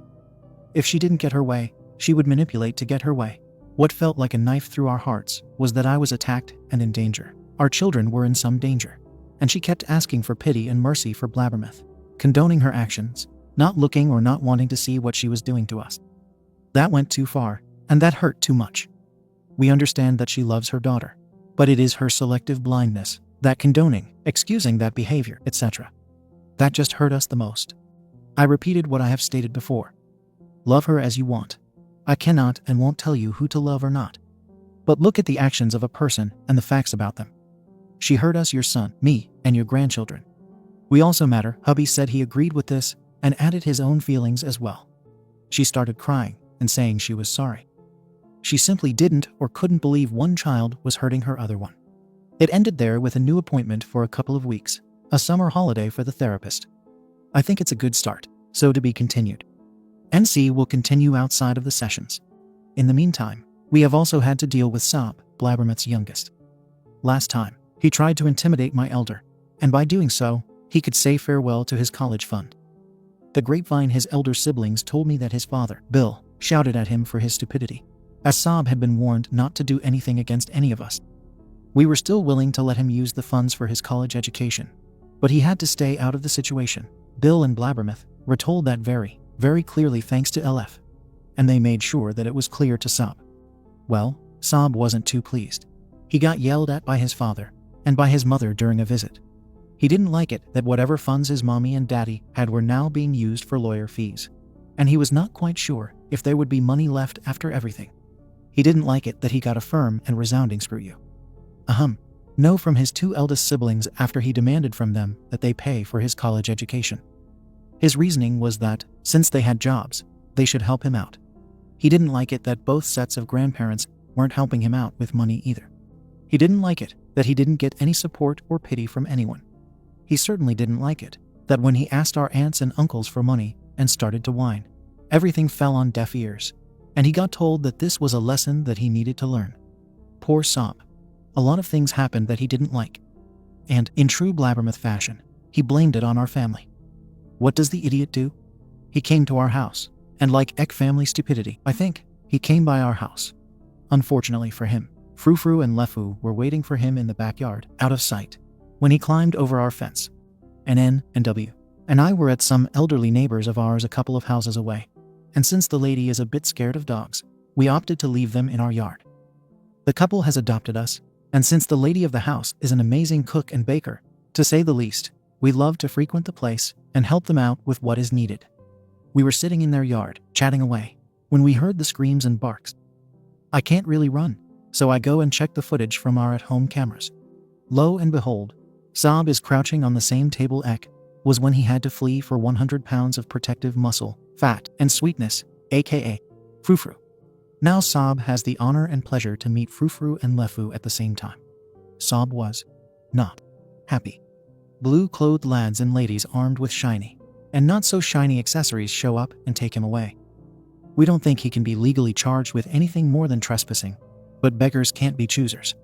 If she didn't get her way, she would manipulate to get her way. What felt like a knife through our hearts was that I was attacked and in danger. Our children were in some danger. And she kept asking for pity and mercy for Blabbermouth, condoning her actions, not looking or not wanting to see what she was doing to us. That went too far, and that hurt too much. We understand that she loves her daughter, but it is her selective blindness, that condoning, excusing that behavior, etc. That just hurt us the most. I repeated what I have stated before. Love her as you want. I cannot and won't tell you who to love or not. But look at the actions of a person and the facts about them. She hurt us, your son, me, and your grandchildren. We also matter. Hubby said he agreed with this and added his own feelings as well. She started crying and saying she was sorry. She simply didn't or couldn't believe one child was hurting her other one. It ended there with a new appointment for a couple of weeks, a summer holiday for the therapist. I think it's a good start, so to be continued. NC will continue outside of the sessions. In the meantime, we have also had to deal with Sob, Blabbermouth's youngest. Last time, he tried to intimidate my elder, and by doing so, he could say farewell to his college fund. The grapevine his elder siblings told me that his father, Bill, shouted at him for his stupidity, as Sob had been warned not to do anything against any of us. We were still willing to let him use the funds for his college education, but he had to stay out of the situation. Bill and Blabbermouth were told that very, very clearly thanks to LF, and they made sure that it was clear to Sob. Well, Sob wasn't too pleased. He got yelled at by his father and by his mother during a visit. He didn't like it that whatever funds his mommy and daddy had were now being used for lawyer fees, and he was not quite sure if there would be money left after everything. He didn't like it that he got a firm and resounding screw you. No from his two eldest siblings after he demanded from them that they pay for his college education. His reasoning was that, since they had jobs, they should help him out. He didn't like it that both sets of grandparents weren't helping him out with money either. He didn't like it that he didn't get any support or pity from anyone. He certainly didn't like it that when he asked our aunts and uncles for money and started to whine, everything fell on deaf ears, and he got told that this was a lesson that he needed to learn. Poor Sob. A lot of things happened that he didn't like. And, in true Blabbermouth fashion, he blamed it on our family. What does the idiot do? He came to our house, and like Eck family stupidity, I think, he came by our house. Unfortunately for him, Frou-Frou and Lefou were waiting for him in the backyard, out of sight, when he climbed over our fence. And N and W and I were at some elderly neighbors of ours a couple of houses away, and since the lady is a bit scared of dogs, we opted to leave them in our yard. The couple has adopted us, and since the lady of the house is an amazing cook and baker, to say the least, we love to frequent the place and help them out with what is needed. We were sitting in their yard, chatting away, when we heard the screams and barks. I can't really run, so I go and check the footage from our at-home cameras. Lo and behold, Sob is crouching on the same table Eck was when he had to flee for 100 pounds of protective muscle, fat, and sweetness, aka Frou-frou. Now Sob has the honor and pleasure to meet Frou-frou and Lefou at the same time. Sob was not happy. Blue-clothed lads and ladies armed with shiny and not-so-shiny accessories show up and take him away. We don't think he can be legally charged with anything more than trespassing, but beggars can't be choosers.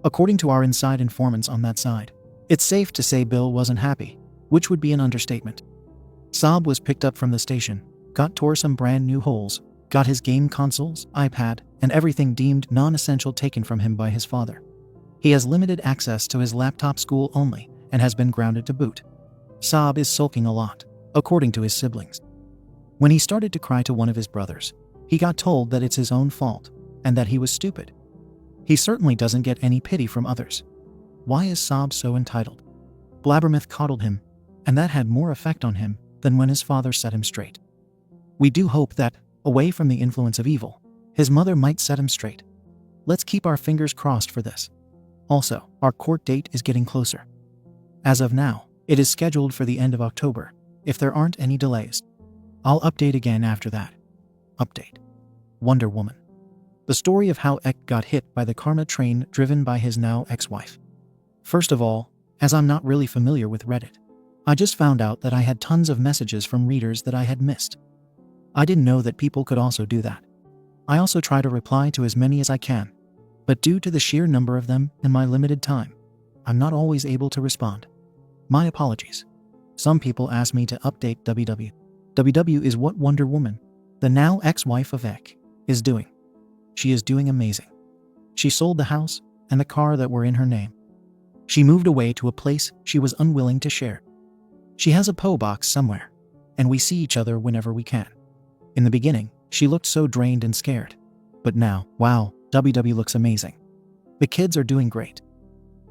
According to our inside informants on that side, it's safe to say Bill wasn't happy, which would be an understatement. Sob was picked up from the station, tore some brand new holes, got his game consoles, iPad, and everything deemed non-essential taken from him by his father. He has limited access to his laptop, school only, and has been grounded to boot. Sob is sulking a lot, according to his siblings. When he started to cry to one of his brothers, he got told that it's his own fault, and that he was stupid. He certainly doesn't get any pity from others. Why is Sob so entitled? Blabbermouth coddled him, and that had more effect on him than when his father set him straight. We do hope that, away from the influence of evil, his mother might set him straight. Let's keep our fingers crossed for this. Also, our court date is getting closer. As of now, it is scheduled for the end of October, if there aren't any delays. I'll update again after that. Update. Wonder Woman. The story of how Ek got hit by the karma train driven by his now ex-wife. First of all, as I'm not really familiar with Reddit, I just found out that I had tons of messages from readers that I had missed. I didn't know that people could also do that. I also try to reply to as many as I can, but due to the sheer number of them and my limited time, I'm not always able to respond. My apologies. Some people ask me to update WW. WW is what Wonder Woman, the now ex-wife of Ek, is doing. She is doing amazing. She sold the house and the car that were in her name. She moved away to a place she was unwilling to share. She has a PO box somewhere, and we see each other whenever we can. In the beginning, she looked so drained and scared. But now, wow, WW looks amazing. The kids are doing great.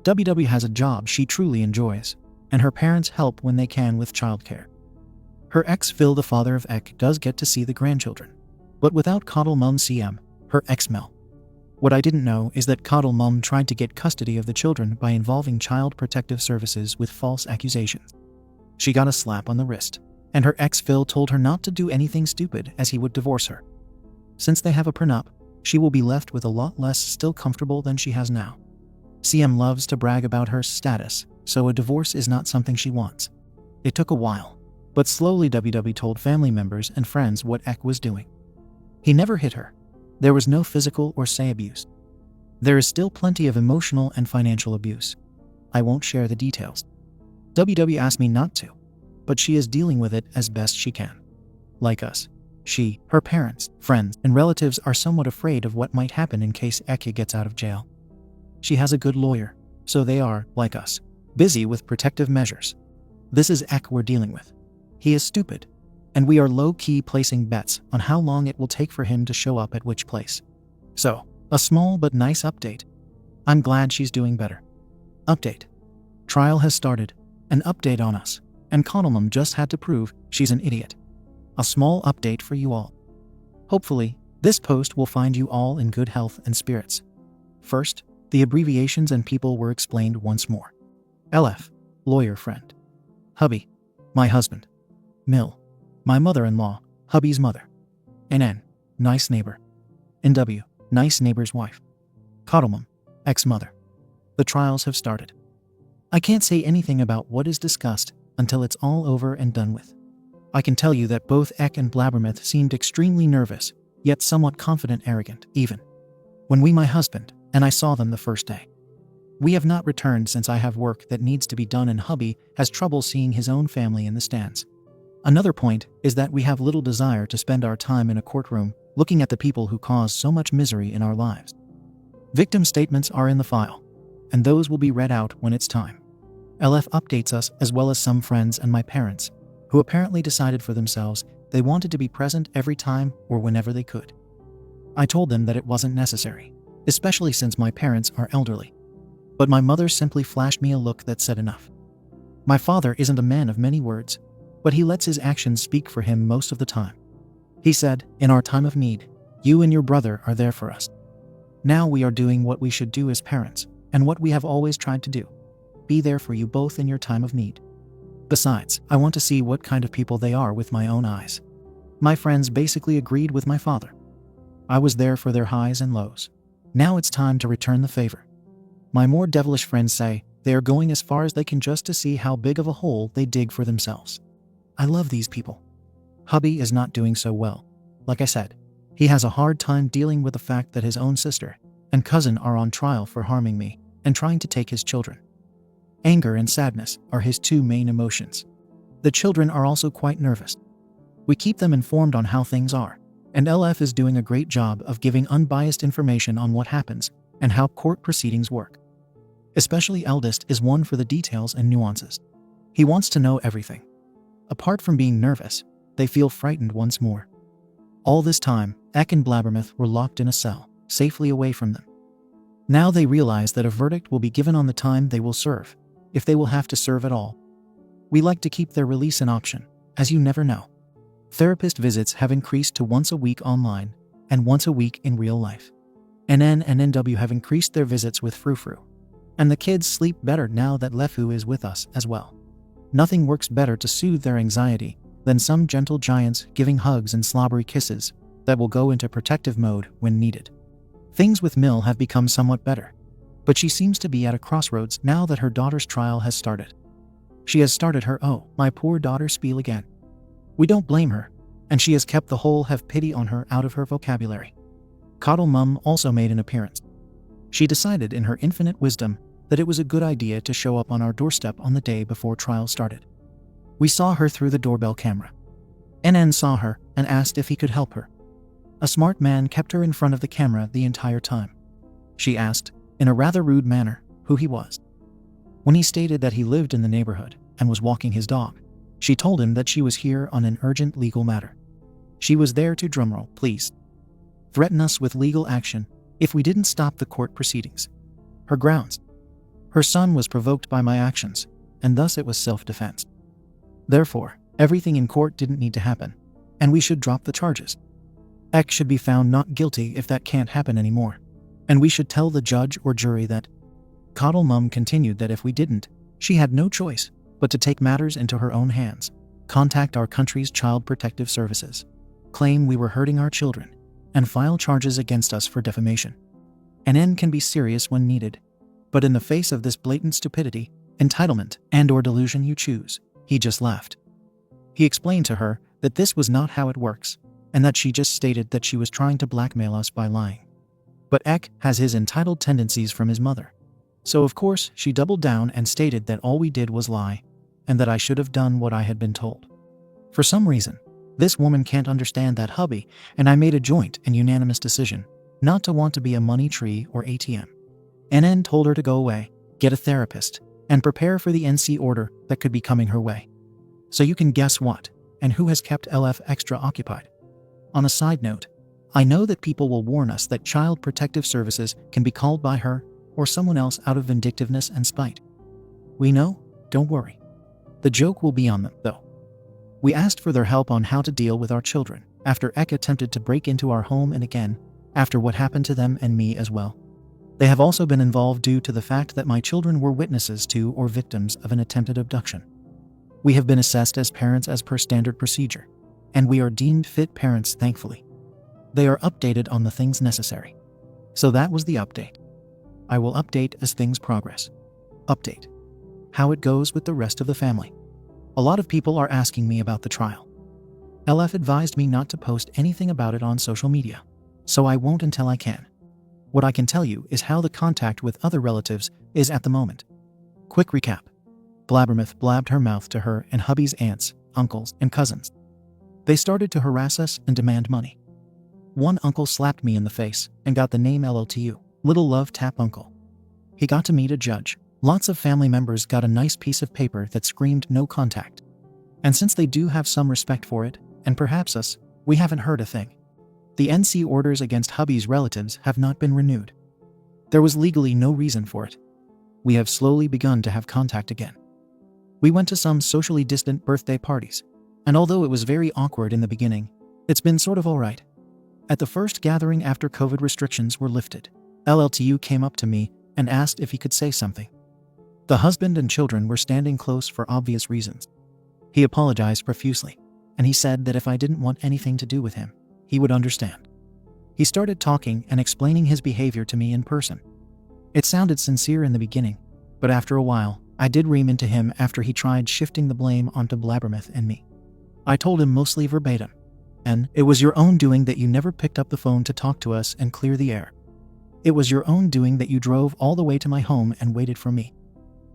WW has a job she truly enjoys, and her parents help when they can with childcare. Her ex-Phil, the father of Ek, does get to see the grandchildren, but without Coddle Mum CM, her ex-Mel. What I didn't know is that Coddle Mum tried to get custody of the children by involving Child Protective Services with false accusations. She got a slap on the wrist, and her ex-Phil told her not to do anything stupid as he would divorce her. Since they have a prenup, she will be left with a lot less still comfortable than she has now. CM loves to brag about her status, so a divorce is not something she wants. It took a while, but slowly WW told family members and friends what Ek was doing. He never hit her. There was no physical or say abuse. There is still plenty of emotional and financial abuse. I won't share the details. WW asked me not to, but she is dealing with it as best she can. Like us, she, her parents, friends, and relatives are somewhat afraid of what might happen in case Ek gets out of jail. She has a good lawyer, so they are, like us, busy with protective measures. This is Ek we're dealing with. He is stupid, and we are low-key placing bets on how long it will take for him to show up at which place. So, a small but nice update. I'm glad she's doing better. Update. Trial has started. An update on us, and Coddlemum just had to prove she's an idiot. A small update for you all. Hopefully, this post will find you all in good health and spirits. First, the abbreviations and people were explained once more. LF, lawyer friend. Hubby, my husband. Mill, my mother-in-law, hubby's mother. NN, nice neighbor. NW, nice neighbor's wife. Coddlemum, ex-mother. The trials have started. I can't say anything about what is discussed until it's all over and done with. I can tell you that both Ek and Blabbermouth seemed extremely nervous, yet somewhat confident, arrogant, even. When my husband, and I saw them the first day. We have not returned since I have work that needs to be done and hubby has trouble seeing his own family in the stands. Another point is that we have little desire to spend our time in a courtroom looking at the people who cause so much misery in our lives. Victim statements are in the file, and those will be read out when it's time. LF updates us as well as some friends and my parents, who apparently decided for themselves they wanted to be present every time or whenever they could. I told them that it wasn't necessary, especially since my parents are elderly. But my mother simply flashed me a look that said enough. My father isn't a man of many words, but he lets his actions speak for him most of the time. He said, "In our time of need, you and your brother are there for us. Now we are doing what we should do as parents, and what we have always tried to do. Be there for you both in your time of need. Besides, I want to see what kind of people they are with my own eyes." My friends basically agreed with my father. I was there for their highs and lows. Now it's time to return the favor. My more devilish friends say they are going as far as they can just to see how big of a hole they dig for themselves. I love these people. Hubby is not doing so well. Like I said, he has a hard time dealing with the fact that his own sister and cousin are on trial for harming me and trying to take his children. Anger and sadness are his two main emotions. The children are also quite nervous. We keep them informed on how things are, and LF is doing a great job of giving unbiased information on what happens and how court proceedings work. Especially eldest is one for the details and nuances. He wants to know everything. Apart from being nervous, they feel frightened once more. All this time, Ek and Blabbermouth were locked in a cell, safely away from them. Now they realize that a verdict will be given on the time they will serve, if they will have to serve at all. We like to keep their release an option, as you never know. Therapist visits have increased to once a week online and once a week in real life. NN and NW have increased their visits with Frou-Frou. And the kids sleep better now that Lefu is with us as well. Nothing works better to soothe their anxiety than some gentle giants giving hugs and slobbery kisses that will go into protective mode when needed. Things with Mill have become somewhat better, but she seems to be at a crossroads now that her daughter's trial has started. She has started her "oh, my poor daughter" spiel again. We don't blame her, and she has kept the whole "have pity on her" out of her vocabulary. Coddle Mum also made an appearance. She decided in her infinite wisdom that it was a good idea to show up on our doorstep on the day before trial started. We saw her through the doorbell camera. NN saw her and asked if he could help her. A smart man kept her in front of the camera the entire time. She asked, in a rather rude manner, who he was. When he stated that he lived in the neighborhood and was walking his dog, she told him that she was here on an urgent legal matter. She was there to, drumroll please, threaten us with legal action if we didn't stop the court proceedings. Her grounds: her son was provoked by my actions, and thus it was self-defense. Therefore, everything in court didn't need to happen, and we should drop the charges. Ek should be found not guilty if that can't happen anymore, and we should tell the judge or jury that. Coddle Mum continued that if we didn't, she had no choice but to take matters into her own hands, contact our country's child protective services, claim we were hurting our children, and file charges against us for defamation. An end can be serious when needed, but in the face of this blatant stupidity, entitlement, and/or delusion, you choose. He just laughed. He explained to her that this was not how it works, and that she just stated that she was trying to blackmail us by lying. But Ek has his entitled tendencies from his mother. So of course she doubled down and stated that all we did was lie, and that I should have done what I had been told. For some reason, this woman can't understand that hubby and I made a joint and unanimous decision not to want to be a money tree or ATM. NN told her to go away, get a therapist, and prepare for the NC order that could be coming her way. So you can guess what, and who has kept LF extra occupied. On a side note, I know that people will warn us that Child Protective Services can be called by her or someone else out of vindictiveness and spite. We know, don't worry. The joke will be on them, though. We asked for their help on how to deal with our children after Ek attempted to break into our home, and again, after what happened to them and me as well. They have also been involved due to the fact that my children were witnesses to or victims of an attempted abduction. We have been assessed as parents as per standard procedure, and we are deemed fit parents, thankfully. They are updated on the things necessary. So that was the update. I will update as things progress. Update: how it goes with the rest of the family. A lot of people are asking me about the trial. LF advised me not to post anything about it on social media, so I won't until I can. What I can tell you is how the contact with other relatives is at the moment. Quick recap. Blabbermouth blabbed her mouth to her and hubby's aunts, uncles, and cousins. They started to harass us and demand money. One uncle slapped me in the face and got the name LLTU, Little Love Tap Uncle. He got to meet a judge. Lots of family members got a nice piece of paper that screamed no contact. And since they do have some respect for it, and perhaps us, we haven't heard a thing. The NC orders against hubby's relatives have not been renewed. There was legally no reason for it. We have slowly begun to have contact again. We went to some socially distant birthday parties, and although it was very awkward in the beginning, it's been sort of alright. At the first gathering after COVID restrictions were lifted, LLTU came up to me and asked if he could say something. The husband and children were standing close for obvious reasons. He apologized profusely, and he said that if I didn't want anything to do with him, he would understand. He started talking and explaining his behavior to me in person. It sounded sincere in the beginning, but after a while, I did ream into him after he tried shifting the blame onto Blabbermouth and me. I told him mostly verbatim, and it was your own doing that you never picked up the phone to talk to us and clear the air. It was your own doing that you drove all the way to my home and waited for me.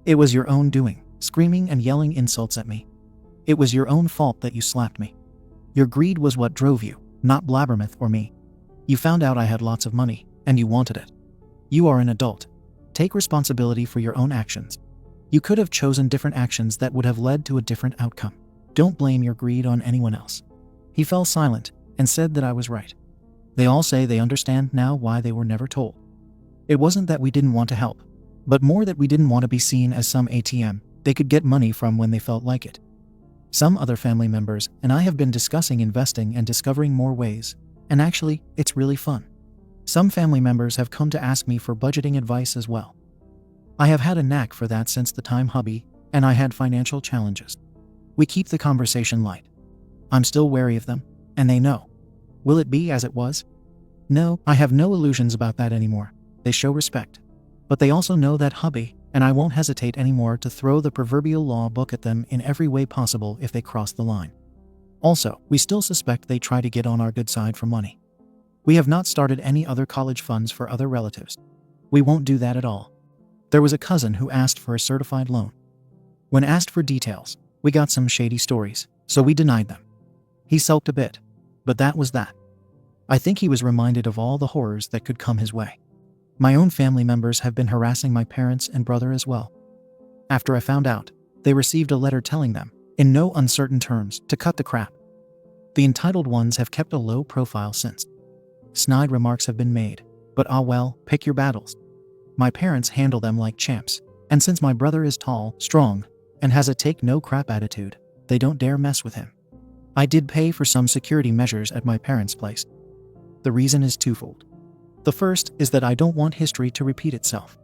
It was your own doing, screaming and yelling insults at me. It was your own fault that you slapped me. Your greed was what drove you, not Blabbermouth or me. You found out I had lots of money, and you wanted it. You are an adult. Take responsibility for your own actions. You could have chosen different actions that would have led to a different outcome. Don't blame your greed on anyone else. He fell silent and said that I was right. They all say they understand now why they were never told. It wasn't that we didn't want to help, but more that we didn't want to be seen as some ATM they could get money from when they felt like it. Some other family members and I have been discussing investing and discovering more ways, and actually, it's really fun. Some family members have come to ask me for budgeting advice as well. I have had a knack for that since the time hubby and I had financial challenges. We keep the conversation light. I'm still wary of them, and they know. Will it be as it was? No, I have no illusions about that anymore. They show respect. But they also know that hubby, and I won't hesitate anymore to throw the proverbial law book at them in every way possible if they cross the line. Also, we still suspect they try to get on our good side for money. We have not started any other college funds for other relatives. We won't do that at all. There was a cousin who asked for a certified loan. When asked for details, we got some shady stories, so we denied them. He sulked a bit, but that was that. I think he was reminded of all the horrors that could come his way. My own family members have been harassing my parents and brother as well. After I found out, they received a letter telling them, in no uncertain terms, to cut the crap. The entitled ones have kept a low profile since. Snide remarks have been made, but well, pick your battles. My parents handle them like champs, and since my brother is tall, strong, and has a take-no-crap attitude, they don't dare mess with him. I did pay for some security measures at my parents' place. The reason is twofold. The first is that I don't want history to repeat itself.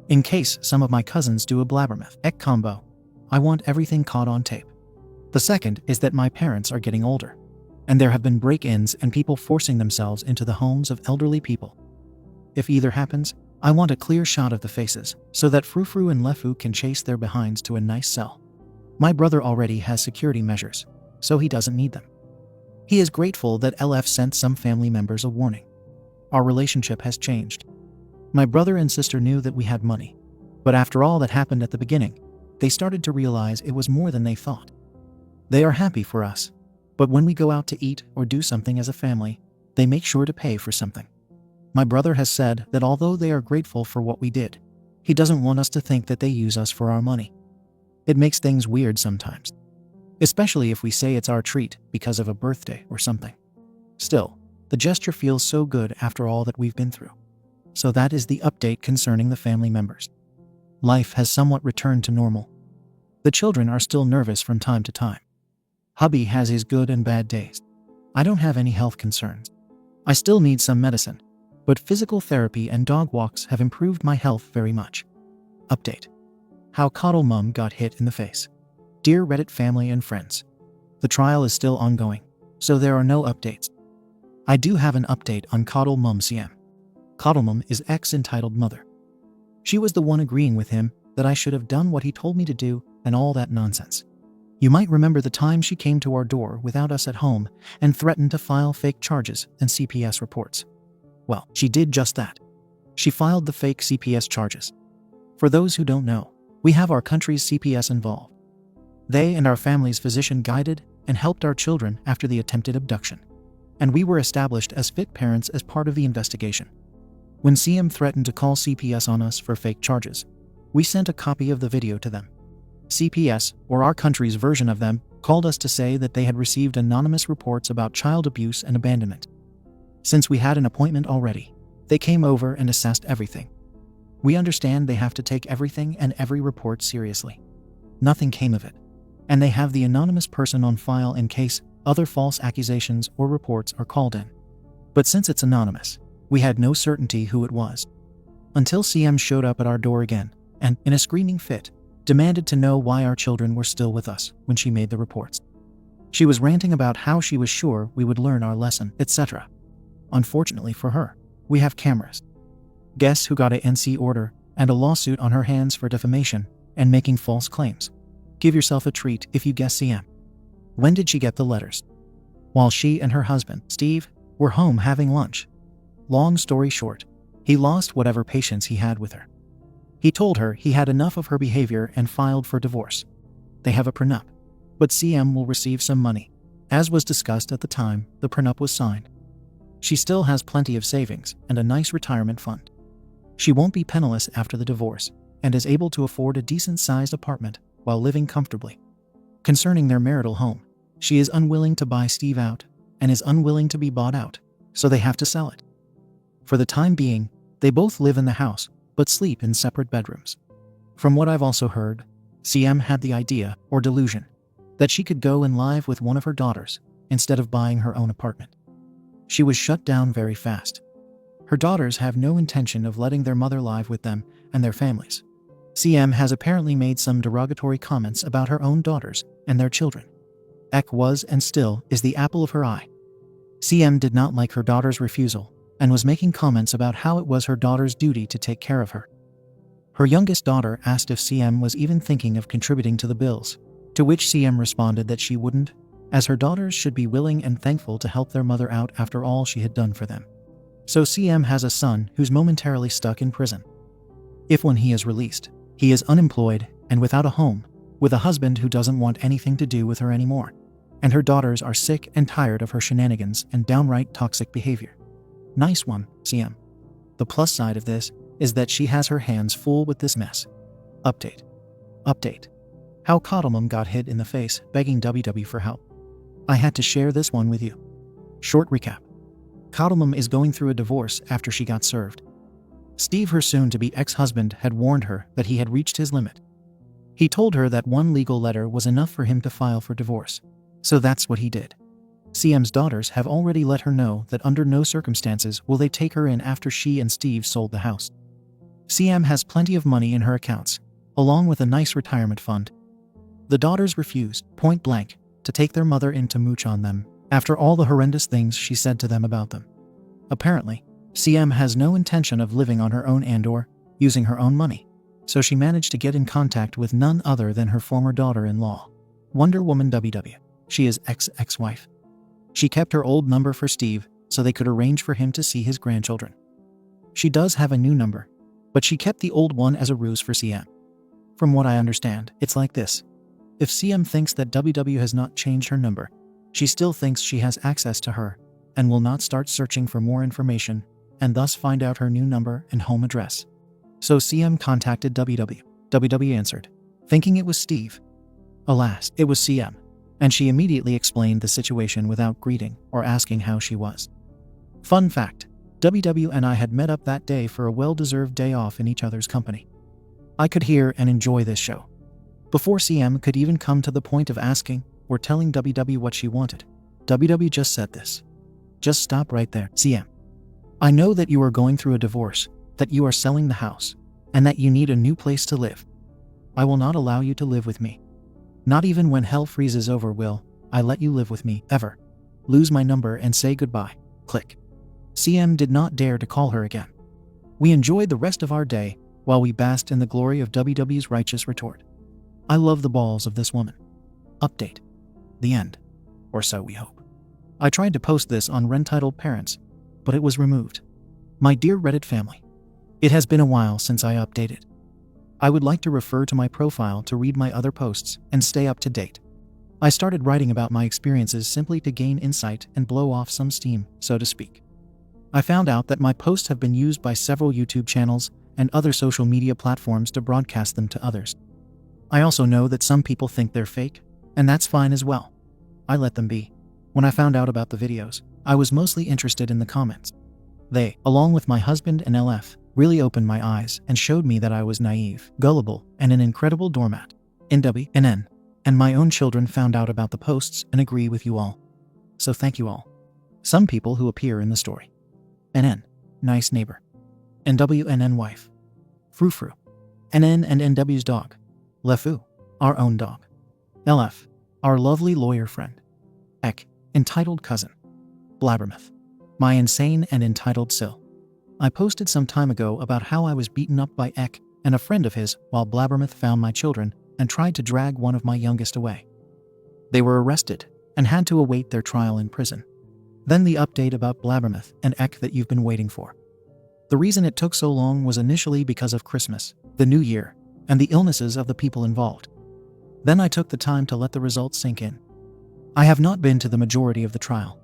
In case some of my cousins do a Blabbermouth ek combo, I want everything caught on tape. The second is that my parents are getting older, and there have been break-ins and people forcing themselves into the homes of elderly people. If either happens, I want a clear shot of the faces so that Frou-Frou and Lefou can chase their behinds to a nice cell. My brother already has security measures, so he doesn't need them. He is grateful that LF sent some family members a warning. Our relationship has changed. My brother and sister knew that we had money, but after all that happened at the beginning, they started to realize it was more than they thought. They are happy for us, but when we go out to eat or do something as a family, they make sure to pay for something. My brother has said that although they are grateful for what we did, he doesn't want us to think that they use us for our money. It makes things weird sometimes, especially if we say it's our treat because of a birthday or something. Still, the gesture feels so good after all that we've been through. So that is the update concerning the family members. Life has somewhat returned to normal. The children are still nervous from time to time. Hubby has his good and bad days. I don't have any health concerns. I still need some medicine, but physical therapy and dog walks have improved my health very much. Update. How Coddle Mum got hit in the face. Dear Reddit family and friends, the trial is still ongoing, so there are no updates. I do have an update on Coddle Mum CM. Coddle Mum is ex-entitled mother. She was the one agreeing with him that I should have done what he told me to do and all that nonsense. You might remember the time she came to our door without us at home and threatened to file fake charges and CPS reports. Well, she did just that. She filed the fake CPS charges. For those who don't know, we have our country's CPS involved. They and our family's physician guided and helped our children after the attempted abduction, and we were established as fit parents as part of the investigation. When CM threatened to call CPS on us for fake charges, we sent a copy of the video to them. CPS, or our country's version of them, called us to say that they had received anonymous reports about child abuse and abandonment. Since we had an appointment already, they came over and assessed everything. We understand they have to take everything and every report seriously. Nothing came of it, and they have the anonymous person on file in case other false accusations or reports are called in. But since it's anonymous, we had no certainty who it was. Until CM showed up at our door again, and, in a screaming fit, demanded to know why our children were still with us when she made the reports. She was ranting about how she was sure we would learn our lesson, etc. Unfortunately for her, we have cameras. Guess who got a NC order and a lawsuit on her hands for defamation and making false claims? Give yourself a treat if you guess CM. When did she get the letters? While she and her husband, Steve, were home having lunch. Long story short, he lost whatever patience he had with her. He told her he had enough of her behavior and filed for divorce. They have a prenup, but CM will receive some money. As was discussed at the time the prenup was signed. She still has plenty of savings and a nice retirement fund. She won't be penniless after the divorce and is able to afford a decent-sized apartment while living comfortably. Concerning their marital home, she is unwilling to buy Steve out and is unwilling to be bought out, so they have to sell it. For the time being, they both live in the house but sleep in separate bedrooms. From what I've also heard, CM had the idea, or delusion, that she could go and live with one of her daughters instead of buying her own apartment. She was shut down very fast. Her daughters have no intention of letting their mother live with them and their families. CM has apparently made some derogatory comments about her own daughters and their children. Ek was and still is the apple of her eye. CM did not like her daughter's refusal and was making comments about how it was her daughter's duty to take care of her. Her youngest daughter asked if CM was even thinking of contributing to the bills, to which CM responded that she wouldn't, as her daughters should be willing and thankful to help their mother out after all she had done for them. So CM has a son who's momentarily stuck in prison. If when he is released, he is unemployed and without a home, with a husband who doesn't want anything to do with her anymore, and her daughters are sick and tired of her shenanigans and downright toxic behavior. Nice one, CM. The plus side of this is that she has her hands full with this mess. Update. How Coddlemum got hit in the face begging WW for help. I had to share this one with you. Short recap. Coddlemum is going through a divorce after she got served. Steve, her soon-to-be ex-husband, had warned her that he had reached his limit. He told her that one legal letter was enough for him to file for divorce. So that's what he did. CM's daughters have already let her know that under no circumstances will they take her in after she and Steve sold the house. CM has plenty of money in her accounts, along with a nice retirement fund. The daughters refused, point blank, to take their mother in to mooch on them, after all the horrendous things she said to them about them. Apparently, CM has no intention of living on her own and/or using her own money, so she managed to get in contact with none other than her former daughter-in-law, Wonder Woman WW. She is ex-wife. She kept her old number for Steve so they could arrange for him to see his grandchildren. She does have a new number, but she kept the old one as a ruse for CM. From what I understand, it's like this. If CM thinks that WW has not changed her number, she still thinks she has access to her and will not start searching for more information and thus find out her new number and home address. So CM contacted WW. WW answered, thinking it was Steve. Alas, it was CM, and she immediately explained the situation without greeting or asking how she was. Fun fact, WW and I had met up that day for a well-deserved day off in each other's company. I could hear and enjoy this show. Before CM could even come to the point of asking or telling WW what she wanted, WW just said this. Just stop right there, CM. I know that you are going through a divorce, that you are selling the house, and that you need a new place to live. I will not allow you to live with me. Not even when hell freezes over will I let you live with me, ever. Lose my number and say goodbye. Click. CM did not dare to call her again. We enjoyed the rest of our day while we basked in the glory of WW's righteous retort. I love the balls of this woman. Update. The end. Or so we hope. I tried to post this on Rentitled Parents, but it was removed. My dear Reddit family, it has been a while since I updated. I would like to refer to my profile to read my other posts and stay up to date. I started writing about my experiences simply to gain insight and blow off some steam, so to speak. I found out that my posts have been used by several YouTube channels and other social media platforms to broadcast them to others. I also know that some people think they're fake, and that's fine as well. I let them be. When I found out about the videos, I was mostly interested in the comments. They, along with my husband and LF, really opened my eyes and showed me that I was naive, gullible, and an incredible doormat. NW, NN, and my own children found out about the posts and agree with you all. So thank you all. Some people who appear in the story. NN, nice neighbor. NW, NN wife. Frou-frou. NN and NW's dog. Lefu, our own dog. LF, our lovely lawyer friend. Ek, entitled cousin. Blabbermouth. My insane and entitled SIL. I posted some time ago about how I was beaten up by Ek and a friend of his while Blabbermouth found my children and tried to drag one of my youngest away. They were arrested and had to await their trial in prison. Then the update about Blabbermouth and Ek that you've been waiting for. The reason it took so long was initially because of Christmas, the New Year, and the illnesses of the people involved. Then I took the time to let the results sink in. I have not been to the majority of the trial.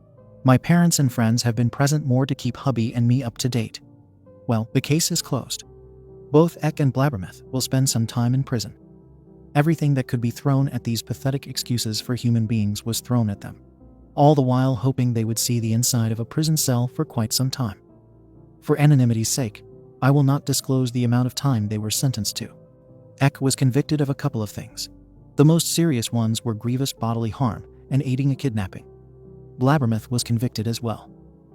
My parents and friends have been present more to keep hubby and me up to date. Well, the case is closed. Both Ek and Blabbermouth will spend some time in prison. Everything that could be thrown at these pathetic excuses for human beings was thrown at them, all the while hoping they would see the inside of a prison cell for quite some time. For anonymity's sake, I will not disclose the amount of time they were sentenced to. Ek was convicted of a couple of things. The most serious ones were grievous bodily harm and aiding a kidnapping. Blabbermouth was convicted as well.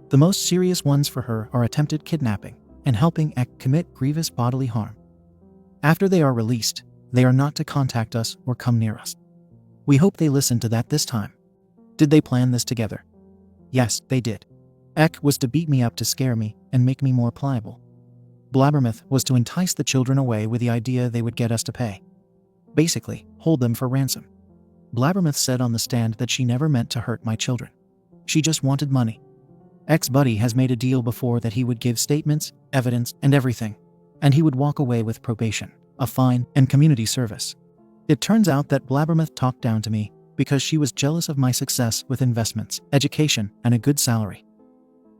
The most serious ones for her are attempted kidnapping and helping Ek commit grievous bodily harm. After they are released, they are not to contact us or come near us. We hope they listen to that this time. Did they plan this together? Yes, they did. Ek was to beat me up to scare me and make me more pliable. Blabbermouth was to entice the children away with the idea they would get us to pay. Basically, hold them for ransom. Blabbermouth said on the stand that she never meant to hurt my children. She just wanted money. Ek's buddy has made a deal before that he would give statements, evidence, and everything, and he would walk away with probation, a fine, and community service. It turns out that Blabbermouth talked down to me because she was jealous of my success with investments, education, and a good salary.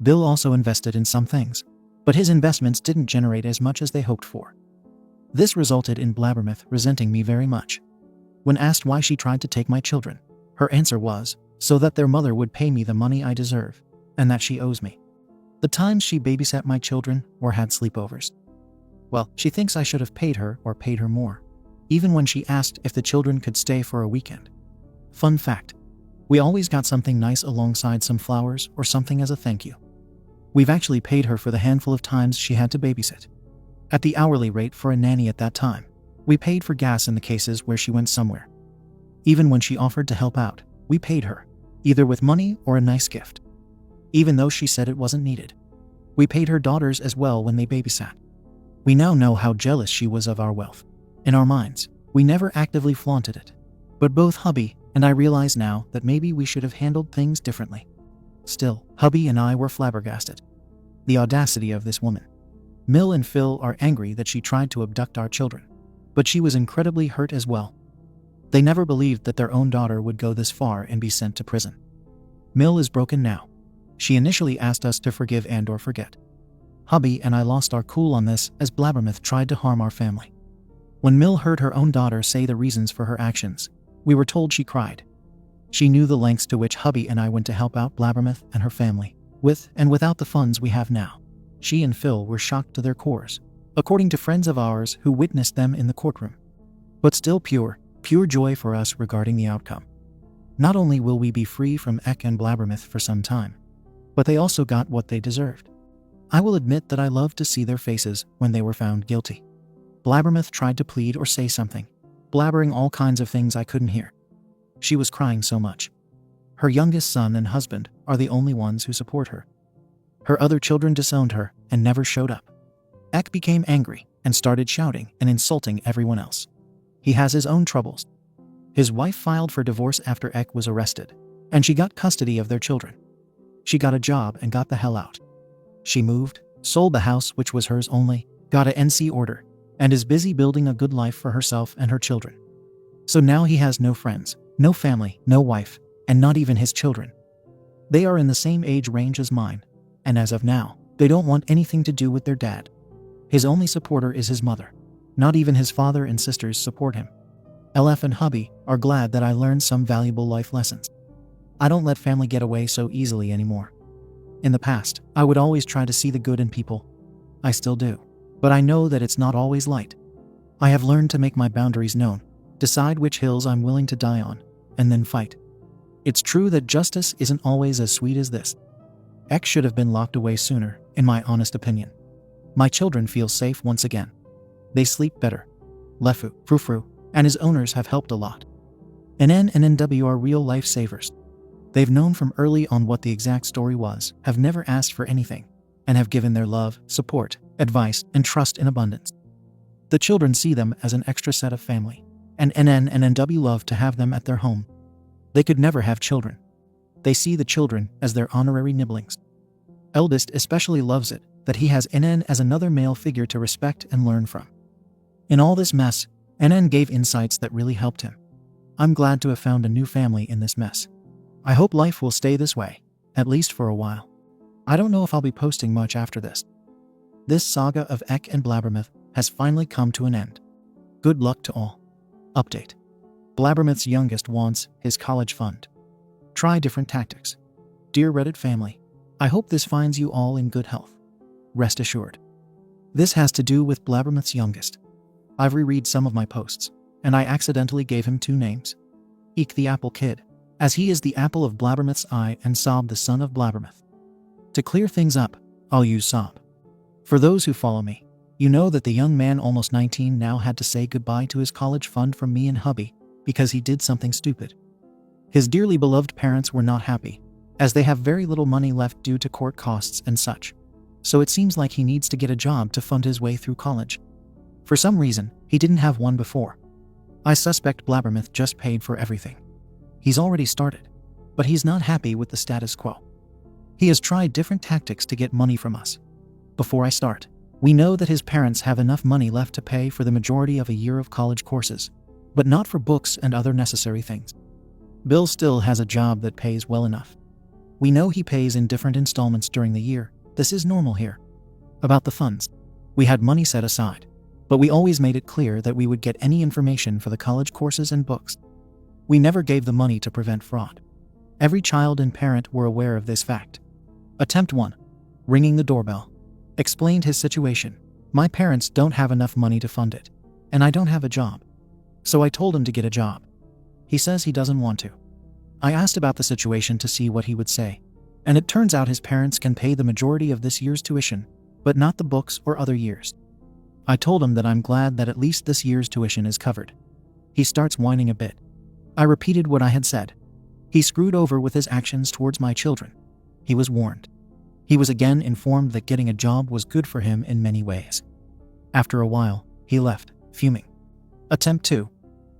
Bill also invested in some things, but his investments didn't generate as much as they hoped for. This resulted in Blabbermouth resenting me very much. When asked why she tried to take my children, her answer was, so that their mother would pay me the money I deserve, and that she owes me. The times she babysat my children or had sleepovers. Well, she thinks I should have paid her or paid her more, even when she asked if the children could stay for a weekend. Fun fact, we always got something nice alongside some flowers or something as a thank you. We've actually paid her for the handful of times she had to babysit. At the hourly rate for a nanny at that time, we paid for gas in the cases where she went somewhere. Even when she offered to help out, we paid her, either with money or a nice gift. Even though she said it wasn't needed. We paid her daughters as well when they babysat. We now know how jealous she was of our wealth. In our minds, we never actively flaunted it. But both hubby and I realize now that maybe we should have handled things differently. Still, hubby and I were flabbergasted. The audacity of this woman. Mill and Phil are angry that she tried to abduct our children, but she was incredibly hurt as well. They never believed that their own daughter would go this far and be sent to prison. Mill is broken now. She initially asked us to forgive and or forget. Hubby and I lost our cool on this as Blabbermouth tried to harm our family. When Mill heard her own daughter say the reasons for her actions, we were told she cried. She knew the lengths to which hubby and I went to help out Blabbermouth and her family, with and without the funds we have now. She and Phil were shocked to their cores, according to friends of ours who witnessed them in the courtroom. But still pure joy for us regarding the outcome. Not only will we be free from Ek and Blabbermouth for some time, but they also got what they deserved. I will admit that I loved to see their faces when they were found guilty. Blabbermouth tried to plead or say something, blabbering all kinds of things I couldn't hear. She was crying so much. Her youngest son and husband are the only ones who support her. Her other children disowned her and never showed up. Ek became angry and started shouting and insulting everyone else. He has his own troubles. His wife filed for divorce after Ek was arrested, and she got custody of their children. She got a job and got the hell out. She moved, sold the house which was hers only, got a NC order, and is busy building a good life for herself and her children. So now he has no friends, no family, no wife, and not even his children. They are in the same age range as mine, and as of now, they don't want anything to do with their dad. His only supporter is his mother. Not even his father and sisters support him. LF and hubby are glad that I learned some valuable life lessons. I don't let family get away so easily anymore. In the past, I would always try to see the good in people. I still do. But I know that it's not always light. I have learned to make my boundaries known, decide which hills I'm willing to die on, and then fight. It's true that justice isn't always as sweet as this. X should have been locked away sooner, in my honest opinion. My children feel safe once again. They sleep better. Lefu, Frufru, and his owners have helped a lot. NN and NW are real life savers. They've known from early on what the exact story was, have never asked for anything, and have given their love, support, advice, and trust in abundance. The children see them as an extra set of family, and NN and NW love to have them at their home. They could never have children. They see the children as their honorary nibblings. Eldest especially loves it that he has NN as another male figure to respect and learn from. In all this mess, NN gave insights that really helped him. I'm glad to have found a new family in this mess. I hope life will stay this way, at least for a while. I don't know if I'll be posting much after this. This saga of Eck and Blabbermouth has finally come to an end. Good luck to all. Update. Blabbermouth's youngest wants his college fund. Try different tactics. Dear Reddit family, I hope this finds you all in good health. Rest assured. This has to do with Blabbermouth's youngest. I've reread some of my posts, and I accidentally gave him two names. Eek the Apple Kid, as he is the apple of Blabbermouth's eye, and Sob the son of Blabbermouth. To clear things up, I'll use Sob. For those who follow me, you know that the young man, almost 19 now, had to say goodbye to his college fund from me and hubby because he did something stupid. His dearly beloved parents were not happy, as they have very little money left due to court costs and such. So it seems like he needs to get a job to fund his way through college. For some reason, he didn't have one before. I suspect Blabbermouth just paid for everything. He's already started, but he's not happy with the status quo. He has tried different tactics to get money from us. Before I start, we know that his parents have enough money left to pay for the majority of a year of college courses, but not for books and other necessary things. Bill still has a job that pays well enough. We know he pays in different installments during the year. This is normal here. About the funds, we had money set aside, but we always made it clear that we would get any information for the college courses and books. We never gave the money to prevent fraud. Every child and parent were aware of this fact. Attempt 1. Ringing the doorbell. Explained his situation. My parents don't have enough money to fund it, and I don't have a job. So I told him to get a job. He says he doesn't want to. I asked about the situation to see what he would say, and it turns out his parents can pay the majority of this year's tuition, but not the books or other years. I told him that I'm glad that at least this year's tuition is covered. He starts whining a bit. I repeated what I had said. He screwed over with his actions towards my children. He was warned. He was again informed that getting a job was good for him in many ways. After a while, he left, fuming. Attempt 2.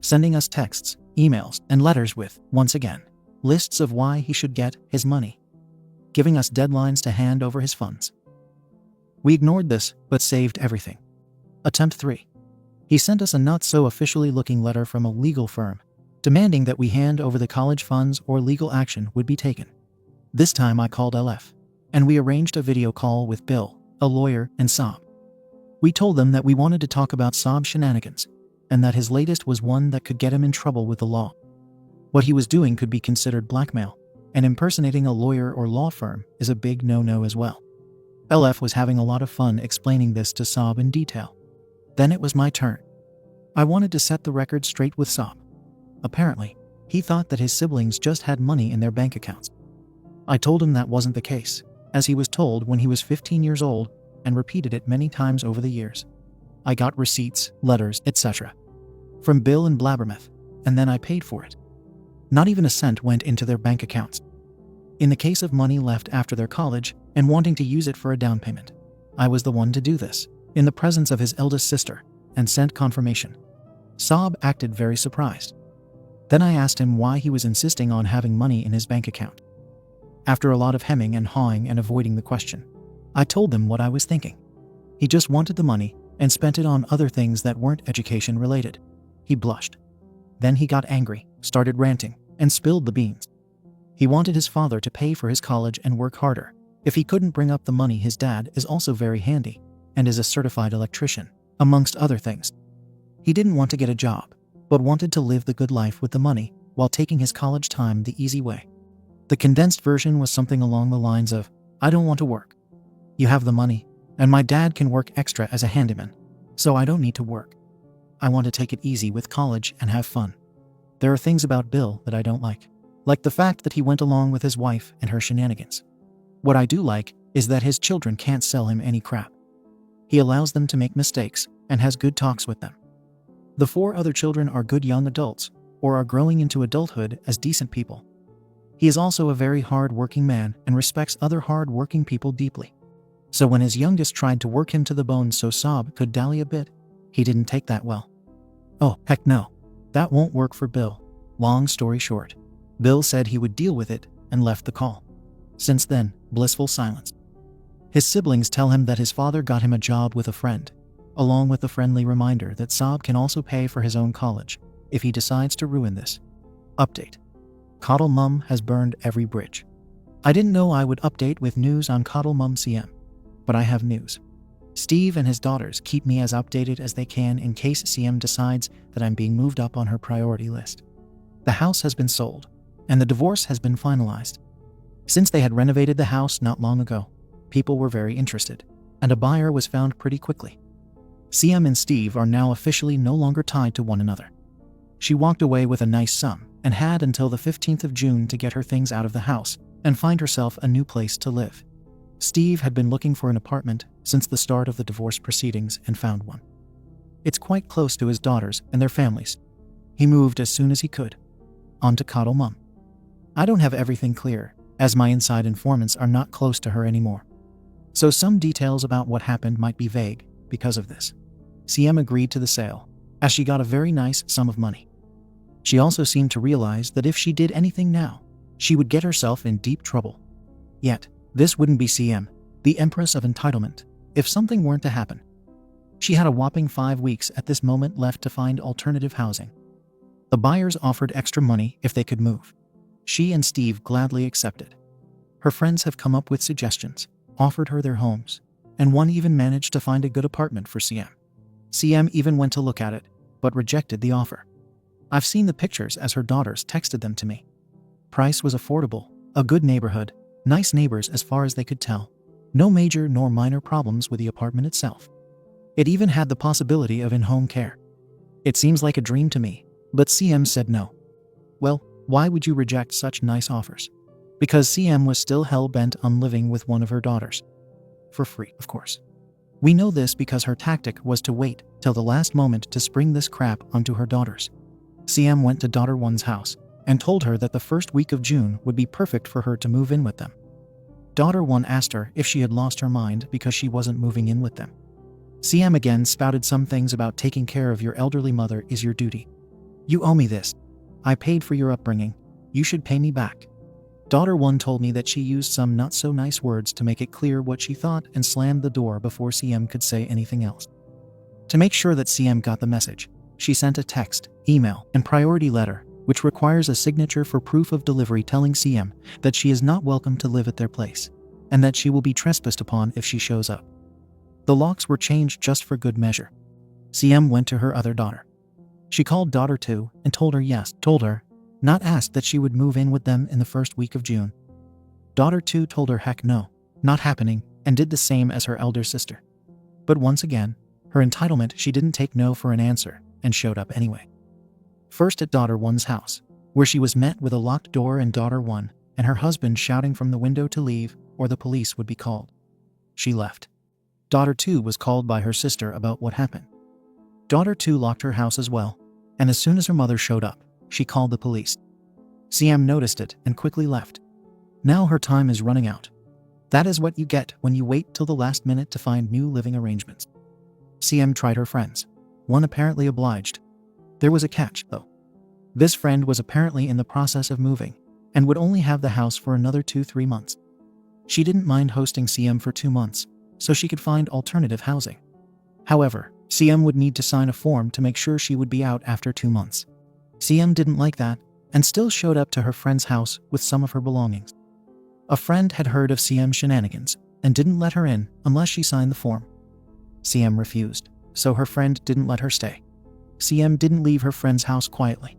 Sending us texts, emails, and letters with, once again, lists of why he should get his money. Giving us deadlines to hand over his funds. We ignored this, but saved everything. Attempt 3. He sent us a not-so-officially looking letter from a legal firm, demanding that we hand over the college funds or legal action would be taken. This time I called LF, and we arranged a video call with Bill, a lawyer, and Sob. We told them that we wanted to talk about Sob's shenanigans, and that his latest was one that could get him in trouble with the law. What he was doing could be considered blackmail, and impersonating a lawyer or law firm is a big no-no as well. LF was having a lot of fun explaining this to Sob in detail. Then it was my turn. I wanted to set the record straight with Sob. Apparently, he thought that his siblings just had money in their bank accounts. I told him that wasn't the case, as he was told when he was 15 years old, and repeated it many times over the years. I got receipts, letters, etc. from Bill and Blabbermouth, and then I paid for it. Not even a cent went into their bank accounts. In the case of money left after their college and wanting to use it for a down payment, I was the one to do this, in the presence of his eldest sister, and sent confirmation. Sob acted very surprised. Then I asked him why he was insisting on having money in his bank account. After a lot of hemming and hawing and avoiding the question, I told him what I was thinking. He just wanted the money and spent it on other things that weren't education related. He blushed. Then he got angry, started ranting, and spilled the beans. He wanted his father to pay for his college and work harder. If he couldn't bring up the money, his dad is also very handy and is a certified electrician, amongst other things. He didn't want to get a job, but wanted to live the good life with the money while taking his college time the easy way. The condensed version was something along the lines of, I don't want to work. You have the money, and my dad can work extra as a handyman, so I don't need to work. I want to take it easy with college and have fun. There are things about Bill that I don't like the fact that he went along with his wife and her shenanigans. What I do like is that his children can't sell him any crap. He allows them to make mistakes and has good talks with them. The 4 other children are good young adults, or are growing into adulthood as decent people. He is also a very hard-working man and respects other hard-working people deeply. So when his youngest tried to work him to the bone so Saab could dally a bit, he didn't take that well. Oh, heck no. That won't work for Bill. Long story short, Bill said he would deal with it and left the call. Since then, blissful silence. His siblings tell him that his father got him a job with a friend, along with the friendly reminder that Saab can also pay for his own college if he decides to ruin this. Update. Coddle Mum has burned every bridge. I didn't know I would update with news on Coddle Mum CM, but I have news. Steve and his daughters keep me as updated as they can in case CM decides that I'm being moved up on her priority list. The house has been sold, and the divorce has been finalized. Since they had renovated the house not long ago, people were very interested, and a buyer was found pretty quickly. CM and Steve are now officially no longer tied to one another. She walked away with a nice sum and had until the 15th of June to get her things out of the house and find herself a new place to live. Steve had been looking for an apartment since the start of the divorce proceedings and found one. It's quite close to his daughters and their families. He moved as soon as he could. On to Coddle Mum. I don't have everything clear, as my inside informants are not close to her anymore. So some details about what happened might be vague because of this. CM agreed to the sale, as she got a very nice sum of money. She also seemed to realize that if she did anything now, she would get herself in deep trouble. Yet, this wouldn't be CM, the Empress of Entitlement, if something weren't to happen. She had a whopping 5 weeks at this moment left to find alternative housing. The buyers offered extra money if they could move. She and Steve gladly accepted. Her friends have come up with suggestions, offered her their homes, and one even managed to find a good apartment for CM. CM even went to look at it, but rejected the offer. I've seen the pictures as her daughters texted them to me. Price was affordable, a good neighborhood, nice neighbors as far as they could tell, no major nor minor problems with the apartment itself. It even had the possibility of in-home care. It seems like a dream to me, but CM said no. Well, why would you reject such nice offers? Because CM was still hell-bent on living with one of her daughters. For free, of course. We know this because her tactic was to wait till the last moment to spring this crap onto her daughters. CM went to daughter one's house and told her that the first week of June would be perfect for her to move in with them. Daughter one asked her if she had lost her mind because she wasn't moving in with them. CM again spouted some things about taking care of your elderly mother is your duty. You owe me this. I paid for your upbringing. You should pay me back. Daughter one told me that she used some not so nice words to make it clear what she thought and slammed the door before CM could say anything else. To make sure that CM got the message, she sent a text, email, and priority letter, which requires a signature for proof of delivery telling CM that she is not welcome to live at their place, and that she will be trespassed upon if she shows up. The locks were changed just for good measure. CM went to her other daughter. She called daughter 2 and told her, not asked that she would move in with them in the first week of June. Daughter 2 told her heck no, not happening, and did the same as her elder sister. But once again, her entitlement, she didn't take no for an answer and showed up anyway. First at daughter 1's house, where she was met with a locked door and daughter 1 and her husband shouting from the window to leave or the police would be called. She left. Daughter 2 was called by her sister about what happened. Daughter 2 locked her house as well, and as soon as her mother showed up, she called the police. CM noticed it and quickly left. Now her time is running out. That is what you get when you wait till the last minute to find new living arrangements. CM tried her friends. One apparently obliged. There was a catch, though. This friend was apparently in the process of moving and would only have the house for another 2-3 months. She didn't mind hosting CM for 2 months, so she could find alternative housing. However, CM would need to sign a form to make sure she would be out after 2 months. CM didn't like that and still showed up to her friend's house with some of her belongings. A friend had heard of CM's shenanigans and didn't let her in unless she signed the form. CM refused, so her friend didn't let her stay. CM didn't leave her friend's house quietly.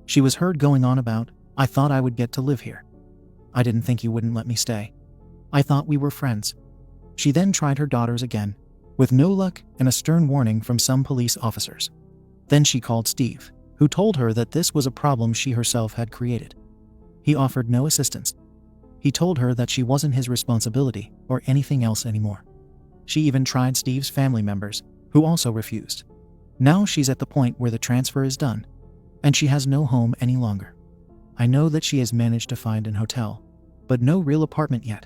She was heard going on about, I thought I would get to live here. I didn't think you wouldn't let me stay. I thought we were friends. She then tried her daughters again, with no luck and a stern warning from some police officers. Then she called Steve, who told her that this was a problem she herself had created. He offered no assistance. He told her that she wasn't his responsibility or anything else anymore. She even tried Steve's family members, who also refused. Now she's at the point where the transfer is done, and she has no home any longer. I know that she has managed to find an hotel, but no real apartment yet.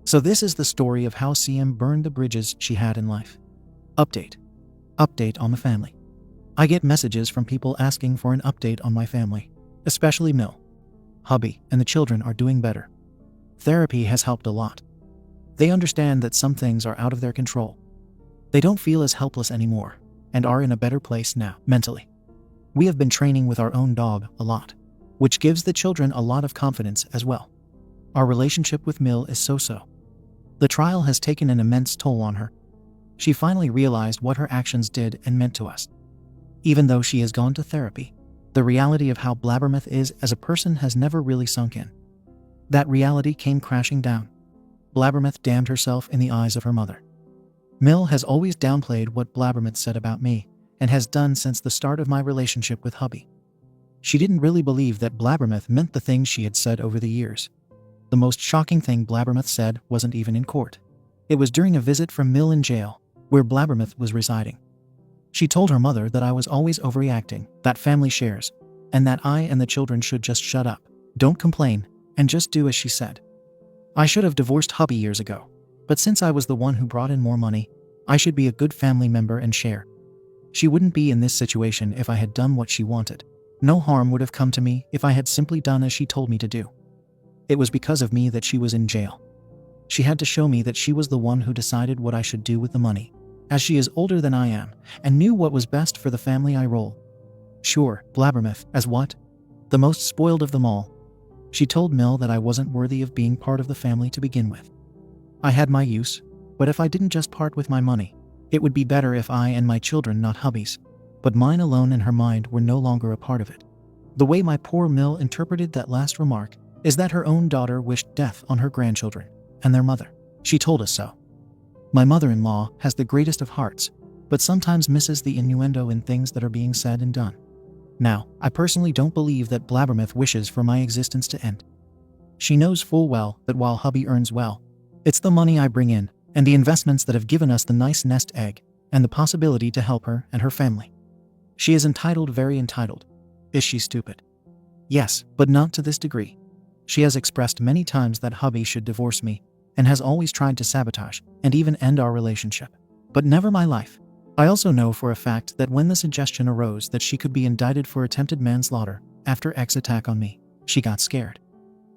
So this is the story of how CM burned the bridges she had in life. Update. Update on the family. I get messages from people asking for an update on my family, especially Mill. Hubby and the children are doing better. Therapy has helped a lot. They understand that some things are out of their control. They don't feel as helpless anymore and are in a better place now, mentally. We have been training with our own dog a lot, which gives the children a lot of confidence as well. Our relationship with Mill is so-so. The trial has taken an immense toll on her. She finally realized what her actions did and meant to us. Even though she has gone to therapy, the reality of how Blabbermouth is as a person has never really sunk in. That reality came crashing down. Blabbermouth damned herself in the eyes of her mother. Mill has always downplayed what Blabbermouth said about me, and has done since the start of my relationship with hubby. She didn't really believe that Blabbermouth meant the things she had said over the years. The most shocking thing Blabbermouth said wasn't even in court. It was during a visit from Mill in jail, where Blabbermouth was residing. She told her mother that I was always overreacting, that family shares, and that I and the children should just shut up, don't complain, and just do as she said. I should have divorced hubby years ago, but since I was the one who brought in more money, I should be a good family member and share. She wouldn't be in this situation if I had done what she wanted. No harm would have come to me if I had simply done as she told me to do. It was because of me that she was in jail. She had to show me that she was the one who decided what I should do with the money, as she is older than I am, and knew what was best for the family I roll. Sure, Blabbermouth, as what? The most spoiled of them all. She told Mill that I wasn't worthy of being part of the family to begin with. I had my use, but if I didn't just part with my money, it would be better if I and my children, not hubby's, but mine alone in her mind, were no longer a part of it. The way my poor Mill interpreted that last remark is that her own daughter wished death on her grandchildren and their mother. She told us so. My mother-in-law has the greatest of hearts, but sometimes misses the innuendo in things that are being said and done. Now, I personally don't believe that Blabbermouth wishes for my existence to end. She knows full well that while hubby earns well, it's the money I bring in and the investments that have given us the nice nest egg and the possibility to help her and her family. She is entitled, very entitled. Is she stupid? Yes, but not to this degree. She has expressed many times that hubby should divorce me and has always tried to sabotage and even end our relationship. But never my life. I also know for a fact that when the suggestion arose that she could be indicted for attempted manslaughter after X's attack on me, she got scared.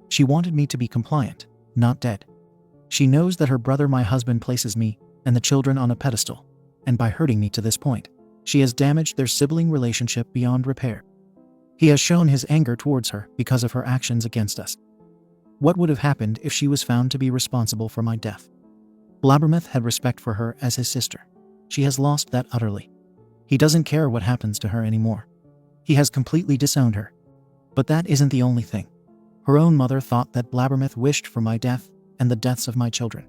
She wanted me to be compliant, not dead. She knows that her brother, my husband, places me and the children on a pedestal, and by hurting me to this point, she has damaged their sibling relationship beyond repair. He has shown his anger towards her because of her actions against us. What would have happened if she was found to be responsible for my death? Blabbermouth had respect for her as his sister. She has lost that utterly. He doesn't care what happens to her anymore. He has completely disowned her. But that isn't the only thing. Her own mother thought that Blabbermouth wished for my death and the deaths of my children.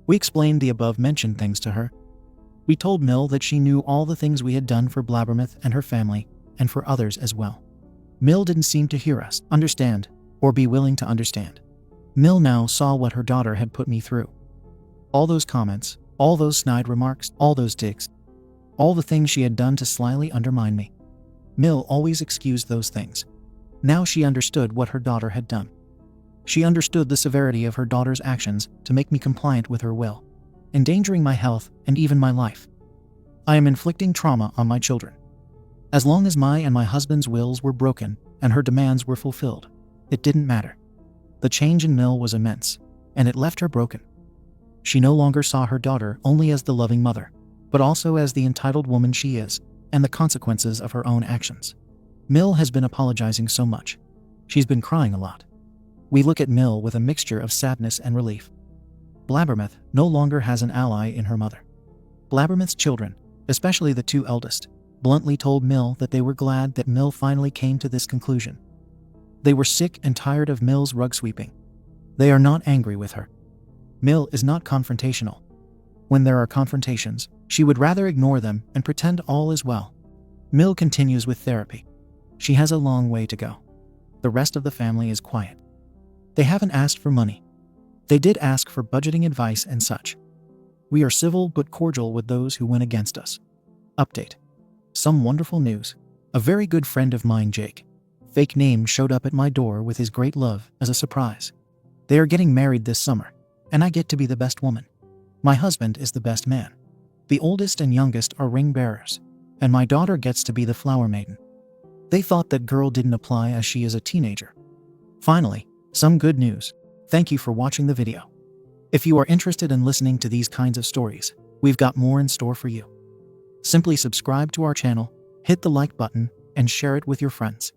We explained the above-mentioned things to her. We told Mill that she knew all the things we had done for Blabbermouth and her family, and for others as well. Mill didn't seem to hear us, understand, or be willing to understand. Mill now saw what her daughter had put me through. All those comments, all those snide remarks, all those digs, all the things she had done to slyly undermine me. Mill always excused those things. Now she understood what her daughter had done. She understood the severity of her daughter's actions to make me compliant with her will, endangering my health and even my life. I am inflicting trauma on my children. As long as my and my husband's wills were broken and her demands were fulfilled, it didn't matter. The change in Mill was immense, and it left her broken. She no longer saw her daughter only as the loving mother, but also as the entitled woman she is, and the consequences of her own actions. Mill has been apologizing so much. She's been crying a lot. We look at Mill with a mixture of sadness and relief. Blabbermouth no longer has an ally in her mother. Blabbermouth's children, especially the two eldest, bluntly told Mill that they were glad that Mill finally came to this conclusion. They were sick and tired of Mill's rug sweeping. They are not angry with her. Mill is not confrontational. When there are confrontations, she would rather ignore them and pretend all is well. Mill continues with therapy. She has a long way to go. The rest of the family is quiet. They haven't asked for money. They did ask for budgeting advice and such. We are civil but cordial with those who went against us. Update. Some wonderful news. A very good friend of mine, Jake, fake name showed up at my door with his great love as a surprise. They are getting married this summer, and I get to be the best woman. My husband is the best man. The oldest and youngest are ring bearers, and my daughter gets to be the flower maiden. They thought that girl didn't apply as she is a teenager. Finally, some good news. Thank you for watching the video. If you are interested in listening to these kinds of stories, we've got more in store for you. Simply subscribe to our channel, hit the like button, and share it with your friends.